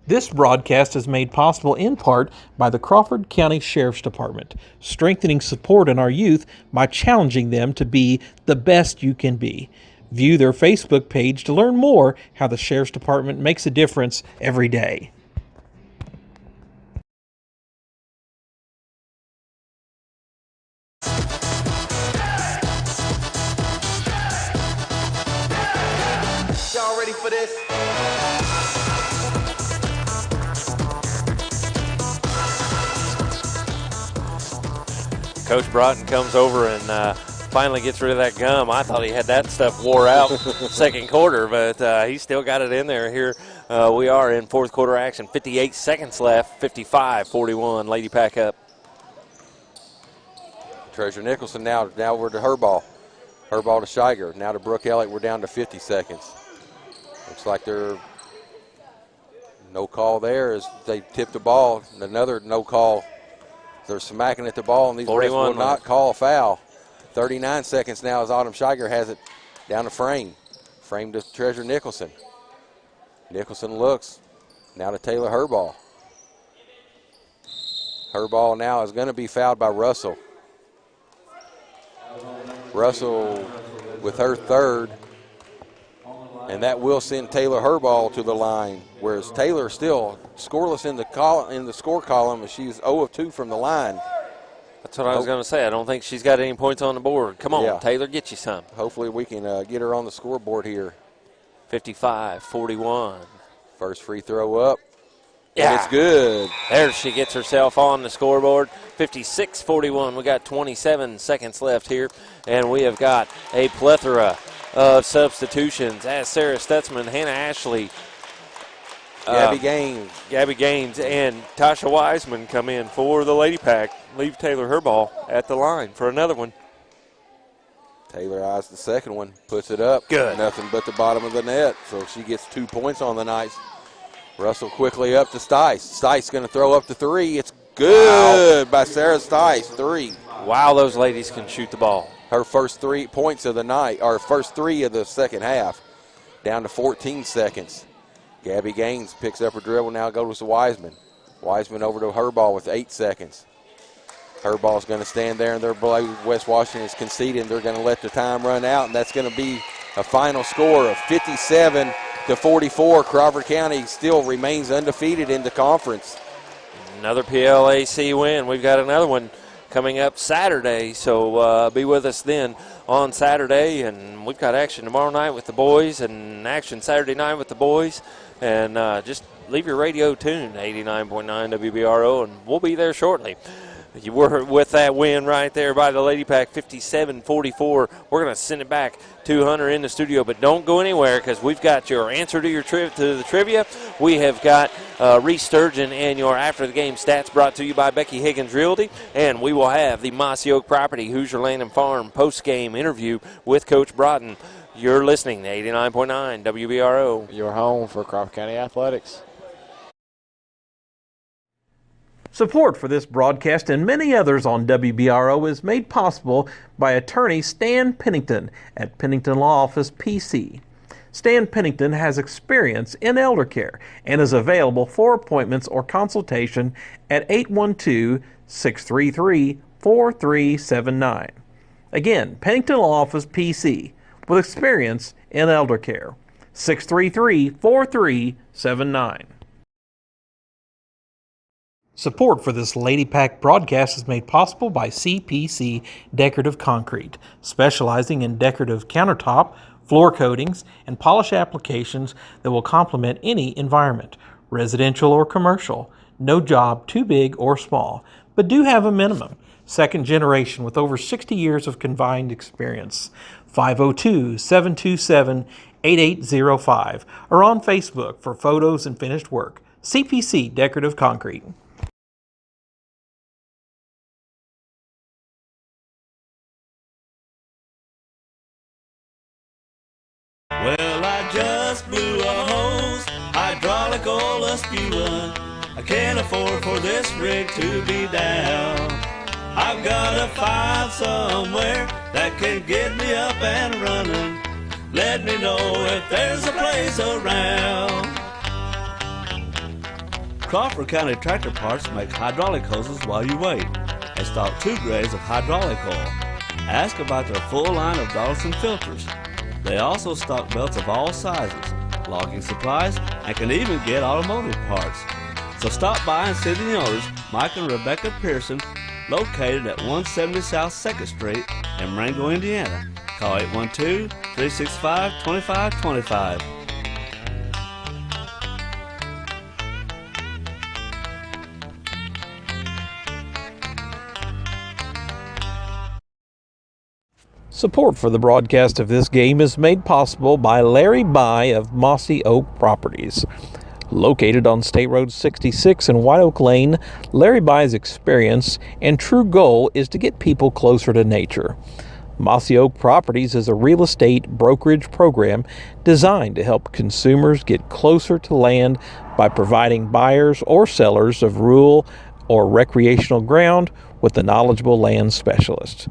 This broadcast is made possible in part by the Crawford County Sheriff's Department, strengthening support in our youth by challenging them to be the best you can be. View their Facebook page to learn more how the Sheriff's Department makes a difference every day. Y'all ready for this? Coach Broughton comes over and finally gets rid of that gum. I thought he had that stuff wore out second quarter, but he still got it in there. Here we are in fourth quarter action. 58 seconds left, 55-41, Lady Pack up. Treasure Nicholson now we're to Herball. Herball to Shiger. Now to Brooke Elliott. We're down to 50 seconds. Looks like they're no call there as they tip the ball. Another no call. They're smacking at the ball, and these refs will not call a foul. 39 seconds now as Autumn Shiger has it down to Frame. Frame to Treasure Nicholson. Nicholson looks. Now to Taylor Herball. Herball now is going to be fouled by Russell. Russell with her third. And that will send Taylor Herball to the line, whereas Taylor still scoreless in the score column, and she's 0 of 2 from the line. That's what I was going to say. I don't think she's got any points on the board. Come on, Taylor, get you some. Hopefully we can get her on the scoreboard here. 55-41. First free throw up. Yeah. And it's good. There she gets herself on the scoreboard. 56-41. We got 27 seconds left here, and we have got a plethora of substitutions as Sarah Stutzman, Hannah Ashley, Gabby Gaines, and Tasha Wiseman come in for the Lady Pack. Leave Taylor Herball at the line for another one. Taylor eyes the second one, puts it up. Good. Nothing but the bottom of the net, so she gets 2 points on the night. Russell quickly up to Stice. Stice going to throw up the three. It's good by Sarah Stice, 3. Wow, those ladies can shoot the ball. Her first 3 points of the night, or first 3 of the second half, down to 14 seconds. Gabby Gaines picks up her dribble, now goes to Wiseman. Wiseman over to Herball with 8 seconds. Herball's going to stand there, and they're below. West Washington is conceding. They're going to let the time run out, and that's going to be a final score of 57-44. Crawford County still remains undefeated in the conference. Another PLAC win. We've got another one coming up Saturday, so be with us then on Saturday. And we've got action tomorrow night with the boys and action Saturday night with the boys. And just leave your radio tuned, 89.9 WBRO, and we'll be there shortly. You were with that win right there by the Lady Pack, 57-44. We're going to send it back to Hunter in the studio, but don't go anywhere because we've got your answer to your to the trivia. We have got Reese Sturgeon and your after-the-game stats brought to you by Becky Higgins Realty, and we will have the Mossy Oak Property Hoosier Land and Farm post-game interview with Coach Broughton. You're listening to 89.9 WBRO. Your home for Crawford County Athletics. Support for this broadcast and many others on WBRO is made possible by attorney Stan Pennington at Pennington Law Office, PC. Stan Pennington has experience in elder care and is available for appointments or consultation at 812-633-4379. Again, Pennington Law Office, PC, with experience in elder care. 633-4379. Support for this Lady Pack broadcast is made possible by CPC Decorative Concrete, specializing in decorative countertop, floor coatings, and polish applications that will complement any environment, residential or commercial. No job too big or small, but do have a minimum. Second generation with over 60 years of combined experience. 502-727-8805 or on Facebook for photos and finished work. CPC Decorative Concrete. Well, I just blew a hose, hydraulic oil a spewing. I can't afford for this rig to be down. I've gotta find somewhere that can get me up and running. Let me know if there's a place around. Crawford County Tractor Parts make hydraulic hoses while you wait. They stock 2 grades of hydraulic oil. Ask about their full line of Donaldson filters. They also stock belts of all sizes, logging supplies, and can even get automotive parts. So stop by and see the owners, Mike and Rebecca Pearson, located at 170 South 2nd Street in Marengo, Indiana. Call 812-365-2525. Support for the broadcast of this game is made possible by Larry By of Mossy Oak Properties. Located on State Road 66 in White Oak Lane, Larry By's experience and true goal is to get people closer to nature. Mossy Oak Properties is a real estate brokerage program designed to help consumers get closer to land by providing buyers or sellers of rural or recreational ground with a knowledgeable land specialist.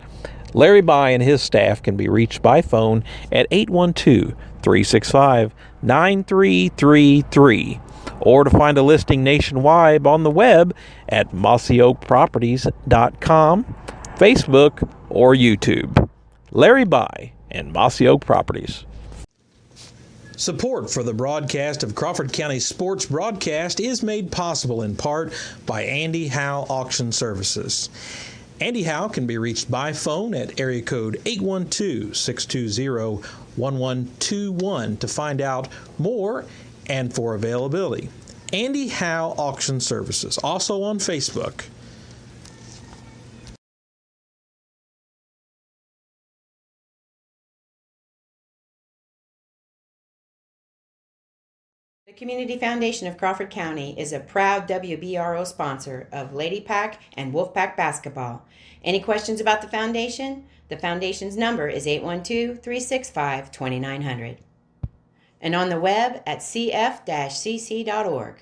Larry By and his staff can be reached by phone at 812-365-9333 or to find a listing nationwide on the web at mossyoakproperties.com, Facebook, or YouTube. Larry By and Mossy Oak Properties. Support for the broadcast of Crawford County Sports Broadcast is made possible in part by Andy Howe Auction Services. Andy Howe can be reached by phone at area code 812-620-1121 to find out more and for availability. Andy Howe Auction Services, also on Facebook. The Community Foundation of Crawford County is a proud Wbro sponsor of Lady Pack and Wolfpack basketball. Any questions about the foundation? The foundation's number is 812-365-2900. And on the web at cf-cc.org.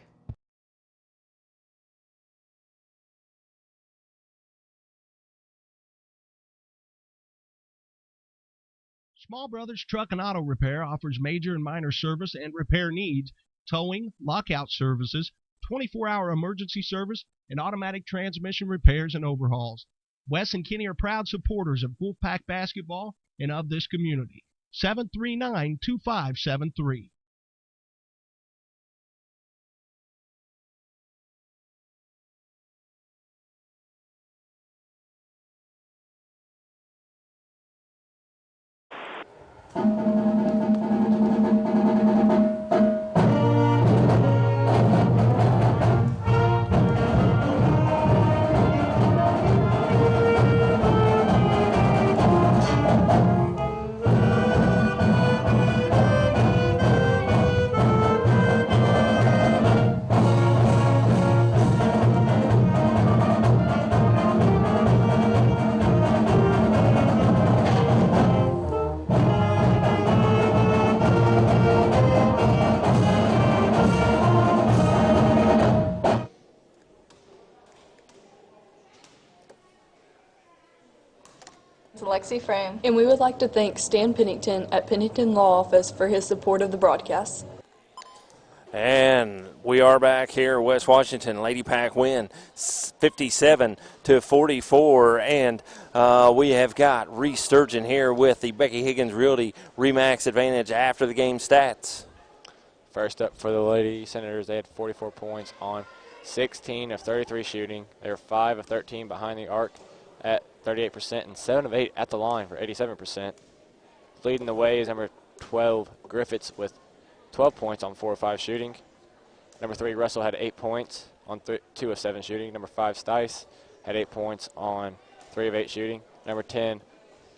Small Brothers Truck and Auto Repair offers major and minor service and repair needs, towing, lockout services, 24-hour emergency service, and automatic transmission repairs and overhauls. Wes and Kenny are proud supporters of Wolfpack basketball and of this community. 739-2573. Lexi Frame, and we would like to thank Stan Pennington at Pennington Law Office for his support of the broadcast. And we are back here, West Washington. Lady Pack win 57-44, and we have got Reese Sturgeon here with the Becky Higgins Realty Remax Advantage after the game stats. First up for the Lady Senators, they had 44 points on 16 of 33 shooting. They were 5 of 13 behind the arc at 38% and 7 of 8 at the line for 87%. Leading the way is number 12, Griffiths, with 12 points on 4 of 5 shooting. Number 3, Russell, had 8 points on 2 of 7 shooting. Number 5, Stice, had 8 points on 3 of 8 shooting. Number 10,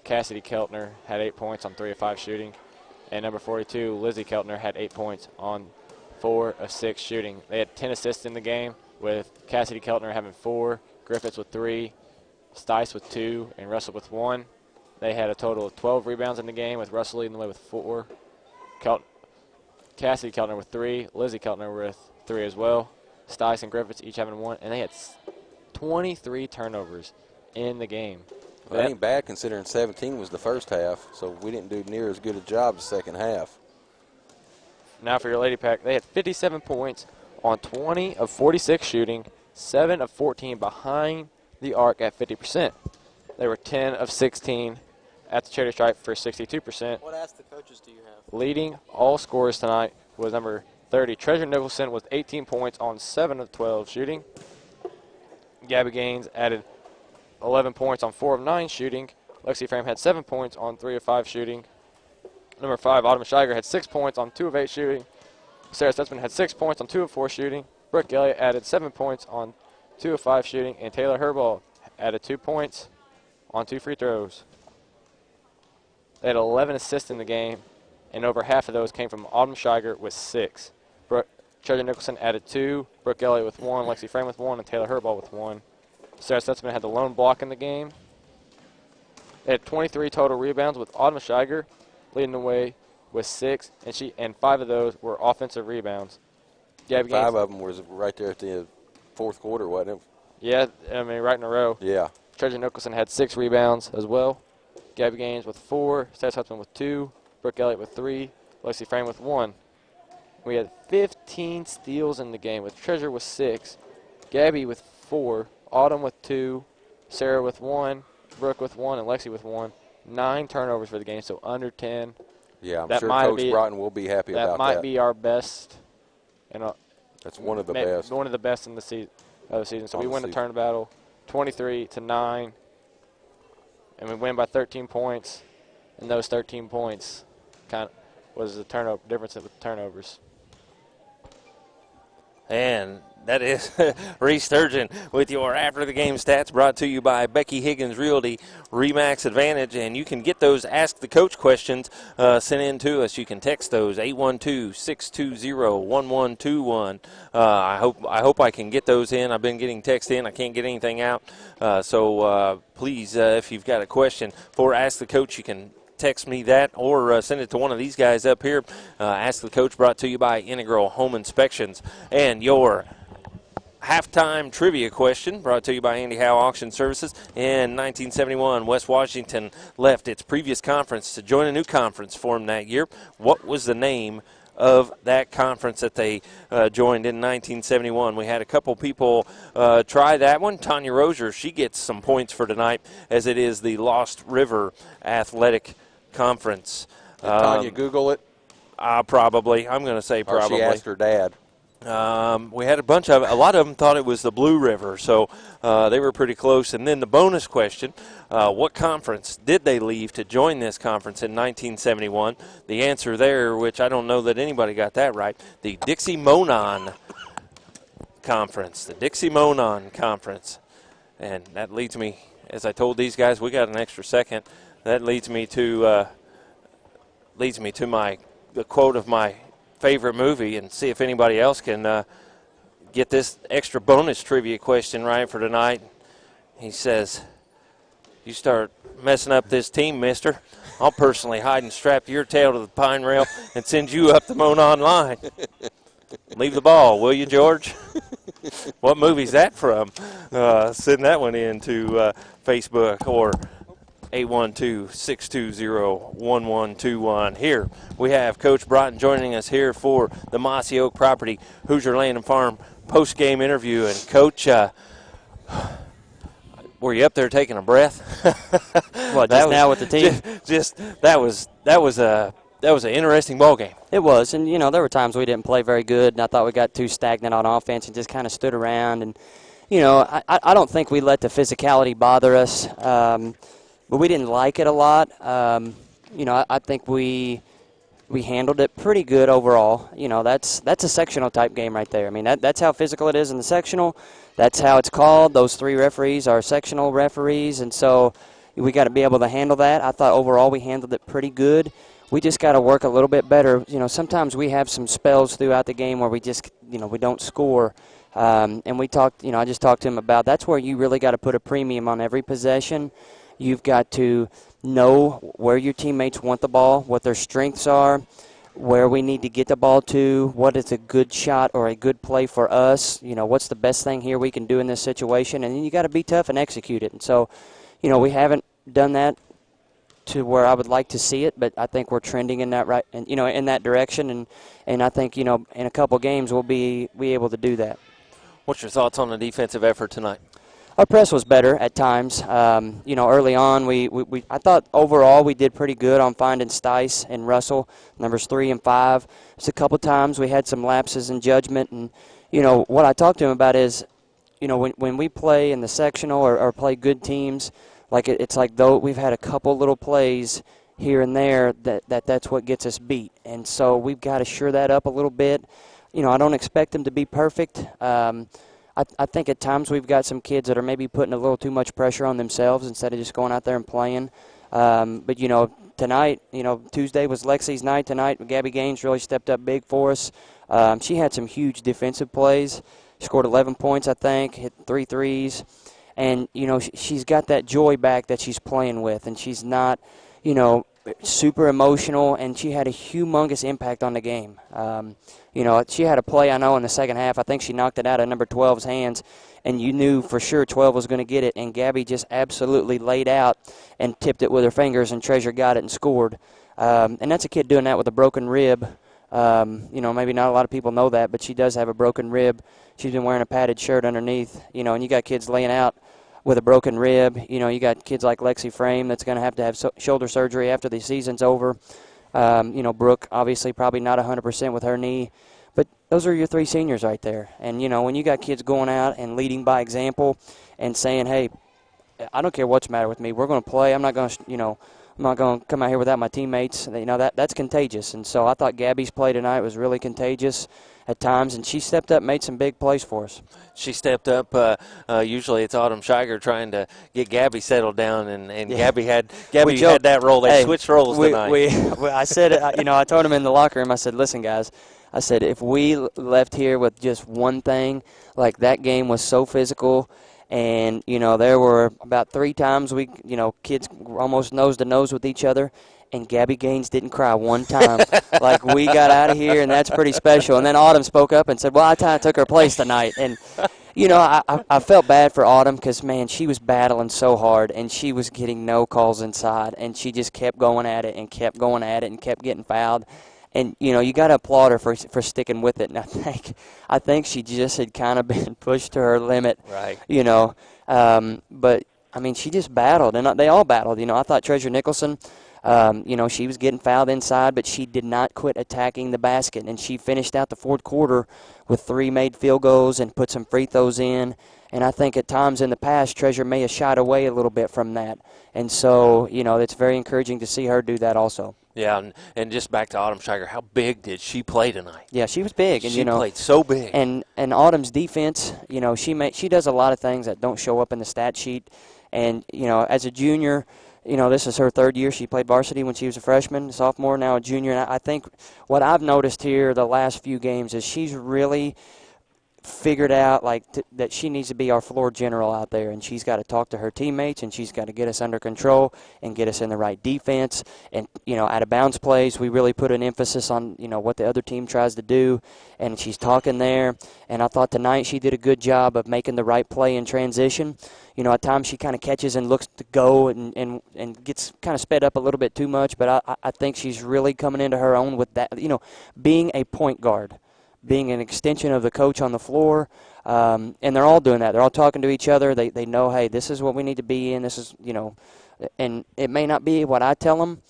Cassidy Keltner, had 8 points on 3 of 5 shooting. And number 42, Lizzie Keltner, had 8 points on 4 of 6 shooting. They had 10 assists in the game, with Cassidy Keltner having 4, Griffiths with 3, Stice with 2, and Russell with 1. They had a total of 12 rebounds in the game, with Russell leading the way with 4. Cassidy Keltner with 3, Lizzie Keltner with 3 as well. Stice and Griffiths each having 1, and they had 23 turnovers in the game. Well, that ain't bad considering 17 was the first half, so we didn't do near as good a job the second half. Now for your Lady Pack, they had 57 points on 20 of 46 shooting, 7 of 14 behind the arc at 50%. They were 10 of 16 at the charity stripe for 62%. What Ask the Coaches do you have? Leading all scorers tonight was number 30, Treasure Nicholson, with 18 points on 7 of 12 shooting. Gabby Gaines added 11 points on 4 of 9 shooting. Lexi Frame had 7 points on 3 of 5 shooting. Number 5, Autumn Scheiger, had 6 points on 2 of 8 shooting. Sarah Stutzman had 6 points on 2 of 4 shooting. Brooke Elliott added 7 points on 2 of 5 shooting. And Taylor Herbaugh added 2 points on 2 free throws. They had 11 assists in the game, and over half of those came from Autumn Scheiger with 6. Treasure Nicholson added 2, Brooke Elliott with 1, Lexi Frame with 1, and Taylor Herbaugh with 1. Sarah Stutzman had the lone block in the game. They had 23 total rebounds, with Autumn Scheiger leading the way with 6, and 5 of those were offensive rebounds. Gabby Gaines, 5 of them was right there at the fourth quarter, wasn't it? Yeah, I mean, right in a row. Yeah. Treasure Nicholson had 6 rebounds as well. Gabby Gaines with 4, Sarah Stutzman with 2, Brooke Elliott with 3, Lexi Frame with 1. We had 15 steals in the game, with Treasure with 6, Gabby with 4, Autumn with 2, Sarah with 1, Brooke with 1, and Lexi with 1. 9 turnovers for the game, so under 10. Yeah, I'm sure Coach Broughton will be happy about that. That might be our best. That's one of the best. One of the best in the season. So we win the turn battle 23-9, and we win by 13 points. And those 13 points kind of was the difference with turnovers. And that is Reese Sturgeon with your After the Game stats, brought to you by Becky Higgins Realty Remax Advantage. And you can get those Ask the Coach questions sent in to us. You can text those 812-620-1121. I hope I can get those in. I've been getting text in. I can't get anything out. So please, if you've got a question for Ask the Coach, you can text me that or send it to one of these guys up here. Ask the Coach, brought to you by Integral Home Inspections. And your halftime trivia question, brought to you by Andy Howe Auction Services. In 1971, West Washington left its previous conference to join a new conference formed that year. What was the name of that conference that they joined in 1971? We had a couple people try that one. Tanya Rozier, she gets some points for tonight, as it is the Lost River Athletic Conference. Did Tanya Google it? Probably. I'm going to say probably. Or she asked her dad. We had a lot of them thought it was the Blue River, so they were pretty close. And then the bonus question, what conference did they leave to join this conference in 1971? The answer there, which I don't know that anybody got that right, the Dixie-Monon Conference. The Dixie-Monon Conference. And that leads me, as I told these guys, we got an extra second. That leads me to the quote of my favorite movie, and see if anybody else can get this extra bonus trivia question right for tonight. He says, "You start messing up this team, mister, I'll personally hide and strap your tail to the pine rail and send you up the Monon line. Leave the ball, will you, George?" What movie's that from? Send that one in to Facebook or 812-620-1121. Here we have Coach Broughton joining us here for the Mossy Oak Property Hoosier Land and Farm post-game interview. And Coach, were you up there taking a breath? Well, just now with the team. That was an interesting ball game. It was, and there were times we didn't play very good, and I thought we got too stagnant on offense and just kind of stood around. And I don't think we let the physicality bother us. But we didn't like it a lot. I think we handled it pretty good overall. That's a sectional type game right there. I mean, that's how physical it is in the sectional. That's how it's called. Those 3 referees are sectional referees, and so we got to be able to handle that. I thought overall we handled it pretty good. We just got to work a little bit better. Sometimes we have some spells throughout the game where we just, we don't score. And we talked, I just talked to him about that's where you really got to put a premium on every possession. You've got to know where your teammates want the ball, what their strengths are, where we need to get the ball to, what is a good shot or a good play for us, what's the best thing here we can do in this situation, and then you got to be tough and execute it. And so, we haven't done that to where I would like to see it, but I think we're trending in that in that direction, and I think, in a couple games we'll be able to do that. What's your thoughts on the defensive effort tonight? Our press was better at times. Early on, I thought overall we did pretty good on finding Stice and Russell, numbers 3 and 5. Just a couple times we had some lapses in judgment, and what I talked to him about is, when we play in the sectional or play good teams, like it's like though we've had a couple little plays here and there that's what gets us beat, and so we've got to shore that up a little bit. I don't expect them to be perfect. I think at times we've got some kids that are maybe putting a little too much pressure on themselves instead of just going out there and playing. But tonight, Tuesday was Lexi's night. Tonight, Gabby Gaines really stepped up big for us. She had some huge defensive plays. She scored 11 points, I think, hit 3 threes. And, she's got that joy back that she's playing with, and she's not, super emotional, and she had a humongous impact on the game. She had a play, I know, in the second half. I think she knocked it out of number 12's hands, and you knew for sure 12 was going to get it, and Gabby just absolutely laid out and tipped it with her fingers, and Treasure got it and scored. And that's a kid doing that with a broken rib. Maybe not a lot of people know that, but she does have a broken rib. She's been wearing a padded shirt underneath, and you got kids laying out with a broken rib. You got kids like Lexi Frame that's going to have shoulder surgery after the season's over. Brooke, obviously, probably not 100% with her knee. But those are your 3 seniors right there. And, when you got kids going out and leading by example and saying, hey, I don't care what's the matter with me. We're going to play. I'm not going to come out here without my teammates. That's contagious. And so I thought Gabby's play tonight was really contagious at times, and she stepped up, made some big plays for us. She stepped up. Usually it's Autumn Shiger trying to get Gabby settled down, and yeah. Gabby had that role. They switched roles tonight. I said, I told them in the locker room, I said, listen, guys, I said, if we left here with just one thing, like that game was so physical, and, there were about 3 times we, kids almost nose to nose with each other, and Gabby Gaines didn't cry one time. Like, we got out of here, and that's pretty special. And then Autumn spoke up and said, well, I kind of took her place tonight. And, I felt bad for Autumn because, man, she was battling so hard, and she was getting no calls inside, and she just kept going at it and kept going at it and kept getting fouled. And, you got to applaud her for sticking with it. And I think she just had kind of been pushed to her limit. Right. But, I mean, she just battled, and they all battled. I thought Treasure Nicholson, she was getting fouled inside, but she did not quit attacking the basket. And she finished out the fourth quarter with 3 made field goals and put some free throws in. And I think at times in the past, Treasure may have shied away a little bit from that. And so, it's very encouraging to see her do that also. Yeah, and just back to Autumn Shiger, how big did she play tonight? Yeah, she was big. And, she played so big. And Autumn's defense, she does a lot of things that don't show up in the stat sheet. And, as a junior, this is her 3rd year. She played varsity when she was a freshman, sophomore, now a junior. And I think what I've noticed here the last few games is she's really figured out that she needs to be our floor general out there, and she's got to talk to her teammates, and she's got to get us under control and get us in the right defense. And out of bounds plays, we really put an emphasis on what the other team tries to do, and she's talking there. And I thought tonight she did a good job of making the right play in transition. At times she kind of catches and looks to go and gets kind of sped up a little bit too much, but I think she's really coming into her own with that, being a point guard, being an extension of the coach on the floor, and they're all doing that. They're all talking to each other. They know, hey, this is what we need to be in. This is, and it may not be what I tell them.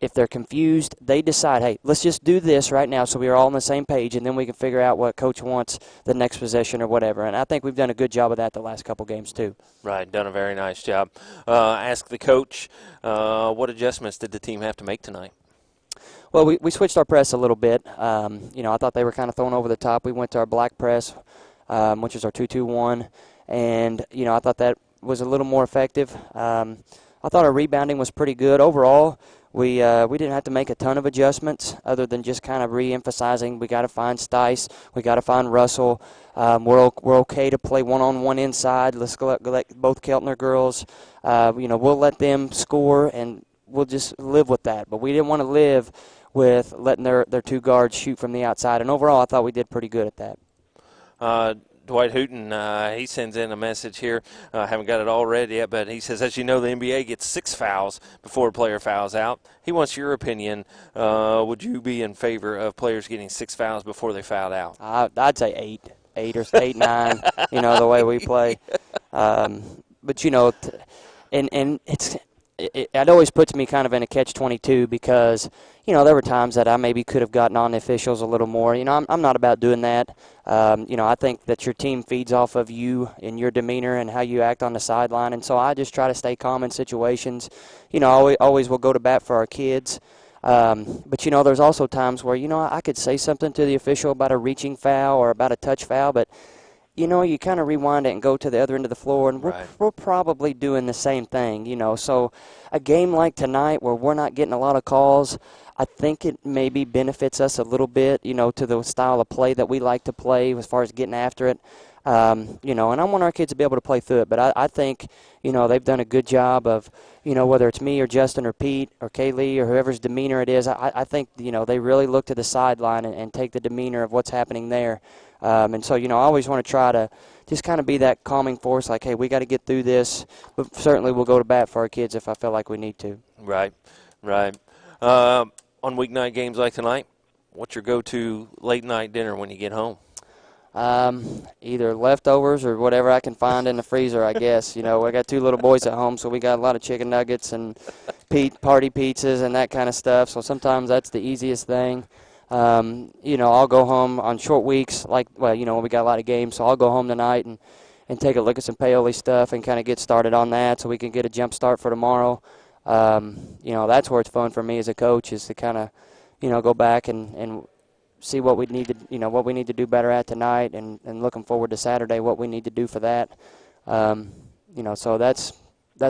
If they're confused, they decide, hey, let's just do this right now so we are all on the same page, and then we can figure out what coach wants the next possession or whatever. And I think we've done a good job of that the last couple games too. Right, done a very nice job. Ask the coach, what adjustments did the team have to make tonight? Well, we switched our press a little bit. I thought they were kind of thrown over the top. We went to our black press, which is our 2-2-1, and, I thought that was a little more effective. I thought our rebounding was pretty good. Overall, we didn't have to make a ton of adjustments other than just kind of re-emphasizing we got to find Stice, we got to find Russell. We're okay to play one-on-one inside. Let's let both Keltner girls, we'll let them score, and we'll just live with that. But we didn't want to live with letting their 2 guards shoot from the outside. And overall, I thought we did pretty good at that. Dwight Hooten, he sends in a message here. I haven't got it all read yet, but he says, as you know, the NBA gets 6 fouls before a player fouls out. He wants your opinion. Would you be in favor of players getting 6 fouls before they fouled out? I'd say 8 or 8, 9, the way we play. But, and it always puts me kind of in a catch-22 because, there were times that I maybe could have gotten on the officials a little more. I'm not about doing that. I think that your team feeds off of you and your demeanor and how you act on the sideline. And so I just try to stay calm in situations. Always will go to bat for our kids. But, there's also times where, I could say something to the official about a reaching foul or about a touch foul, but you kind of rewind it and go to the other end of the floor, and we're probably doing the same thing, So a game like tonight where we're not getting a lot of calls, I think it maybe benefits us a little bit, to the style of play that we like to play as far as getting after it. And I want our kids to be able to play through it. But I think, they've done a good job of, whether it's me or Justin or Pete or Kaylee or whoever's demeanor it is, I think, they really look to the sideline and take the demeanor of what's happening there. And so, I always want to try to just kind of be that calming force, like, hey, we got to get through this. But certainly we'll go to bat for our kids if I feel like we need to. Right. On weeknight games like tonight, what's your go-to late-night dinner when you get home? Either leftovers or whatever I can find in the freezer, I guess. I got 2 little boys at home, so we got a lot of chicken nuggets and party pizzas and that kind of stuff. So sometimes that's the easiest thing. I'll go home on short weeks, when we got a lot of games. So I'll go home tonight and take a look at some Paoli stuff and kind of get started on that so we can get a jump start for tomorrow. That's where it's fun for me as a coach is to kind of, go back and see what we need to do better at tonight and looking forward to Saturday, what we need to do for that. So that's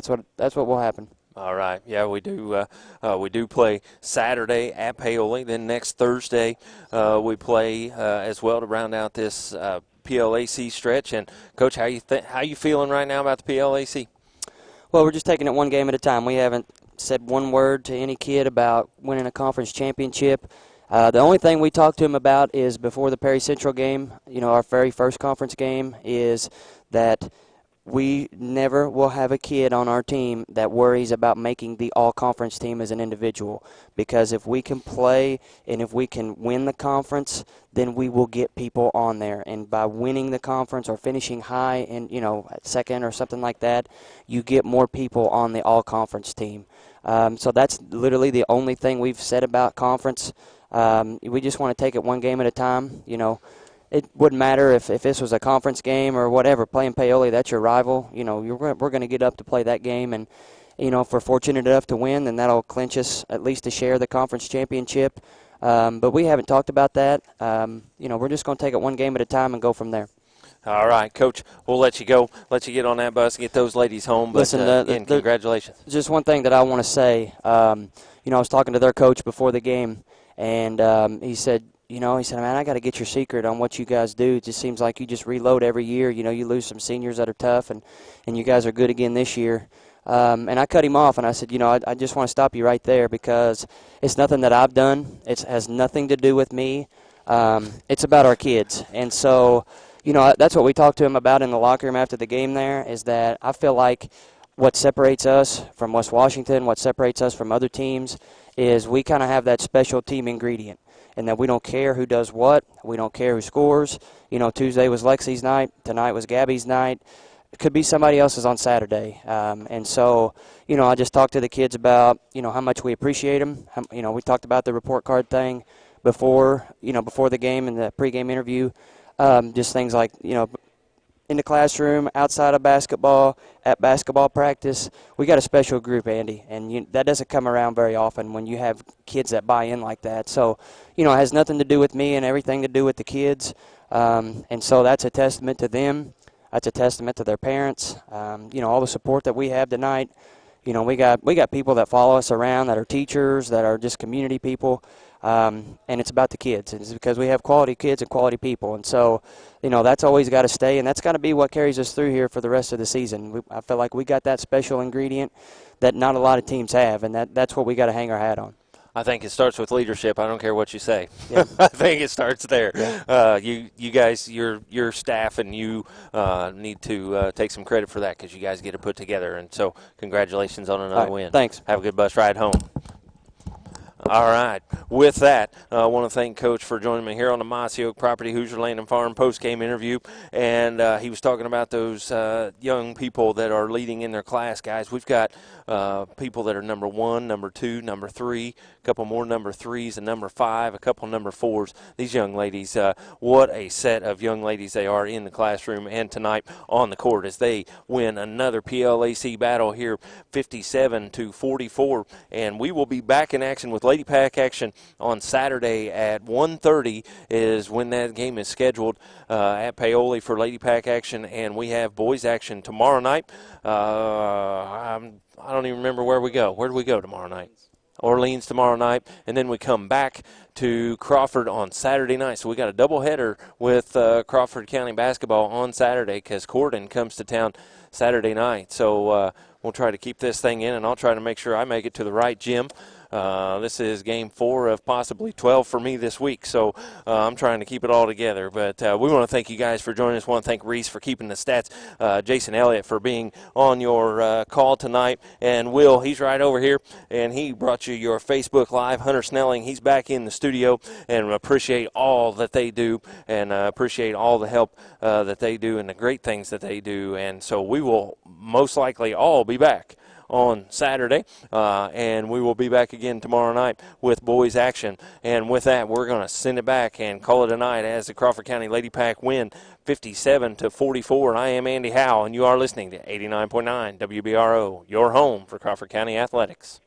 what will happen. All right. Yeah, we do play Saturday at Paoli. Then next Thursday we play as well to round out this PLAC stretch. And Coach, how you feeling right now about the PLAC? Well, we're just taking it one game at a time. We haven't said one word to any kid about winning a conference championship. The only thing we talked to him about is before the Perry Central game, our very first conference game, is that we never will have a kid on our team that worries about making the all-conference team as an individual. Because if we can play and if we can win the conference, then we will get people on there. And by winning the conference or finishing high and, at second or something like that, you get more people on the all-conference team. So that's literally the only thing we've said about conference. We just want to take it one game at a time, It wouldn't matter if this was a conference game or whatever. Playing Paoli, that's your rival. We're going to get up to play that game. And, if we're fortunate enough to win, then that'll clinch us at least to share the conference championship. But we haven't talked about that. We're just going to take it one game at a time and go from there. All right, Coach, we'll let you go, let you get on that bus and get those ladies home. But listen, congratulations. Just one thing that I want to say. I was talking to their coach before the game, and he said, man, I got to get your secret on what you guys do. It just seems like you just reload every year. You lose some seniors that are tough, and you guys are good again this year. And I cut him off, and I said, I just want to stop you right there because it's nothing that I've done. It has nothing to do with me. It's about our kids. And so, that's what we talked to him about in the locker room after the game there is that I feel like what separates us from West Washington, what separates us from other teams is we kind of have that special team ingredient. And that we don't care who does what. We don't care who scores. Tuesday was Lexi's night. Tonight was Gabby's night. It could be somebody else's on Saturday. And so, I just talked to the kids about, how much we appreciate them. We talked about the report card thing before the game and the pregame interview. Just things like, in the classroom, outside of basketball, at basketball practice. We got a special group, Andy, and that doesn't come around very often when you have kids that buy in like that. So, it has nothing to do with me and everything to do with the kids. And so that's a testament to them. That's a testament to their parents. All the support that we have tonight. We got people that follow us around that are teachers, that are just community people. And it's about the kids. It's because we have quality kids and quality people. And so, that's always got to stay, and that's got to be what carries us through here for the rest of the season. I feel like we got that special ingredient that not a lot of teams have, and that's what we got to hang our hat on. I think it starts with leadership. I don't care what you say. Yeah. I think it starts there. Yeah. You guys, your staff, and you need to take some credit for that because you guys get it put together. And so congratulations on another win. Thanks. Have a good bus ride home. All right. With that, I want to thank Coach for joining me here on the Mossy Oak Property Hoosier Landing Farm post-game interview. And he was talking about those young people that are leading in their class, guys. We've got people that are number 1, number 2, number 3, a couple more number 3s, and number 5, a couple number 4s. These young ladies, what a set of young ladies they are in the classroom and tonight on the court as they win another PLAC battle here, 57-44. And we will be back in action with Lady Pack action on Saturday at 1:30 is when that game is scheduled at Paoli for Lady Pack action, and we have boys action tomorrow night. I don't even remember where we go. Where do we go tomorrow night? Orleans tomorrow night, and then we come back to Crawford on Saturday night. So we got a doubleheader with Crawford County basketball on Saturday because Corden comes to town Saturday night. So we'll try to keep this thing in, and I'll try to make sure I make it to the right gym. This is game 4 of possibly 12 for me this week, so I'm trying to keep it all together. But we want to thank you guys for joining us. We want to thank Reese for keeping the stats, Jason Elliott for being on your call tonight, and Will, he's right over here, and he brought you your Facebook Live. Hunter Snelling, he's back in the studio, and appreciate all that they do, and appreciate all the help that they do and the great things that they do. And so we will most likely all be back on Saturday, and we will be back again tomorrow night with boys action. And with that, we're going to send it back and call it a night as the Crawford County Lady Pack win 57-44. And I am Andy Howe, and you are listening to 89.9 WBRO, your home for Crawford County Athletics.